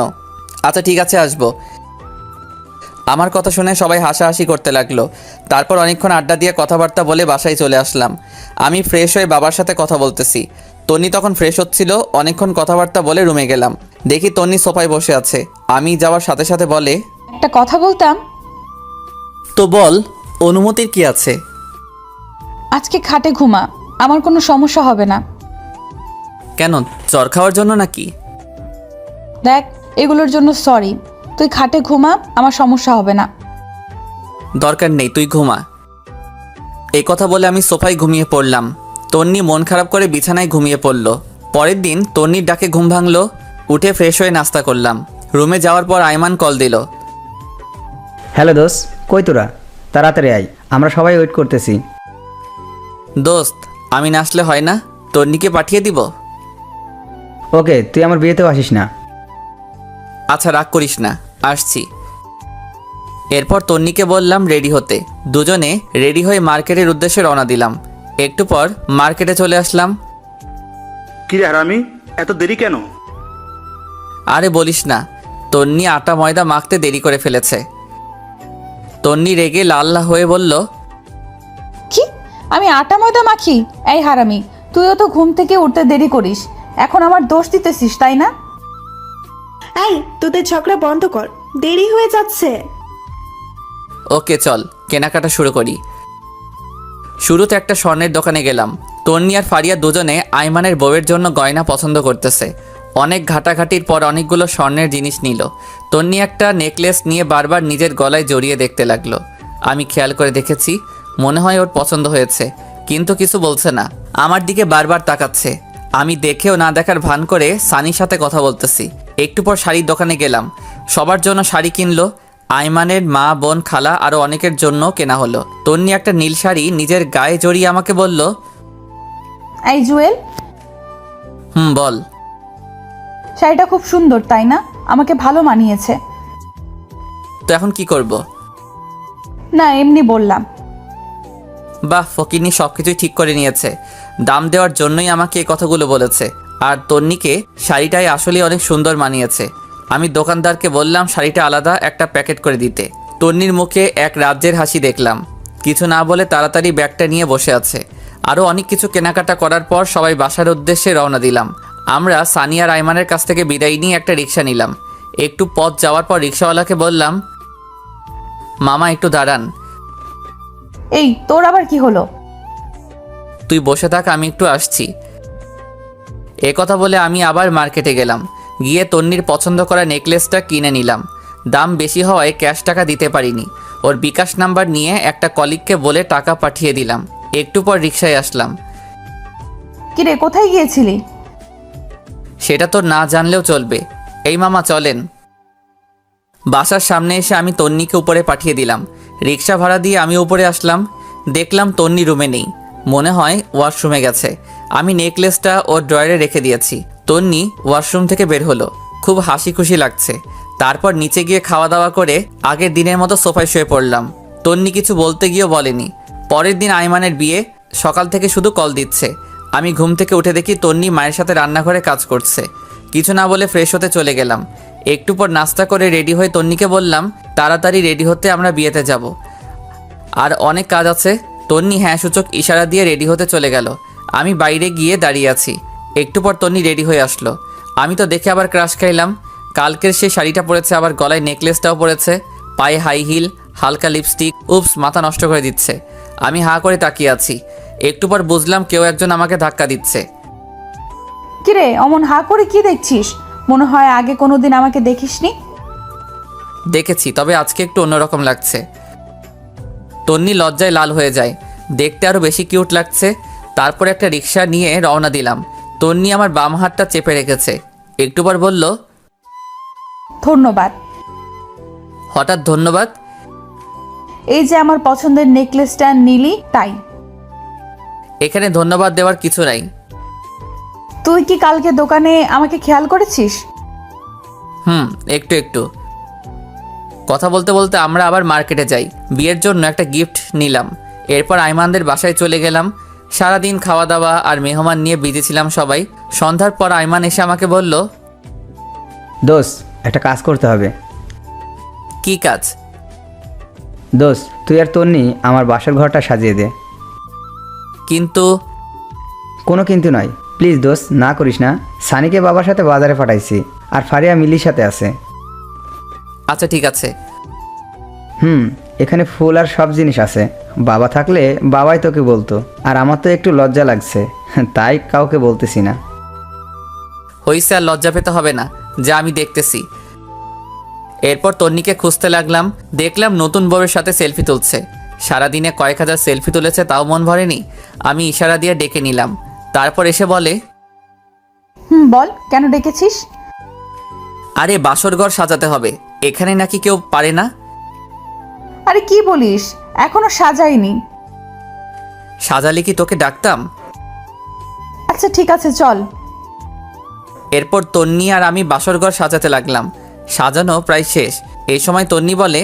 আচ্ছা ঠিক আছে, আসবো। আমার কথা শুনে সবাই হাসাহাসি করতে লাগলো। তারপর অনেকক্ষণ আড্ডা দিয়ে কথাবার্তা বলে বাসায় চলে আসলাম। আমি ফ্রেশ হয়ে বাবার সাথে কথা বলতেছি। তন্নি তখন ফ্রেশ হচ্ছিল। অনেকক্ষণ কথাবার্তা বলে রুমে গেলাম। দেখি তন্নি সোফায় বসে আছে। আমি যাওয়ার সাথে সাথে বলে, একটা কথা বলতাম। তো বল, অনুমতির কি আছে? আজকে খাটে ঘুমা, আমার কোনো সমস্যা হবে না। কেন, চর খাওয়ার জন্য নাকি? দেখ, এগুলোর জন্য সরি। তুই খাটে ঘুমা, আমার সমস্যা হবে না। দরকার নেই, তুই ঘুমা। এই কথা বলে আমি সোফায় ঘুমিয়ে পড়লাম। তন্নি মন খারাপ করে বিছানায় ঘুমিয়ে পড়ল। পরের দিন তন্নির ডাকে ঘুম ভাঙলো। উঠে ফ্রেশ হয়ে নাস্তা করলাম। রুমে যাওয়ার পর আয়মান কল দিল। হ্যালো দোস্ত, কই তোরা? তাড়াতাড়ি আয়, আমরা সবাই ওয়েট করতেছি। দোস্ত, আমি না আসলে হয় না? তন্নিকে পাঠিয়ে দিব? ওকে, তুই আমার বিয়েতেও আসিস না। আচ্ছা রাগ করিস না, আসছি। এরপর তন্নিকে বললাম রেডি হতে। দুজনে রেডি হয়ে মার্কেটের উদ্দেশ্যে রওনা দিলাম। একটু পর মার্কেটে চলে আসলাম। কি রে হারামি, এত দেরি কেন? আরে বলিস না, তন্নি আটা ময়দা মাখতে দেরি করে ফেলেছে। তন্নি রেগে লাল হয়ে বলল, কি? আমি আটা ময়দা মাখি? এই হারামি, তুইও তো ঘুম থেকে উঠতে দেরি করিস, এখন আমার দোষ দিতেছিস তাই না? এই তোদের ঝগড়া বন্ধ কর, দেরি হয়ে যাচ্ছে। ওকে চল কেনাকাটা শুরু করি। শুরুতে একটা স্বর্ণের দোকানে গেলাম। তন্নি আর ফারিয়া দুজনে আইমানের বউয়ের জন্য গয়না পছন্দ করতেছে। অনেক ঘাটাঘাটির পর অনেকগুলো স্বর্ণের জিনিস নিল। তন্নি একটা নেকলেস নিয়ে বারবার নিজের গলায় জড়িয়ে দেখতে লাগলো। আমি খেয়াল করে দেখেছি, মনে হয় ওর পছন্দ হয়েছে, কিন্তু কিছু বলছে না। আমার দিকে বারবার তাকাচ্ছে। আমি দেখেও না দেখার ভান করে সানির সাথে কথা বলতেছি। একটু পর শাড়ির দোকানে গেলাম। সবার জন্য শাড়ি কিনলো। আইমানের মা, বোন, খালা আরও অনেকের জন্য কেনা হলো। তন্নি একটা নীল শাড়ি নিজের গায়ে জড়িয়ে আমাকে বলল, এই জুয়েল, বল। শাড়িটা খুব সুন্দর তাই না? আমাকে ভালো মানিয়েছে। তো এখন কি করব? না, এমনি বললাম। বাহ, ফকিনি সব কিছুই ঠিক করে নিয়েছে। দাম দেওয়ার জন্যই আমাকে এই কথাগুলো বলেছে। আর তন্নিকে শাড়িটাই আসলে অনেক সুন্দর মানিয়েছে। আমি দোকানদারকে বললাম শাড়িটা আলাদা একটা প্যাকেট করে দিতে। তন্নির মুখে এক রাজ্যের হাসি দেখলাম। কিছু না বলে তাড়াতাড়ি ব্যাগটা নিয়ে বসে আছে। আরও অনেক কিছু কেনাকাটা করার পর সবাই বাসার উদ্দেশ্যে রওনা দিলাম। আমরা সানি আর আইমানের কাছ থেকে বিদায় নিয়ে একটা রিক্সা নিলাম। একটু পথ যাওয়ার পর রিক্সাওয়ালাকে বললাম, মামা একটু দাঁড়ান। এই তোর আবার কি হলো? তুই বসে থাক, আমি একটু আসছি। এ কথা বলে আমি আবার মার্কেটে গেলাম। গিয়ে তন্নির পছন্দ করা নেকলেসটা কিনে নিলাম। দাম বেশি হওয়ায় ক্যাশ টাকা দিতে পারিনি। ওর বিকাশ নাম্বার নিয়ে একটা কলিগকে বলে টাকা পাঠিয়ে দিলাম। একটু পর রিক্সায় আসলাম। কিরে, কোথায় গিয়েছিলি? সেটা তো না জানলেও চলবে। এই মামা চলেন। বাসার সামনে এসে আমি তন্নিকে উপরে পাঠিয়ে দিলাম। রিক্সা ভাড়া দিয়ে আমি উপরে আসলাম। দেখলাম তন্নি রুমে নেই, মনে হয় ওয়াশরুমে গেছে। আমি নেকলেসটা ওর ড্রয়ারে রেখে দিয়েছি। তন্নি ওয়াশরুম থেকে বের হলো, খুব হাসি খুশি লাগছে। তারপর নিচে গিয়ে খাওয়া দাওয়া করে আগের দিনের মতো সোফায় শুয়ে পড়লাম। তন্নি কিছু বলতে গিয়েও বলেনি। পরের দিন আইমানের বিয়ে, সকাল থেকে শুধু কল দিচ্ছে। আমি ঘুম থেকে উঠে দেখি তন্নি মায়ের সাথে রান্নাঘরে কাজ করছে। কিছু না বলে ফ্রেশ হতে চলে গেলাম। একটু পর নাস্তা করে রেডি হয়ে তন্নিকে বললাম তাড়াতাড়ি রেডি হতে, আমরা বিয়েতে যাব, আর অনেক কাজ আছে। তন্নি হ্যাঁ সূচক ইশারা দিয়ে রেডি হতে চলে গেল। আমি বাইরে গিয়ে দাঁড়িয়ে আছি। একটু পর তন্নি রেডি হয়ে আসলো। আমি তো দেখে আবার ক্রাশ খাইলাম। কালকের সেই শাড়িটা পরেছে, আবার গলায় নেকলেসটাও পরেছে, পায়ে হাই হিল, হালকা লিপস্টিক। উপস, মাথা নষ্ট করে দিচ্ছে। আমি হাঁ করে তাকিয়ে আছি। একটু পর বুঝলাম কেউ একজন আমাকে ধাক্কা দিচ্ছে। কিরে, অমন হা করে কি দেখছিস? মনে হয় আগে কোনোদিন আমাকে দেখিসনি। দেখেছি, তবে আজকে একটু অন্যরকম লাগছে। তন্নি লজ্জায় লাল হয়ে যায়, দেখতে আরও বেশি কিউট লাগছে। তারপর একটা রিক্সা নিয়ে রওনা দিলাম। তন্নি আমার বাম হাতটা চেপে রেখেছে। একটু পর বলল, ধন্যবাদ। হঠাৎ ধন্যবাদ? এই যে আমার পছন্দের নেকলেসটা নিলি তাই। এখানে ধন্যবাদ দেওয়ার কিছু নাই। তুই কি কালকে দোকানে আমাকে খেয়াল করেছিস? একটু একটু। কথা বলতে বলতে আমরা আবার মার্কেটে যাই। বিয়ের জন্য একটা গিফট নিলাম। এরপর আইমানদের বাসায় চলে গেলাম। সারাদিন খাওয়া দাওয়া আর মেহমান নিয়ে বিজি ছিলাম সবাই। সন্ধ্যার পর আইমান এসে আমাকে বলল, দোস্ত, একটা কাজ করতে হবে। কি কাজ? দোস্ত, তুই আর তন্নি আমার বাসার ঘরটা সাজিয়ে দে। কিন্তু কোনো কিন্তু নয়, প্লিজ দোস্ত, না করিস না। সানিকে বাবার সাথে বাজারে পাঠাইছি, আর ফারিয়া মিলির সাথে আছে। আচ্ছা ঠিক আছে। এখানে ফুল আর সব জিনিস আছে। বাবা থাকলে বাবাই তোকে বলতো, আর আমার তো একটু লজ্জা লাগছে, তাই কাউকে বলতেছি না। হইছে, আর লজ্জা পেতে হবে না, যা আমি দেখতেছি। এরপর তন্নিকে খুঁজতে লাগলাম। দেখলাম নতুন বউয়ের সাথে সেলফি তুলছে। সারাদিনে কয়েক হাজার সেলফি তুলেছে, তাও মন ভরেনি। আমি ইশারা দিয়ে ডেকে নিলাম। তারপর এসে বলে, বল, কেন ডেকেছিস? আরে বাসর ঘর সাজাতে হবে, এখানে নাকি কেউ পারে না। আরে কি বলিস, এখনো সাজাইনি। সাজালে কি তোকে ডাকতাম? আচ্ছা ঠিক আছে, চল। এরপর তন্নি আর আমি বাসর ঘর সাজাতে লাগলাম। সাজানো প্রায় শেষ। এই সময় তন্নি বলে,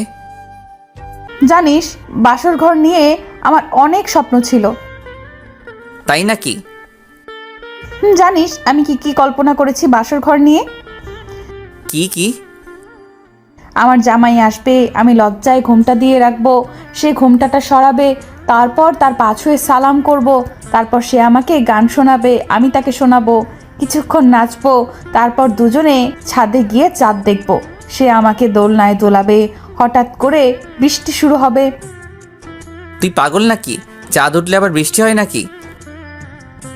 জানিস, বাসর ঘর নিয়ে আমার অনেক স্বপ্ন ছিল। তাই নাকি? জানিস আমি কি কি কল্পনা করেছি বাসর ঘর নিয়ে? কি কি? আমার জামাই আসবে, আমি লজ্জায় ঘোমটা দিয়ে রাখবো, সে ঘোমটাটা সরাবে, তারপর তার পাছুয়ে সালাম করব, তারপর সে আমাকে গান শোনাবে, আমি তাকে শোনাবো, কিছুক্ষণ নাচবো, তারপর দুজনে ছাদে গিয়ে চাঁদ দেখব, সে আমাকে দোলনায় দোলাবে, হঠাৎ করে বৃষ্টি শুরু হবে। তুই পাগল নাকি? চাঁদ উঠলে আবার বৃষ্টি হয় নাকি?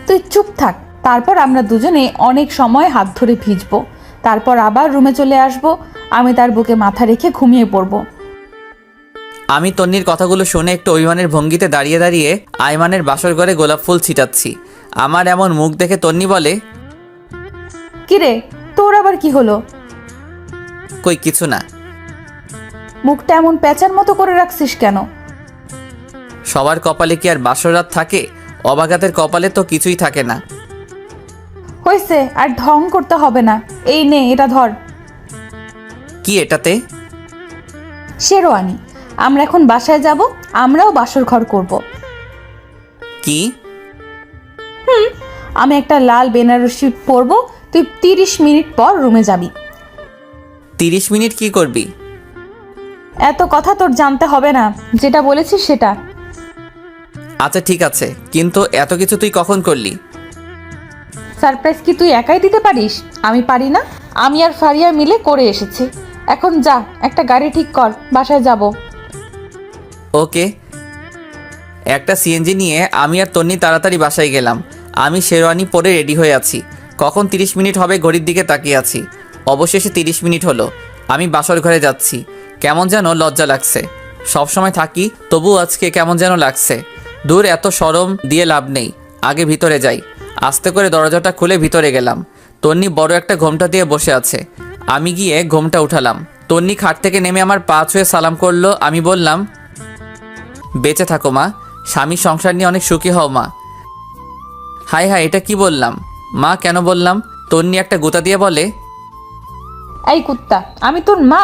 তুই চুপ থাক। তারপর আমরা দুজনে অনেক সময় হাত ধরে ভিজবো, তারপর আবার রুমে চলে আসব, আমি তার বুকে মাথা রেখে ঘুমিয়ে পড়ব। আমি তন্নির কথাগুলো শুনে একটু অভিমানের ভঙ্গিতে দাঁড়িয়ে দাঁড়িয়ে আয়মানের বাসর ঘরে গোলাপ ফুল ছিটাচ্ছি। আমার এমন মুখ দেখে তন্নি বলে, কিরে, তোর আবার কি হলো? কই কিছু না। মুখটা এমন প্যাঁচার মতো করে রাখছিস কেন? সবার কপালে কি আর বাসর রাত থাকে? অবাগাতের কপালে তো কিছুই থাকে না। হয়েছে, আর ঢং করতে হবে না। এই নে, এটা ধর। কি এটাতে? শেরওয়ানি। আমরা এখন বাসায় যাব, আমরাও বাসর ঘর করব। কি? আমি একটা লাল বেনারসি পরব, তুই 30 মিনিট পর রুমে যাবি। 30 মিনিট কি করবি? এত কথা তোর জানতে হবে না, যেটা বলেছিস সেটা। আচ্ছা ঠিক আছে, কিন্তু এত কিছু তুই কখন করলি? সারপ্রাইজ কি তুই একাই দিতে পারিস? আমি পারি না? আমি আর ফারিয়া মিলে করে এসেছি। এখন যা, একটা গাড়ি ঠিক কর, বাসায় যাব। ওকে। একটা সিএনজি নিয়ে আমি আর তন্নি তাড়াতাড়ি বাসায় গেলাম। আমি শেরওয়ানি পরে রেডি হয়ে আছি। কখন 30 মিনিট হবে ঘড়ির দিকে তাকিয়ে আছি। অবশেষে 30 মিনিট হলো। আমি বাসর ঘরে যাচ্ছি। কেমন যেন লজ্জা লাগছে। সবসময় থাকি, তবু আজকে কেমন যেন লাগছে। দূর, এত শরম দিয়ে লাভ নেই, আগে ভিতরে যাই। আস্তে করে দরজাটা খুলে ভিতরে গেলাম। তন্নি বড় একটা ঘোমটা দিয়ে বসে আছে। আমি গিয়ে ঘোমটা উঠালাম। তন্নি খাট থেকে নেমে আমার পা ছুঁয়ে সালাম করলো। আমি বললাম, বেঁচে থাকো মা, স্বামী সংসার নিয়ে অনেক সুখী হও মা। হাই হাই, এটা কি বললাম? মা কেন বললাম? তন্নি একটা গুতা দিয়ে বলে, এই কুত্তা, আমি তোর মা?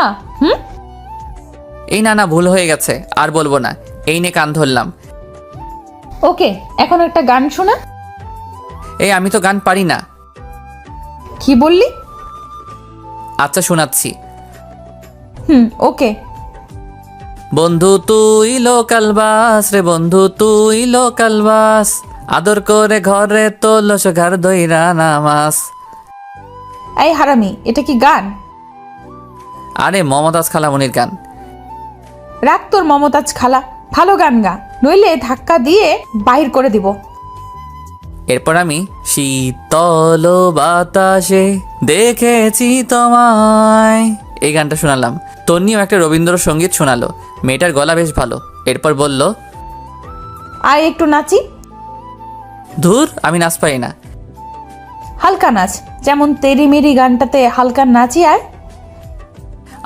এই না না, ভুল হয়ে গেছে, আর বলবো না। এই নে কান ধরলাম। ওকে, এখন একটা গান শোনা। এই আমি তো গান পারি না। কি বললি? আচ্ছা শোনাচ্ছি। ওকে। বন্ধু তুই লোকাল বাস রে, বন্ধু তুই লোকাল বাস, আদর করে ঘরে তোলস ঘর দইরা নামাস। এই হারামি, এটা কি গান? আরে মমতাজ খালামনির গান। রাখ তোর মমতাজ খালা, ভালো গান গা, নইলে ধাক্কা দিয়ে বাহির করে দিব। এরপর আমি শীতল বাতাসে দেখেছি তোমায়, এই গানটা শোনালাম। তন্নিও একটা রবীন্দ্রসঙ্গীত শোনালো। মেয়েটার গলা বেশ ভালো। এরপর বলল, আয় একটু নাচি। ধুর, আমি নাচ পারি না। হালকা নাচ, যেমন তেরি মেরি গানটাতে হালকা নাচি। আয়।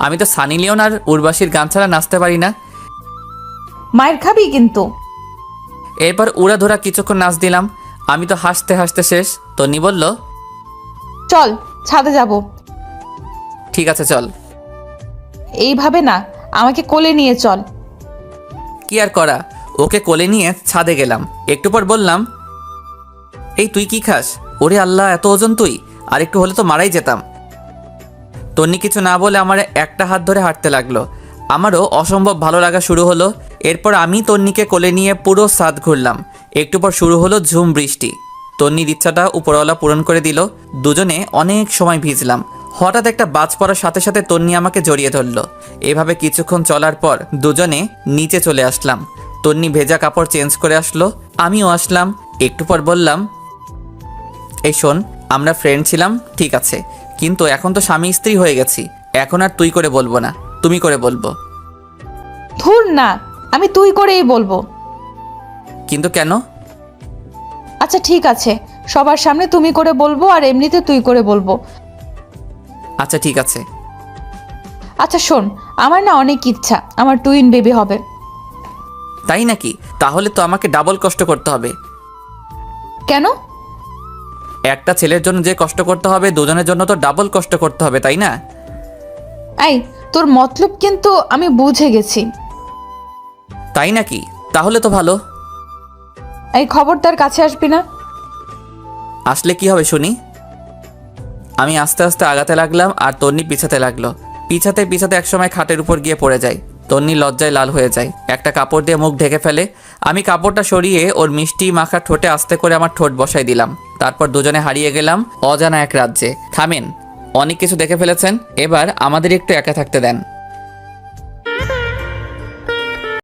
আমি তো সানি লিওন আর উর্বাশীর গান ছাড়া নাচতে পারি না। মায়ের খাবি কিন্তু। এরপর উড়াধুরা কিছুক্ষণ নাচ দিলাম। আমি তো হাসতে হাসতে শেষ। তন্নি বলল, চল ছাদে যাব। ঠিক আছে চল। এইভাবে না, আমাকে কোলে নিয়ে চল। কি আর করা, ওকে কোলে নিয়ে ছাদে গেলাম। একটু পর বললাম, এই তুই কি খাস? ওরে আল্লাহ, এত ওজন তুই! আর একটু হলে তো মারাই যেতাম। তন্নি কিছু না বলে আমার একটা হাত ধরে হাঁটতে লাগলো। আমারও অসম্ভব ভালো লাগা শুরু হলো। এরপর আমি তন্নিকে কোলে নিয়ে পুরো ছাদ ঘুরলাম। একটু পর শুরু হলো ঝুম বৃষ্টি। তন্নির ইচ্ছাটা উপরওয়ালা পূরণ করে দিল। দুজনে অনেক সময় ভিজলাম। হঠাৎ একটা বাজ পড়ার সাথে সাথে তন্নি আমাকে জড়িয়ে ধরলো। এভাবে কিছুক্ষণ চলার পর দুজনে নিচে চলে আসলাম। তন্নি ভেজা কাপড় চেঞ্জ করে আসলো, আমিও আসলাম। একটু পর বললাম, এই শোন, আমরা ফ্রেন্ড ছিলাম ঠিক আছে, কিন্তু এখন তো স্বামী স্ত্রী হয়ে গেছি। এখন আর তুই করে বলবো না, তুমি করে বলবো। ধুর না, আমি তুই করেই বলবো। কিন্তু কেন? আচ্ছা ঠিক আছে, সবার সামনে তুমি করে বলবো, আর এমনিতে তুই করে বলবো। আচ্ছা ঠিক আছে। আচ্ছা শোন, আমার না অনেক ইচ্ছা আমার টুইন বেবি হবে। তাই নাকি? তাহলে তো আমাকে ডাবল কষ্ট করতে হবে। কেন? একটা ছেলের জন্য যে কষ্ট করতে হবে, দুজনের জন্য তো ডাবল কষ্ট করতে হবে, তাই না? এই, তোর মতলব কিন্তু আমি বুঝে গেছি। তাই নাকি? তাহলে তো ভালো। এই খবরদার কাছে আসবি না। আসলে কি হবে শুনি? আমি আস্তে আস্তে আগাতে লাগলাম আর তন্নি পিছাতে লাগলো। পিছাতে পিছাতে একসময় খাটের উপর গিয়ে পড়ে যায়। তন্নি লজ্জায় লাল হয়ে যায়, একটা কাপড় দিয়ে মুখ ঢেকে ফেলে। আমি কাপড়টা সরিয়ে ওর মিষ্টি মাখা ঠোঁটে আস্তে করে আমার ঠোঁট বসাই দিলাম। তারপর দুজনে হারিয়ে গেলাম অজানা এক রাজ্যে। থামেন, অনেক কিছু দেখে ফেলেছেন, এবার আমাদের একটু একা থাকতে দেন।